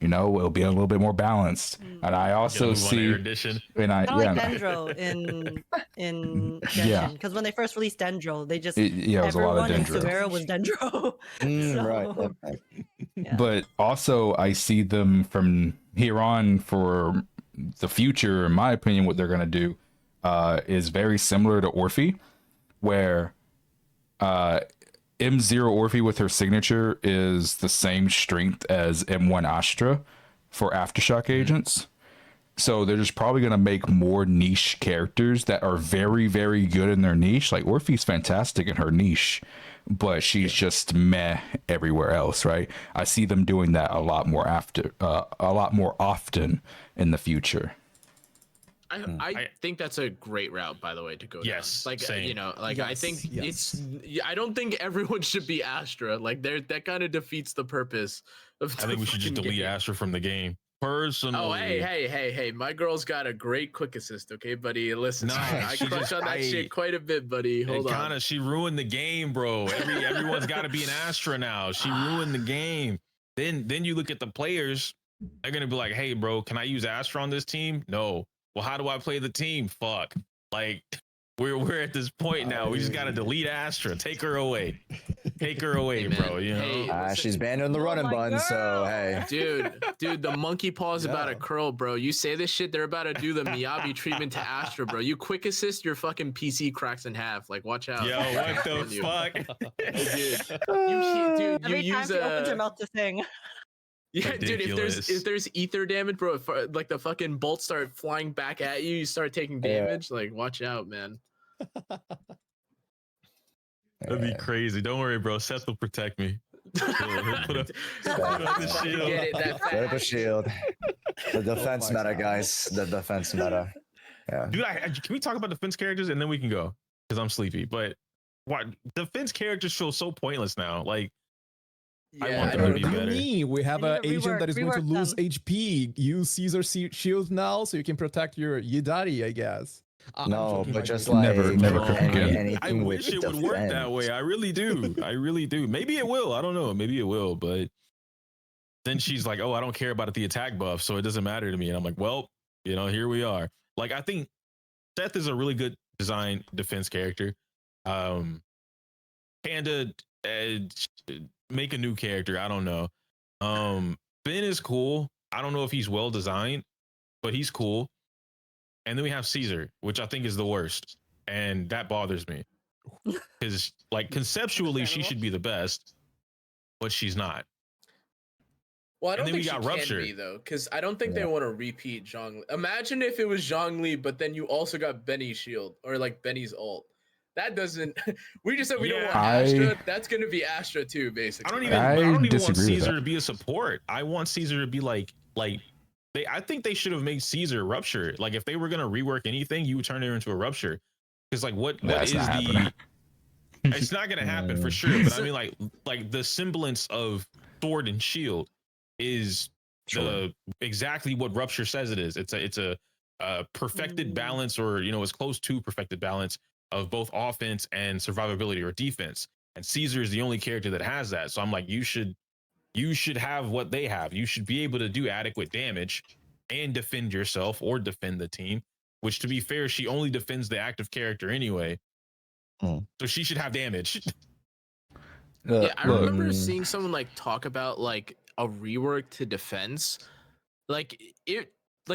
it'll be a little bit more balanced. And I also see, and I like Dendro in Genshin, because when they first released Dendro, they just it was a lot of everyone in Dendro. Severa was Dendro. Right. Yeah. But also I see them from here on for the future. In my opinion, what they're gonna do is very similar to Orphe, where M0 Orphe with her signature is the same strength as M1 Astra for Aftershock agents. So they're just probably gonna make more niche characters that are very, very good in their niche. Like Orphe's fantastic in her niche, but she's just meh everywhere else, right? I see them doing that a lot more a lot more often in the future. I think that's a great route, by the way, to go Yes, down. Like same. you know, like I Yes, think yes. I don't think everyone should be Astra. Like that kind of defeats the purpose of. I think we should just delete Astra from the game. Personally. Oh hey! My girl's got a great quick assist. Okay, buddy. Listen, Nah, I she crush just- on that shit quite a bit, buddy. Hold on. She ruined the game, bro. Everyone's got to be an Astra now. She ruined the game. Then you look at the players. They're gonna be like, "Hey, bro, can I use Astra on this team?" No. Well, how do I play the team? Fuck. Like, we're at this point now. We just gotta delete Astra. Take her away. Take her away, Hey, man. bro. You know. Hey, listen. She's banned on the running my bun, so girl. hey. Dude, the monkey paw is about to Yeah. curl, bro. You say this shit, they're about to do the Miyabi treatment to Astra, bro. You quick assist, your fucking PC cracks in half. Like, watch out. Yo, what the fuck? Dude, you Every time use she opens her mouth to sing. yeah, dude. Ridiculous. If there's ether damage, bro, if, like the fucking bolts start flying back at you, you start taking damage. Like, watch out, man. That'd be crazy. Don't worry, bro. Seth will protect me. He'll put up the shield. Get it, that Put up a fat. shield. The defense my meta, God. guys. The defense meta. Yeah. Dude, can we talk about defense characters and then we can go? Because I'm sleepy. But what defense characters feel so pointless now. Like, I want them to be What do you better. mean? We have They need an to agent that is going to rework lose them. HP. Use Caesar shield now so you can protect your Yidari, I guess. I'm No, joking, but like, just you- like Never cook again. anything I with wish it would work that defense. way. I really do. I really do. Maybe it will. I don't know. Maybe it will. But then she's like, "Oh, I don't care about the attack buff, so it doesn't matter to me." And I'm like, "Well, you know, here we are." Like, I think Seth is a really good design defense character. Panda, make a new character. I don't know. Ben is cool. I don't know if he's well designed, but he's cool. And then we have Caesar, which I think is the worst, and that bothers me because, like, conceptually, she should be the best, but she's not. Well, I And don't then think we she got can Rupture. be though, because I don't think they want to repeat Zhongli. Imagine if it was Zhongli, but then you also got Benny's shield or like Benny's ult. That doesn't. We just said we don't want Astra. That's gonna be Astra too, basically. I don't even. I I don't even want disagree with Caesar that. to be a support. I want Caesar to be like. I think they should have made Caesar Rupture. Like, if they were gonna rework anything, you would turn her into a Rupture. Because like, what That's is not the? happening. It's not gonna happen for sure. But I mean, like the semblance of sword and shield is the exactly what Rupture says it is. It's a perfected balance, or as close to perfected balance of both offense and survivability or defense. And Caesar is the only character that has that. So I'm like, you should have what they have. You should be able to do adequate damage and defend yourself or defend the team, which, to be fair, she only defends the active character anyway. So she should have damage. Yeah, I Look, remember seeing someone like talk about like a rework to defense. Like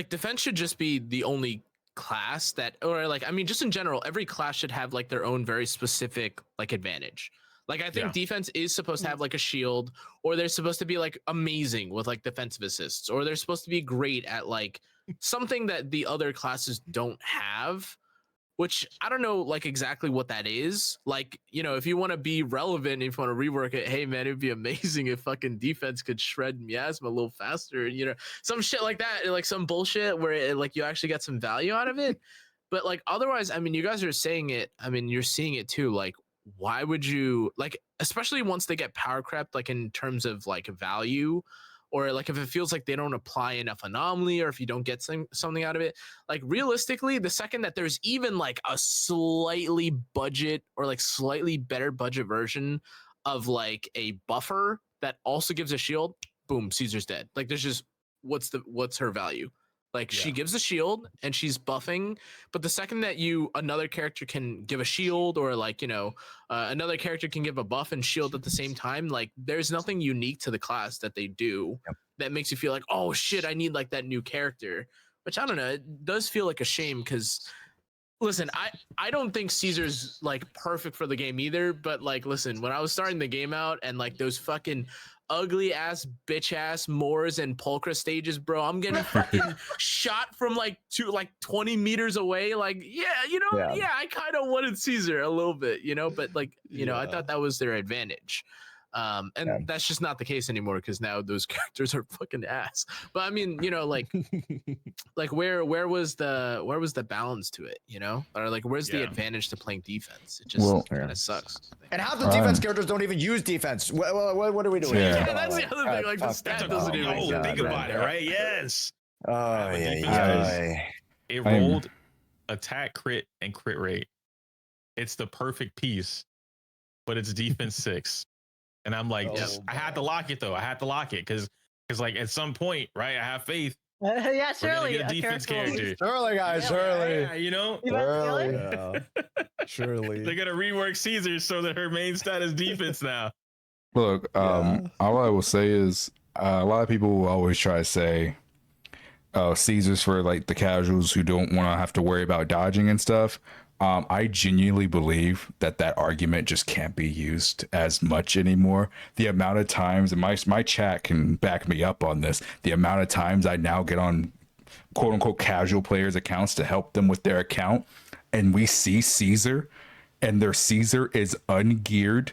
defense should just be the only class that, or like, I mean, just in general, every class should have like their own very specific like advantage. Like, I think defense is supposed to have like a shield, or they're supposed to be like amazing with like defensive assists, or they're supposed to be great at like something that the other classes don't have, which I don't know like exactly what that is. Like, if you want to be relevant, if you want to rework it, hey man, it'd be amazing if fucking defense could shred miasma a little faster, some shit like that, like some bullshit where it, like you actually get some value out of it. But like otherwise, I mean, you guys are saying it, I mean, you're seeing it too. Like, why would you, like, especially once they get power crept, like in terms of like value, or like if it feels like they don't apply enough anomaly, or if you don't get something out of it, like realistically, the second that there's even like a slightly budget or like slightly better budget version of like a buffer that also gives a shield, boom, Caesar's dead. Like, there's just, what's her value? Like, she gives a shield and she's buffing, but the second that another character can give a shield, or like, another character can give a buff and shield at the same time, like there's nothing unique to the class that they do that makes you feel like, oh shit, I need like that new character, which I don't know, it does feel like a shame, because listen, I don't think Caesar's like perfect for the game either, but like listen, when I was starting the game out and like those fucking ugly ass bitch ass Moors and Pulchra stages, bro, I'm getting fucking shot from like 20 meters away. Like, yeah, I kind of wanted Caesar a little bit, but like, I thought that was their advantage. And that's just not the case anymore because now those characters are fucking ass. But I mean, like where was the balance to it, or like where's the advantage to playing defense? It just kind of sucks. And half the defense characters don't even use defense. What are we doing? Yeah, that's the other thing. Like the stat doesn't even think about it, right? Yes. It I'm- rolled attack, crit, and crit rate. It's the perfect piece, but it's defense 6. And I'm like, I had to lock it though. I had to lock it because like at some point, right? I have faith. Yeah, We're gonna surely. get a defense character. Surely, guys, surely. Yeah, You bet, Surely. really? Surely. They're gonna rework Caesar so that her main stat is defense now. Look, all I will say is a lot of people will always try to say, "Oh, Caesar's for like the casuals who don't want to have to worry about dodging and stuff." I genuinely believe that argument just can't be used as much anymore. The amount of times, and my chat can back me up on this, the amount of times I now get on quote unquote casual players' accounts to help them with their account, and we see Caesar, and their Caesar is ungeared,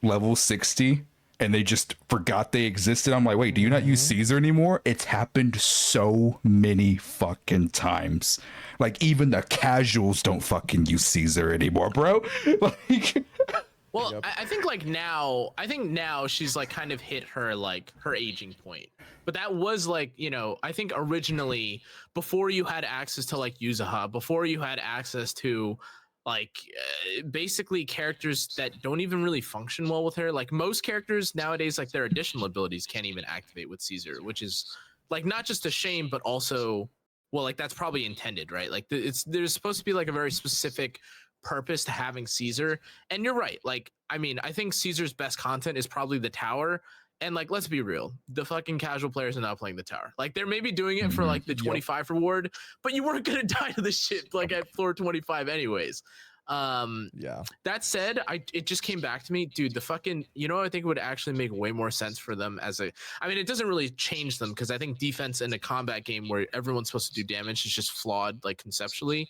level 60, and they just forgot they existed. I'm like, wait, do you not use Caesar anymore? It's happened so many fucking times. Like, even the casuals don't fucking use Caesar anymore, bro. Like, well, I think now she's like kind of hit her aging point. But that was like, I think originally before you had access to like use a hub, before you had access to like basically characters that don't even really function well with her. Like most characters nowadays, like their additional abilities can't even activate with Caesar, which is like not just a shame, but also, well, like that's probably intended, right? Like there's supposed to be like a very specific purpose to having Caesar. And you're right. Like, I mean, I think Caesar's best content is probably the tower. And like, let's be real, the fucking casual players are not playing the tower. Like they're maybe doing it for like the 25 reward, but you weren't going to die to the shit like at floor 25 anyways. That said, it just came back to me, dude, the fucking, I think it would actually make way more sense for them I mean, it doesn't really change them because I think defense in a combat game where everyone's supposed to do damage is just flawed, like conceptually.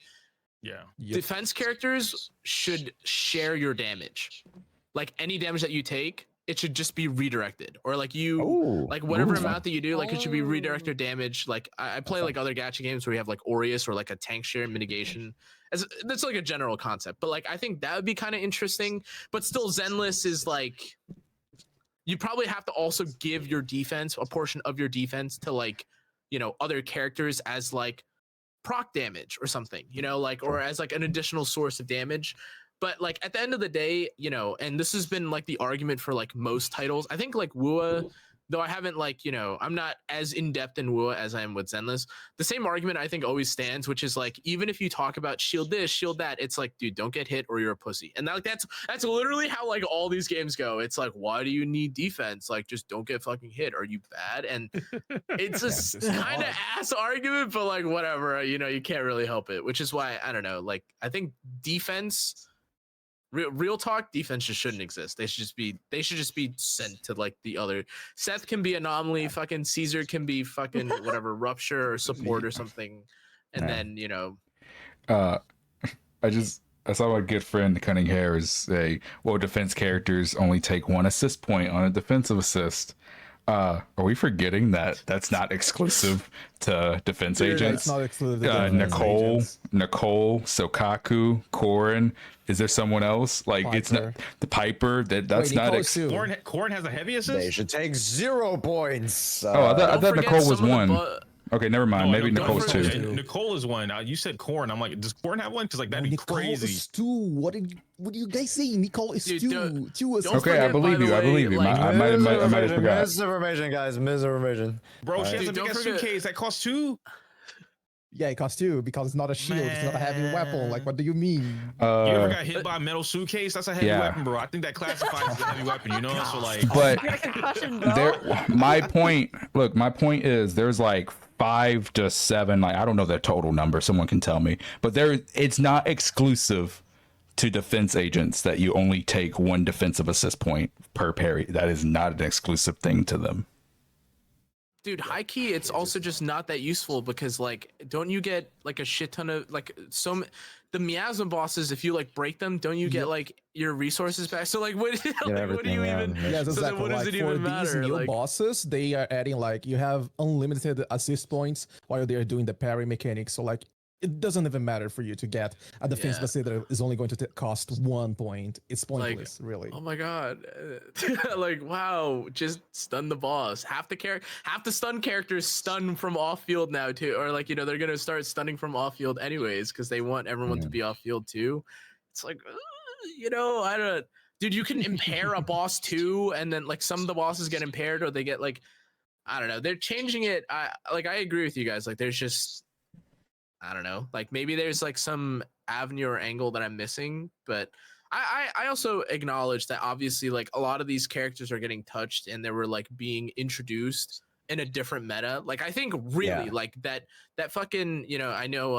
Yeah. Defense characters should share your damage. Like any damage that you take, it should just be redirected, or like whatever amount that you do, like it should be redirected damage. Like I play like other gacha games where you have like Aureus or like a tank share mitigation. That's like a general concept, but like I think that would be kind of interesting. But still, Zenless is like, you probably have to also give your defense, a portion of your defense, to like, other characters as like proc damage or something, like, or as like an additional source of damage. But like at the end of the day, and this has been like the argument for like most titles. I think like Wua, though I haven't like, I'm not as in depth in Wua as I am with Zenless. The same argument I think always stands, which is like, even if you talk about shield this, shield that, it's like, dude, don't get hit or you're a pussy. And that's literally how like all these games go. It's like, why do you need defense? Like, just don't get fucking hit. Are you bad? And it's a kind of ass argument, but like whatever, you can't really help it. Which is why I don't know. Like, I think defense. Real talk, defense just shouldn't exist. They should just be sent to like the other. Seth can be anomaly, fucking Caesar can be fucking whatever, rupture or support or something. And then, I saw my good friend Cunning Hairs say, well, defense characters only take 1 assist point on a defensive assist. Are we forgetting that that's not exclusive to defense agents? It's not exclusive to defense agents. Nicole, Sokaku, Korin. Is there someone else? Like Piper. It's not the Piper. That's Wait, not. Corrin has a heavy assist. They should take 0 points. I thought Nicole was 1. Okay, never mind. Maybe Nicole's 2. Nicole is 1. You said Corrin. I'm like, does Corrin have 1? Because like that'd be Nicole crazy. is 2. What do you guys say? Nicole is 2. 2 is okay. I believe you. I believe you. I might have forgot. Misinformation, guys. Misinformation. Bro, she has a big suitcase that costs 2. Yeah, it costs 2 because it's not a shield. It's not a heavy weapon. Like, what do you mean? You ever got hit by a metal suitcase? That's a heavy weapon, bro. I think that classifies as a heavy weapon, So like, but my point is there's like 5 to 7. Like I don't know the total number. Someone can tell me. But it's not exclusive to defense agents that you only take 1 defensive assist point per parry. That is not an exclusive thing to them. Dude, high key, it's also just not that useful because, like, don't you get like a shit ton of like the miasma bosses? If you like break them, don't you get like your resources back? So like, what, like, what do you even? Yes, so exactly. then what does Like it for even these matter? new Like, bosses, they are adding like you have unlimited assist points while they are doing the parry mechanics. So like it doesn't even matter for you to get a defense Yeah. basket that is only going to cost 1 point. It's pointless, really. oh my god, like wow, just stun the boss. Half the stun characters stun from off field now too, or like they're gonna start stunning from off field anyways because they want everyone to be off field too. It's like I don't. Dude, you can impair a boss too, and then like some of the bosses get impaired or they get like I don't know. They're changing it. I agree with you guys. Like there's just I don't know. Like maybe there's like some avenue or angle that I'm missing, but I also acknowledge that obviously like a lot of these characters are getting touched and they were like being introduced in a different meta. Like I think really like that fucking I know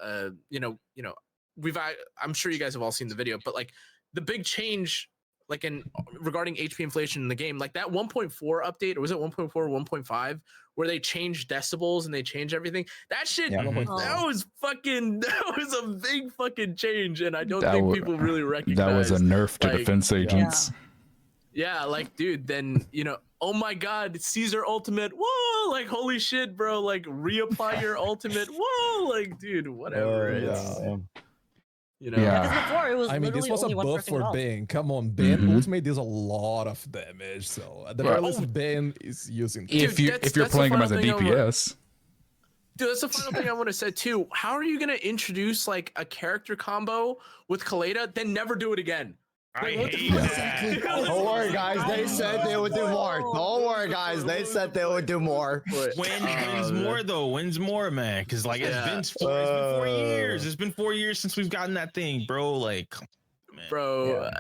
I'm sure you guys have all seen the video, but like the big change like in regarding HP inflation in the game, like that 1.4 update, or was it 1.4 or 1.5, where they changed decibels and they changed everything? That shit, that was a big fucking change, and I don't think people really recognize that was a nerf to defense agents. Yeah, like dude, then oh my god, Caesar ultimate, whoa, like holy shit, bro, like reapply your ultimate, whoa, like dude, whatever. Because before it was I mean, this was a buff for Ben. Come on, Ben ultimate does a lot of damage, so at the very least, Ben is using. If you're playing him as a DPS. Dude, that's the final thing I want to say too. How are you gonna introduce like a character combo with Kaleda, then never do it again? I hate that. Don't worry, guys. They said they would do more. Don't worry, guys. They said they would do more. When's more though? When's more, man? Because like it's been 4 years. It's been 4 years since we've gotten that thing, bro. Like, man. Bro.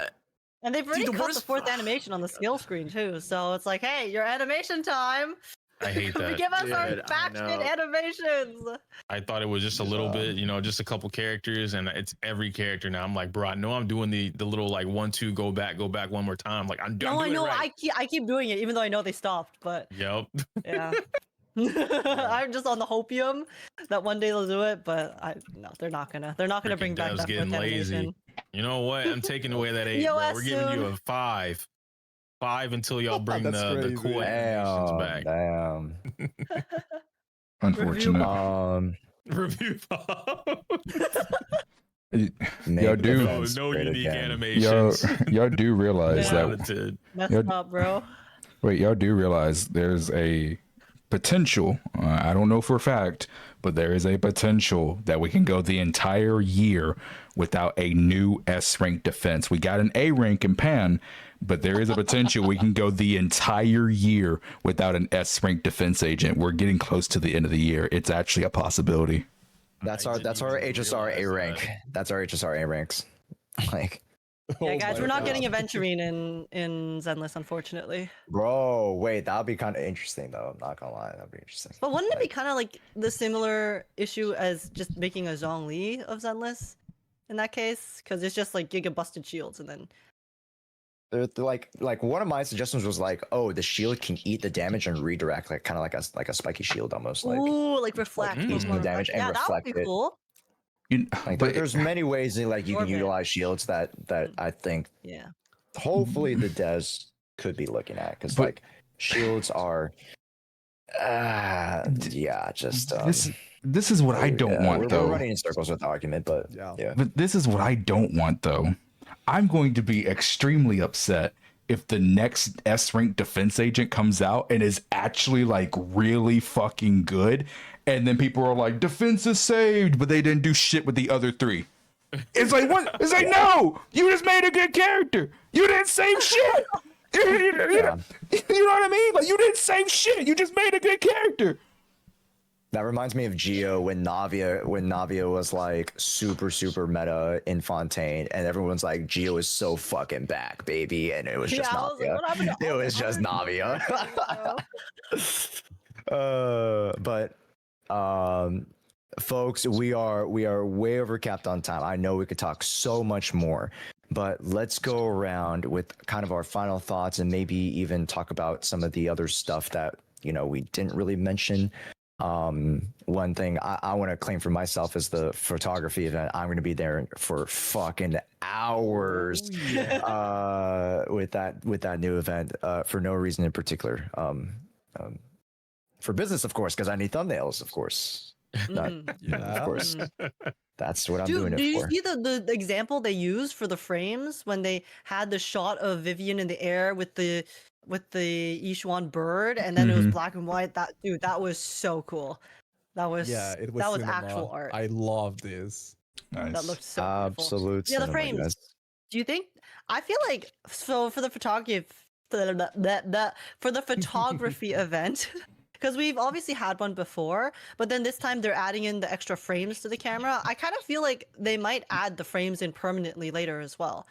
And they've already cut the 4th animation on the skill screen too, so it's like, hey, your animation time. I hate that. Give us our batshit animations. I thought it was just a little bit, just a couple characters, and it's every character now. I'm like, bro, I know I'm doing the little like 1-2 go back one more time. Like I'm doing. No, I know. Right. I keep doing it, even though I know they stopped. But yep. Yeah. I'm just on the hopium that one day they'll do it, but no, they're not gonna bring back that getting lazy. animation. You know what? I'm taking away that 8. Bro. We're giving you a 5. 5 until y'all bring the cool animations back. Damn. Unfortunate. Review y'all do no unique animations. Y'all do realize that. Messed up, bro. Wait, y'all do realize there's a potential. I don't know for a fact, but there is a potential that we can go the entire year without a new S rank defense. We got an A rank in Pan, but there is a potential we can go the entire year without an S rank defense agent. We're getting close to the end of the year. It's actually a possibility. That's our HSR A rank. That's our HSR A ranks. Like. Yeah, guys, we're not getting Aventurine in Zenless, unfortunately. Bro, wait, that'll be kind of interesting though. I'm not gonna lie, that'd be interesting. But wouldn't it be kind of like the similar issue as just making a Zhongli of Zenless in that case? Because it's just like Giga busted shields and then. They're like one of my suggestions was like, oh, the shield can eat the damage and redirect, like kind of like a spiky shield almost. Like, ooh, like reflect. The damage and reflect that would be cool. Like, there's many ways that like you can utilize shields that I think hopefully the devs could be looking at, because like shields are this is what I don't want though. We're running in circles with the argument, but But this is what I don't want though. I'm going to be extremely upset if the next S rank defense agent comes out and is actually like really fucking good, and then people are like, defense is saved, but they didn't do shit with the other 3. It's like, what? It's like, no, you just made a good character. You didn't save shit. You know what I mean? Like, you didn't save shit. You just made a good character. That reminds me of Geo when Navia was like super meta in Fontaine, and everyone's like, Geo is so fucking back, baby, and it was just Navia. It was just Navia. But Folks, we are way over capped on time. I know we could talk so much more, but let's go around with kind of our final thoughts and maybe even talk about some of the other stuff that we didn't really mention. One thing I want to claim for myself is the photography event. I'm going to be there for fucking hours with that new event for no reason in particular. For business, of course, because I need thumbnails, of course. Of course. That's what I'm doing it do you for. see the example they used for the frames when they had the shot of Vivian in the air with the Yishuan bird, and then it was black and white? That was so cool. That was it was that was cinema. actual art. I love this. Nice. That looked so beautiful. Absolute Yeah, the cinema, frames. guys. Do you think? I feel like for the photography event. Because we've obviously had one before, but then this time they're adding in the extra frames to the camera. I kind of feel like they might add the frames in permanently later as well.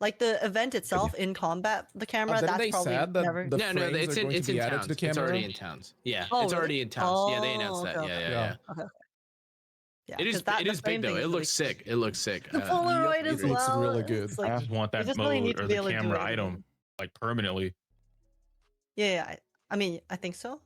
Like the event itself in combat, the camera, Didn't that's they probably said that never. the No, frames it's are going it's to be in added towns. to the camera? It's already in towns. Yeah, Oh, it's really? already in towns. Yeah, they Oh, announced that. okay, Yeah, okay. yeah, yeah. Okay. Yeah, It is 'cause that, it the is frame big though. thing It is looks really sick. It looks sick. The Polaroid as it looks well. really good. It's like, I just want we that just really need mode to or be the able to do camera it. item like permanently. Yeah, I mean, I think so.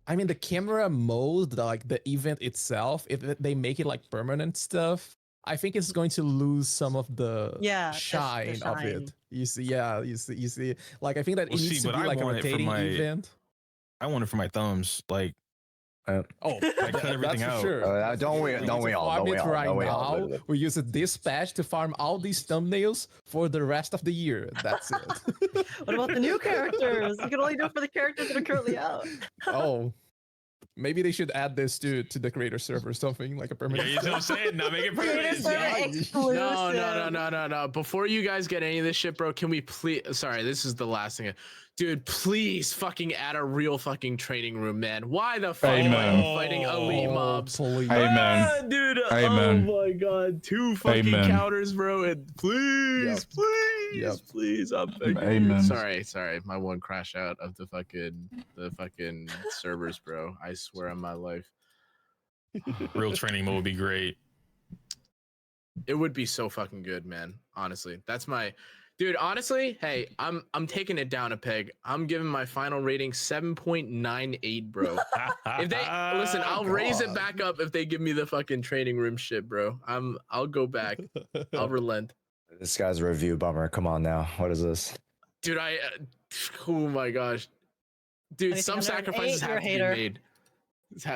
I mean, the camera mode, like the event itself, if they make it like permanent stuff, I think it's going to lose some of the Yeah, the shine of shine. it. You see. Like I think that Well, it needs see, to but be I like a want it for rotating my- event. I want it for my thumbs. Like Oh, I cut everything that's for out. sure. Don't we all? Farm Don't we it all? right Don't we all? now. We use this patch to farm all these thumbnails for the rest of the year. That's it. What about the new characters? You can only do it for the characters that are currently out. Oh, maybe they should add this to the creator server or something like a Yeah, permanent. you know what I'm saying? Now make it Creator permanent. server Yeah. exclusive. No. Before you guys get any of this shit, bro, can we please? Sorry, this is the last thing. Dude, please fucking add a real fucking training room, man. Why the fuck am I Amen. fighting elite mobs? Please. Amen. Ah, dude, Amen. oh my god, 2 fucking Amen. counters, bro. And please, Yep. please, Yep. please, I'm begging you. Amen. Sorry, my one crash out of the fucking servers, bro. I swear on my life. Real training mode would be great. It would be so fucking good, man. Honestly, that's my dude. Honestly, hey, I'm taking it down a peg. I'm giving my final rating 7.98, bro. If they listen, I'll raise it back up if they give me the fucking training room shit, bro. I'll go back. I'll relent, This guy's a review bummer. Come on now. What is this? dude. Oh my gosh, dude. Anything Some under an sacrifices 8, you're have a to be hater. made.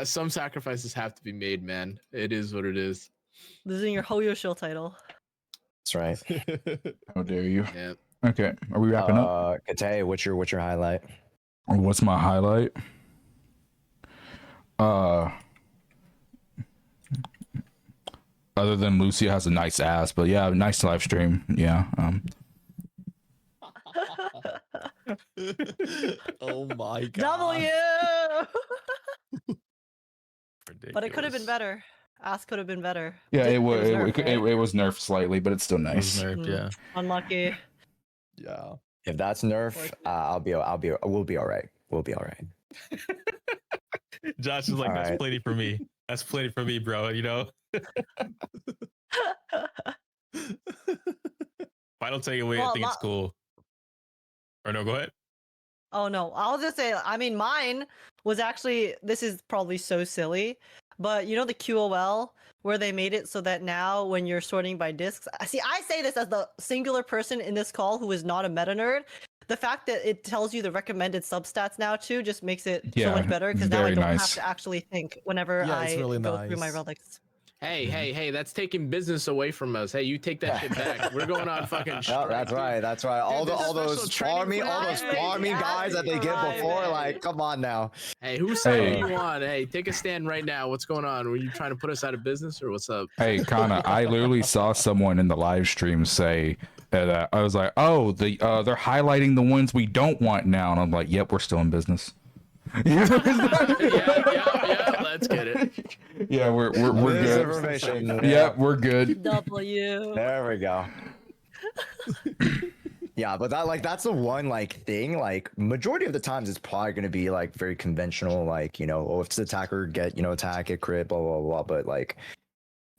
Some sacrifices have to be made, man. It is what it is. Losing your Hoyo Shield title. That's right. How dare you? Yeah. Okay, are we wrapping up? Kate, what's your highlight? What's my highlight? Other than Lucia has a nice ass, but yeah, nice live stream. Yeah. Oh my god. W. But it could have been Ridiculous. better. Ass could have been better. Yeah, it was nerfed, right? it was nerfed slightly, but it's still It was nice. nerfed, yeah. Unlucky. Yeah. If that's nerf, we'll be all right. We'll be all right. Josh is like, All that's right. plenty for me. That's plenty for me, bro. You know. If I don't take it away, I Well, think it's cool. Or no, go ahead. Oh no, I'll just say, I mean, mine was actually, this is probably so silly, but you know the QOL where they made it so that now when you're sorting by discs, see, I say this as the singular person in this call who is not a meta nerd. The fact that it tells you the recommended substats now too just makes it so Yeah, much better because now I very don't have nice. to actually think whenever Yeah, it's I really go through my nice. relics. Hey, that's taking business away from us. Hey, you take that shit back. We're going on fucking No, strike, that's dude. right. That's right. All Dude, this those special training farming plan- guys that they get before, like, come on now. Hey, whose side Hey. do you want? Hey, take a stand right now. What's going on? Were you trying to put us out of business or what's up? Hey, Kana, I literally saw someone in the live stream say that I was like, "Oh, they're highlighting the ones we don't want now," and I'm like, "Yep, we're still in business." yeah, let's get it. Yeah, we're This good. information. Yep, we're good. W. There we go. Yeah, but that's the one like thing. Like majority of the times, it's probably going to be like very conventional. Like oh, if it's attacker, get attack, get crit, blah blah blah. But like,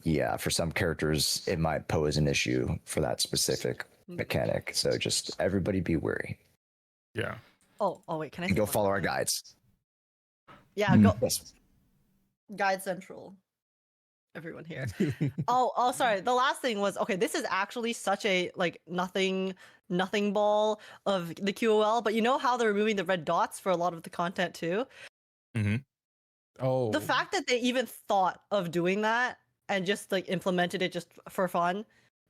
yeah, for some characters, it might pose an issue for that specific mechanic. So just everybody be wary. Yeah. Oh, wait, can I And say go one follow our thing? guides. Yeah, go Yes. Guide Central. Everyone here. Oh, sorry. The last thing was okay. This is actually such a like nothing ball of the QOL, but you know how they're removing the red dots for a lot of the content too. Oh, The fact that they even thought of doing that and just like implemented it just for fun,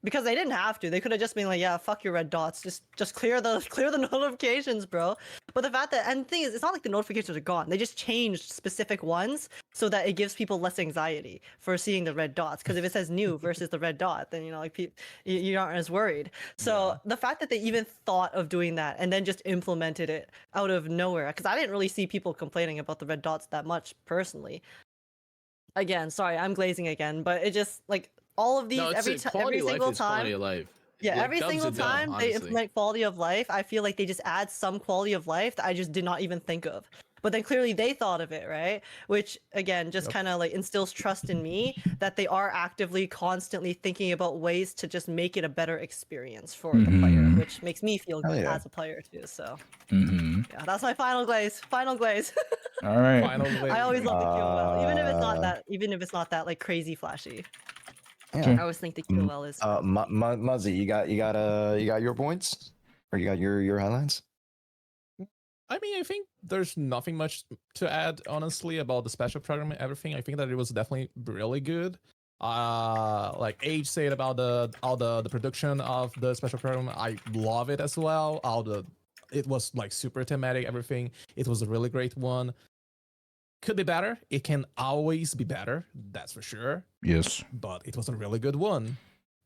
because they didn't have to. They could have just been like, yeah, fuck your red dots. Just clear the notifications, bro. But the fact that, and the thing is, it's not like the notifications are gone. They just changed specific ones so that it gives people less anxiety for seeing the red dots. Because if it says new versus the red dot, then like you aren't as worried. So the fact that they even thought of doing that and then just implemented it out of nowhere, because I didn't really see people complaining about the red dots that much personally. Again, sorry, I'm glazing again, but it just like all of these No, every single quality time. of life. Yeah, Like, every dubs single are dumb, time they honestly. implement quality of life, I feel like they just add some quality of life that I just did not even think of. But then clearly they thought of it, right? Which again just kind of like instills trust in me that they are actively constantly thinking about ways to just make it a better experience for the player, which makes me feel good as a player too. So yeah, that's my final glaze. Final glaze. All right. final I always love the QOL, even if it's not that like crazy flashy. Yeah. I always think the QOL is. Muzzy, you got your points, or you got your highlights? I mean, I think there's nothing much to add, honestly, about the special program and everything. I think that it was definitely really good. Like Age said about all the production of the special program, I love it as well. It was like super thematic, everything. It was a really great one. Could be better. It can always be better, that's for sure. Yes. But it was a really good one.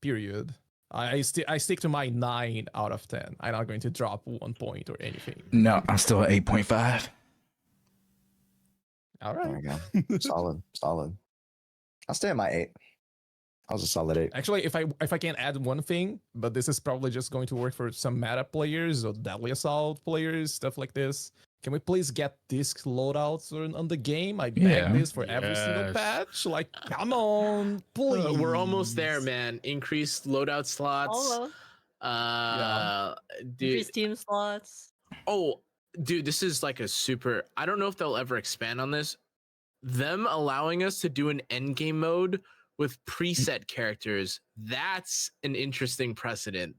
Period. I stick to my 9 out of 10. I'm not going to drop 1 point or anything. No, I'm still at 8.5. All There right. we go. Solid. I'll stay at my 8. I was a solid 8. Actually, if I can add one thing, but this is probably just going to work for some meta players or Deadly Assault players, stuff like this. Can we please get disc loadouts on the game? I beg this for every single Yes. patch. Like, come on, please. We're almost there, man. Increased loadout slots. Almost. Dude. Increase team slots. Oh, dude, this is like a super. I don't know if they'll ever expand on this. Them allowing us to do an endgame mode with preset characters. That's an interesting precedent.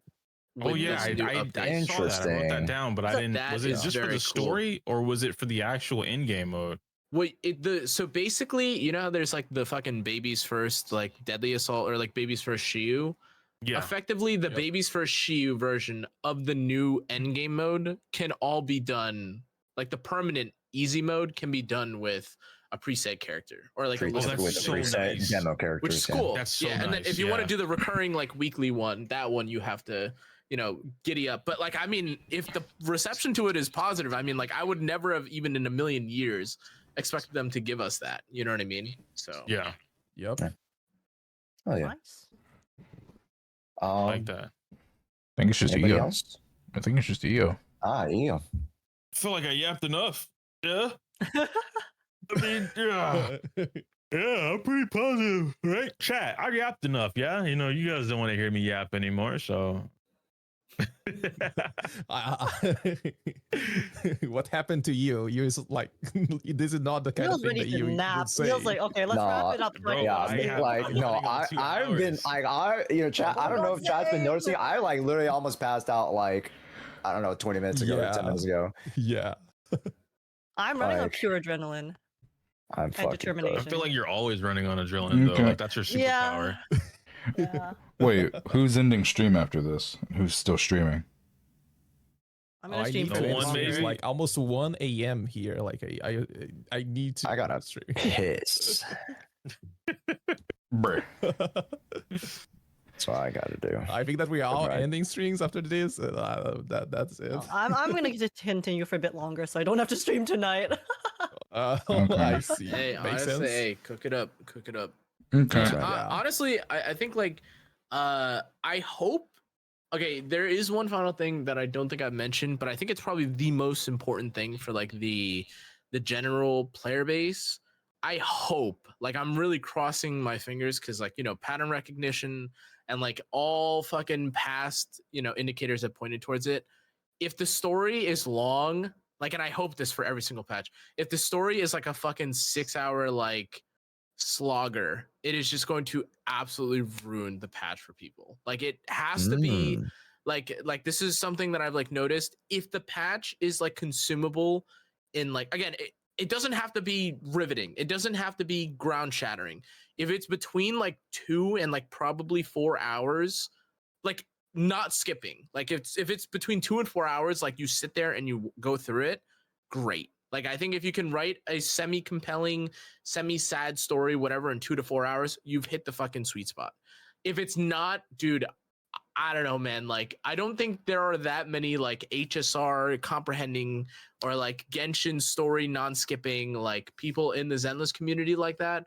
Oh with yeah, this I new saw that. I wrote that Interesting. down, but I didn't. That Was it is just for very the story, or was it for the actual in-game mode? Wait, so basically, you know how there's like the fucking babies first, like Deadly Assault, or like babies first Shiyu. Yeah. Effectively, the babies first Shiyu version of the new endgame mode can all be done. Like the permanent easy mode can be done with a preset character or like a With list of that's the so preset nice. demo characters. which is cool. That's so And then nice, if you want yeah. to do the recurring like weekly one, that one you have to, giddy up. But like, I mean, if the reception to it is positive, I mean, like I would never have even in a million years expected them to give us that. You know what I mean? So Yeah, Yep. Oh yeah. Nice. I like that. I think it's just Anybody EO. else? I think it's just EO. EO. I feel like I yapped enough. Yeah. I mean, yeah. Yeah, I'm pretty positive, right? Chat, I yapped enough, yeah? You guys don't want to hear me yap anymore, so. What happened to you? You're like, this is not the kind of Feels thing ready that to you nap. would say. Feels like okay, let's wrap it up. Bro, quick. Yeah, I have- like I'm no, running on 2 I've been hours. chat. I don't know if chat's been noticing. I like literally almost passed out like I don't know 20 minutes ago or 10 Yeah. minutes ago. Yeah. I'm running on like- pure adrenaline I'm and fucking determination. I feel like you're always running on adrenaline, though. Okay. Like, that's your superpower. Yeah. Wait, who's ending stream after this? Who's still streaming? I'm Oh, gonna I stream need for to No end one, stream. It's maybe? like almost 1 a.m. here. Like I need to. I gotta stream. piss. Bruh. That's what I gotta do. I think that we are Right. ending streams after this. That's it. No, I'm gonna just continue for a bit longer, so I don't have to stream tonight. Okay. I see. hey, Makes honestly, sense. hey, cook it up. Okay. That's right. Yeah. Honestly, I think like I hope Okay, there is one final thing that I don't think I've mentioned, but I think it's probably the most important thing for like the general player base. I hope, like I'm really crossing my fingers because like, you know, pattern recognition and like all fucking past, you know, indicators have pointed towards it. If the story is long, like, and I hope this for every single patch, if the story is like a fucking 6 hour like slogger, it is just going to absolutely ruin the patch for people. Like it has to be like this is something that I've like noticed. If the patch is like consumable in like again, it doesn't have to be riveting. It doesn't have to be ground shattering. If it's between like 2 and like probably 4 hours, like not skipping. Like if it's between 2 and 4 hours, like you sit there and you go through it, great. Like I think if you can write a semi-compelling, semi-sad story, whatever, in 2 to 4 hours, you've hit the fucking sweet spot. If it's not, dude, I don't know, man. Like I don't think there are that many like HSR comprehending or like Genshin story non-skipping like people in the Zenless community like that.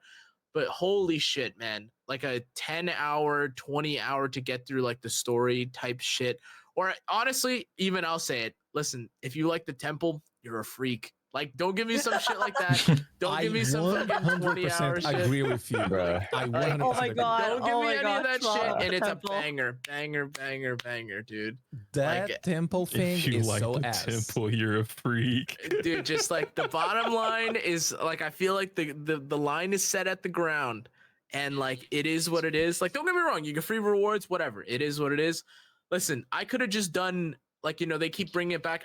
But holy shit, man. Like a 10-hour, 20-hour to get through like the story type shit. Or honestly, even I'll say it. Listen, if you like the temple, you're a freak. Like, don't give me some shit like that. Don't give me some fucking 20-hour 100% shit. agree with you. Bruh. I 100% Like, Oh my agree. god! don't give oh me my any god! of that Trust shit. the And it's temple. a banger, dude. That Like, temple thing If you is like so the ass. temple, you're a freak. Dude, just like the bottom line is like I feel like the line is set at the ground. And like it is what it is. Like, don't get me wrong, you get free rewards, whatever. It is what it is. Listen, I could have just done like, you know, they keep bringing it back.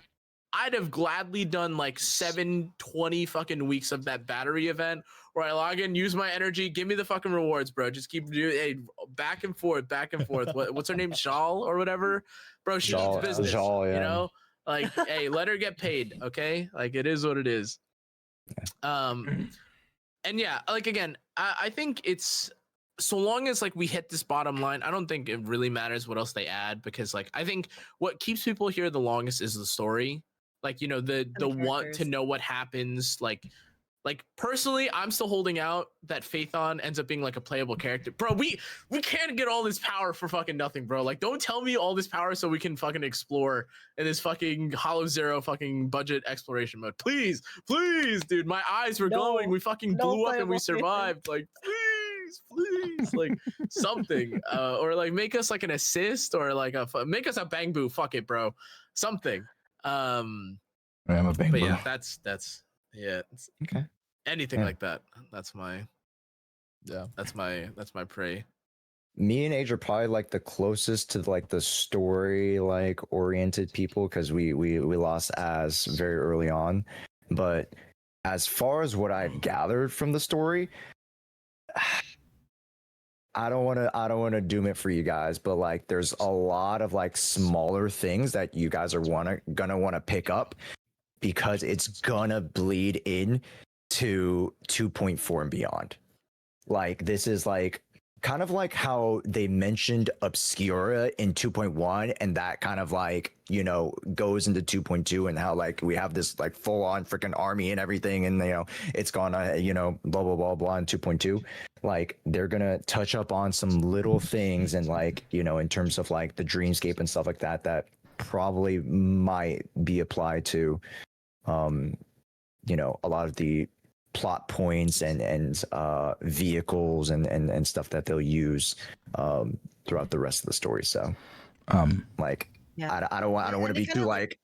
I'd have gladly done like 720 fucking weeks of that battery event where I log in, use my energy, give me the fucking rewards, bro. Just keep doing hey, back and forth. What's her name? Shal or whatever, bro. She needs business. Jal, You yeah. know, like, hey, let her get paid. Okay, like it is what it is. And yeah, like again, I think it's so long as like we hit this bottom line, I don't think it really matters what else they add because like I think what keeps people here the longest is the story. Like, you know, the want to characters. know what happens. Like personally, I'm still holding out that Phaethon ends up being like a playable character. Bro, we can't get all this power for fucking nothing, bro. Like, don't tell me all this power so we can fucking explore in this fucking Hollow Zero fucking budget exploration mode. Please, dude. My eyes were glowing. We fucking no blew up and we playable survived. Like, please, like something. Or like make us like an assist or like make us a bang boo. Fuck it, bro. Something. I'm a bang But boo. yeah, that's yeah. Okay. Anything Yeah. like that. That's my prey. Me and Age are probably like the closest to like the story like oriented people because we lost Az very early on. But as far as what I've gathered from the story, I don't want to doom it for you guys, but like there's a lot of like smaller things that you guys are gonna want to pick up because it's gonna bleed in to 2.4 and beyond. Like this is like kind of like how they mentioned Obscura in 2.1 and that kind of like, you know, goes into 2.2 and how like we have this like full on freaking army and everything and you know it's gonna, you know, blah blah blah blah in 2.2. Like they're gonna touch up on some little things and like, you know, in terms of like the dreamscape and stuff like that that probably might be applied to you know, a lot of the plot points and vehicles and stuff that they'll use throughout the rest of the story. So like Yeah. I don't want to be too like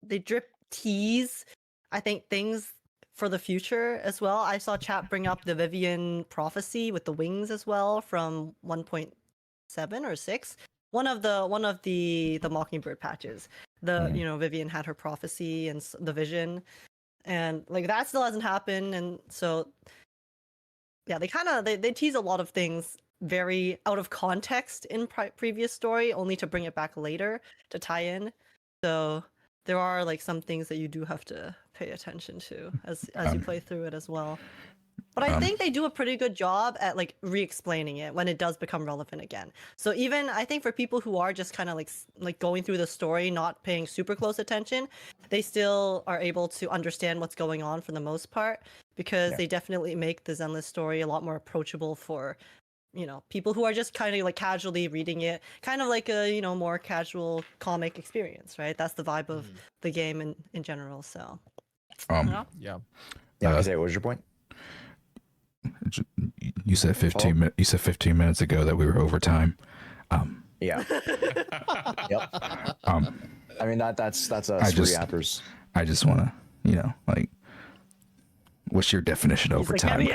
They drip tease, I think, things for the future as well. I saw chat bring up the Vivian prophecy with the wings as well from 1.7 or 6. One of the Mockingbird patches. You know, Vivian had her prophecy and the vision, and like that still hasn't happened. And so yeah, they tease a lot of things very out of context in previous story, only to bring it back later to tie in. So there are like some things that you do have to pay attention to as you play through it as well. But I think they do a pretty good job at like re-explaining it when it does become relevant again. So even I think for people who are just kind of like going through the story, not paying super close attention, they still are able to understand what's going on for the most part because they definitely make the Zenless story a lot more approachable for people who are just kind of like casually reading it, kind of like a more casual comic experience, right? That's the vibe of the game in general. So Yeah. Yeah. Yeah, Kazay, what was your point? You said 15 minutes. You said 15 minutes ago that we were overtime. Yeah. Yep. I mean that's us reappers. I just want to, like, what's your definition of He's like, overtime?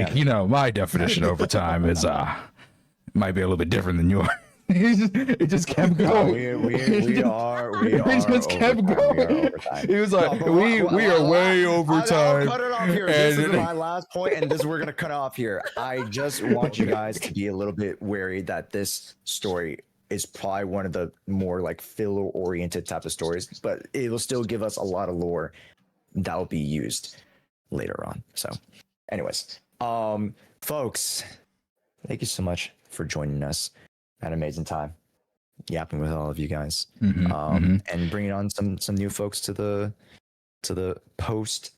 "Get me out." My definition of overtime is might be a little bit different than yours. It just kept going. We are It just kept overtime. going. We are overtime. He was like, No, but we are way I'll overtime. cut it off here. This is my last point, and we're gonna cut off here. I just want you guys to be a little bit wary that this story is probably one of the more like filler-oriented type of stories, but it will still give us a lot of lore that will be used later on. So, anyways, folks, thank you so much for joining us. Had an amazing time yapping with all of you guys, and bringing on some new folks to the post.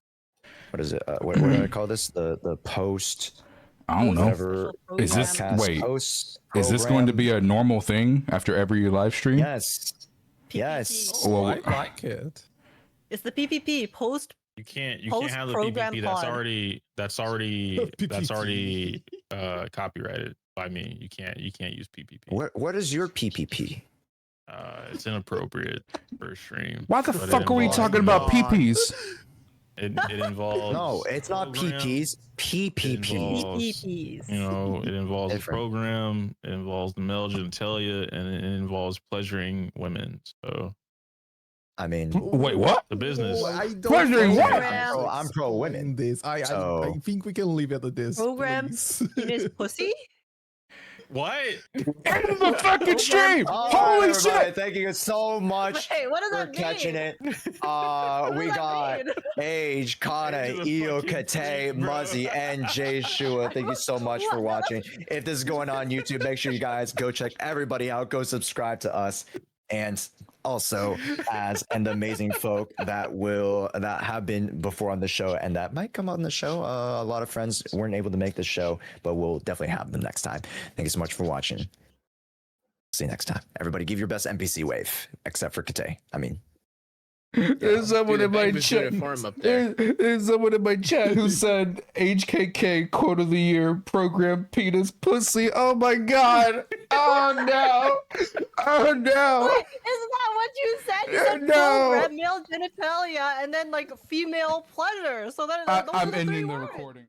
What is it? What do I call this? The post. I don't know. Whatever. Is this podcast wait? post Is this going to be a normal thing after every live stream? Yes. Yes. Oh, I like it. It's the PPP post. You can't have the Post-program PPP. pod. That's already copyrighted by me. You can't use PPP. What is your PPP? It's inappropriate for a stream. Why the but it fuck are we involves- talking about PPs? It involves No, it's not program. PPs. PPP. involves- PPPs. It involves the Different. program, it involves the male genitalia, and it involves pleasuring women. So I mean, Wait, what? the business. I don't Pleasuring think what? I'm pro women. This. I So- think we can leave it at this. Program please. penis pussy. What? End of the fucking stream! All Holy right, everybody, shit! thank you so much Wait, what does for that mean? catching it. What We does that got mean? Age, Kana, Age is a Io, fucking Kate, dude, bro. Muzzy, and Jay Shua. Thank you so much for watching. If this is going on YouTube, make sure you guys go check everybody out. Go subscribe to us. And also and the amazing folk that have been before on the show and that might come on the show. A lot of friends weren't able to make the show, but we'll definitely have them next time. Thank you so much for watching. See you next time. Everybody give your best NPC wave, except for Kate. I mean, There's someone Dude, in the my bag was chat. uniform up there. There's someone in my chat who said HKK quote of the year program penis pussy. Oh my god. Oh no. Oh no. Wait, isn't that what you said? You said No. program male genitalia and then like female pleasure. So that those are I'm the three ending the words. recording.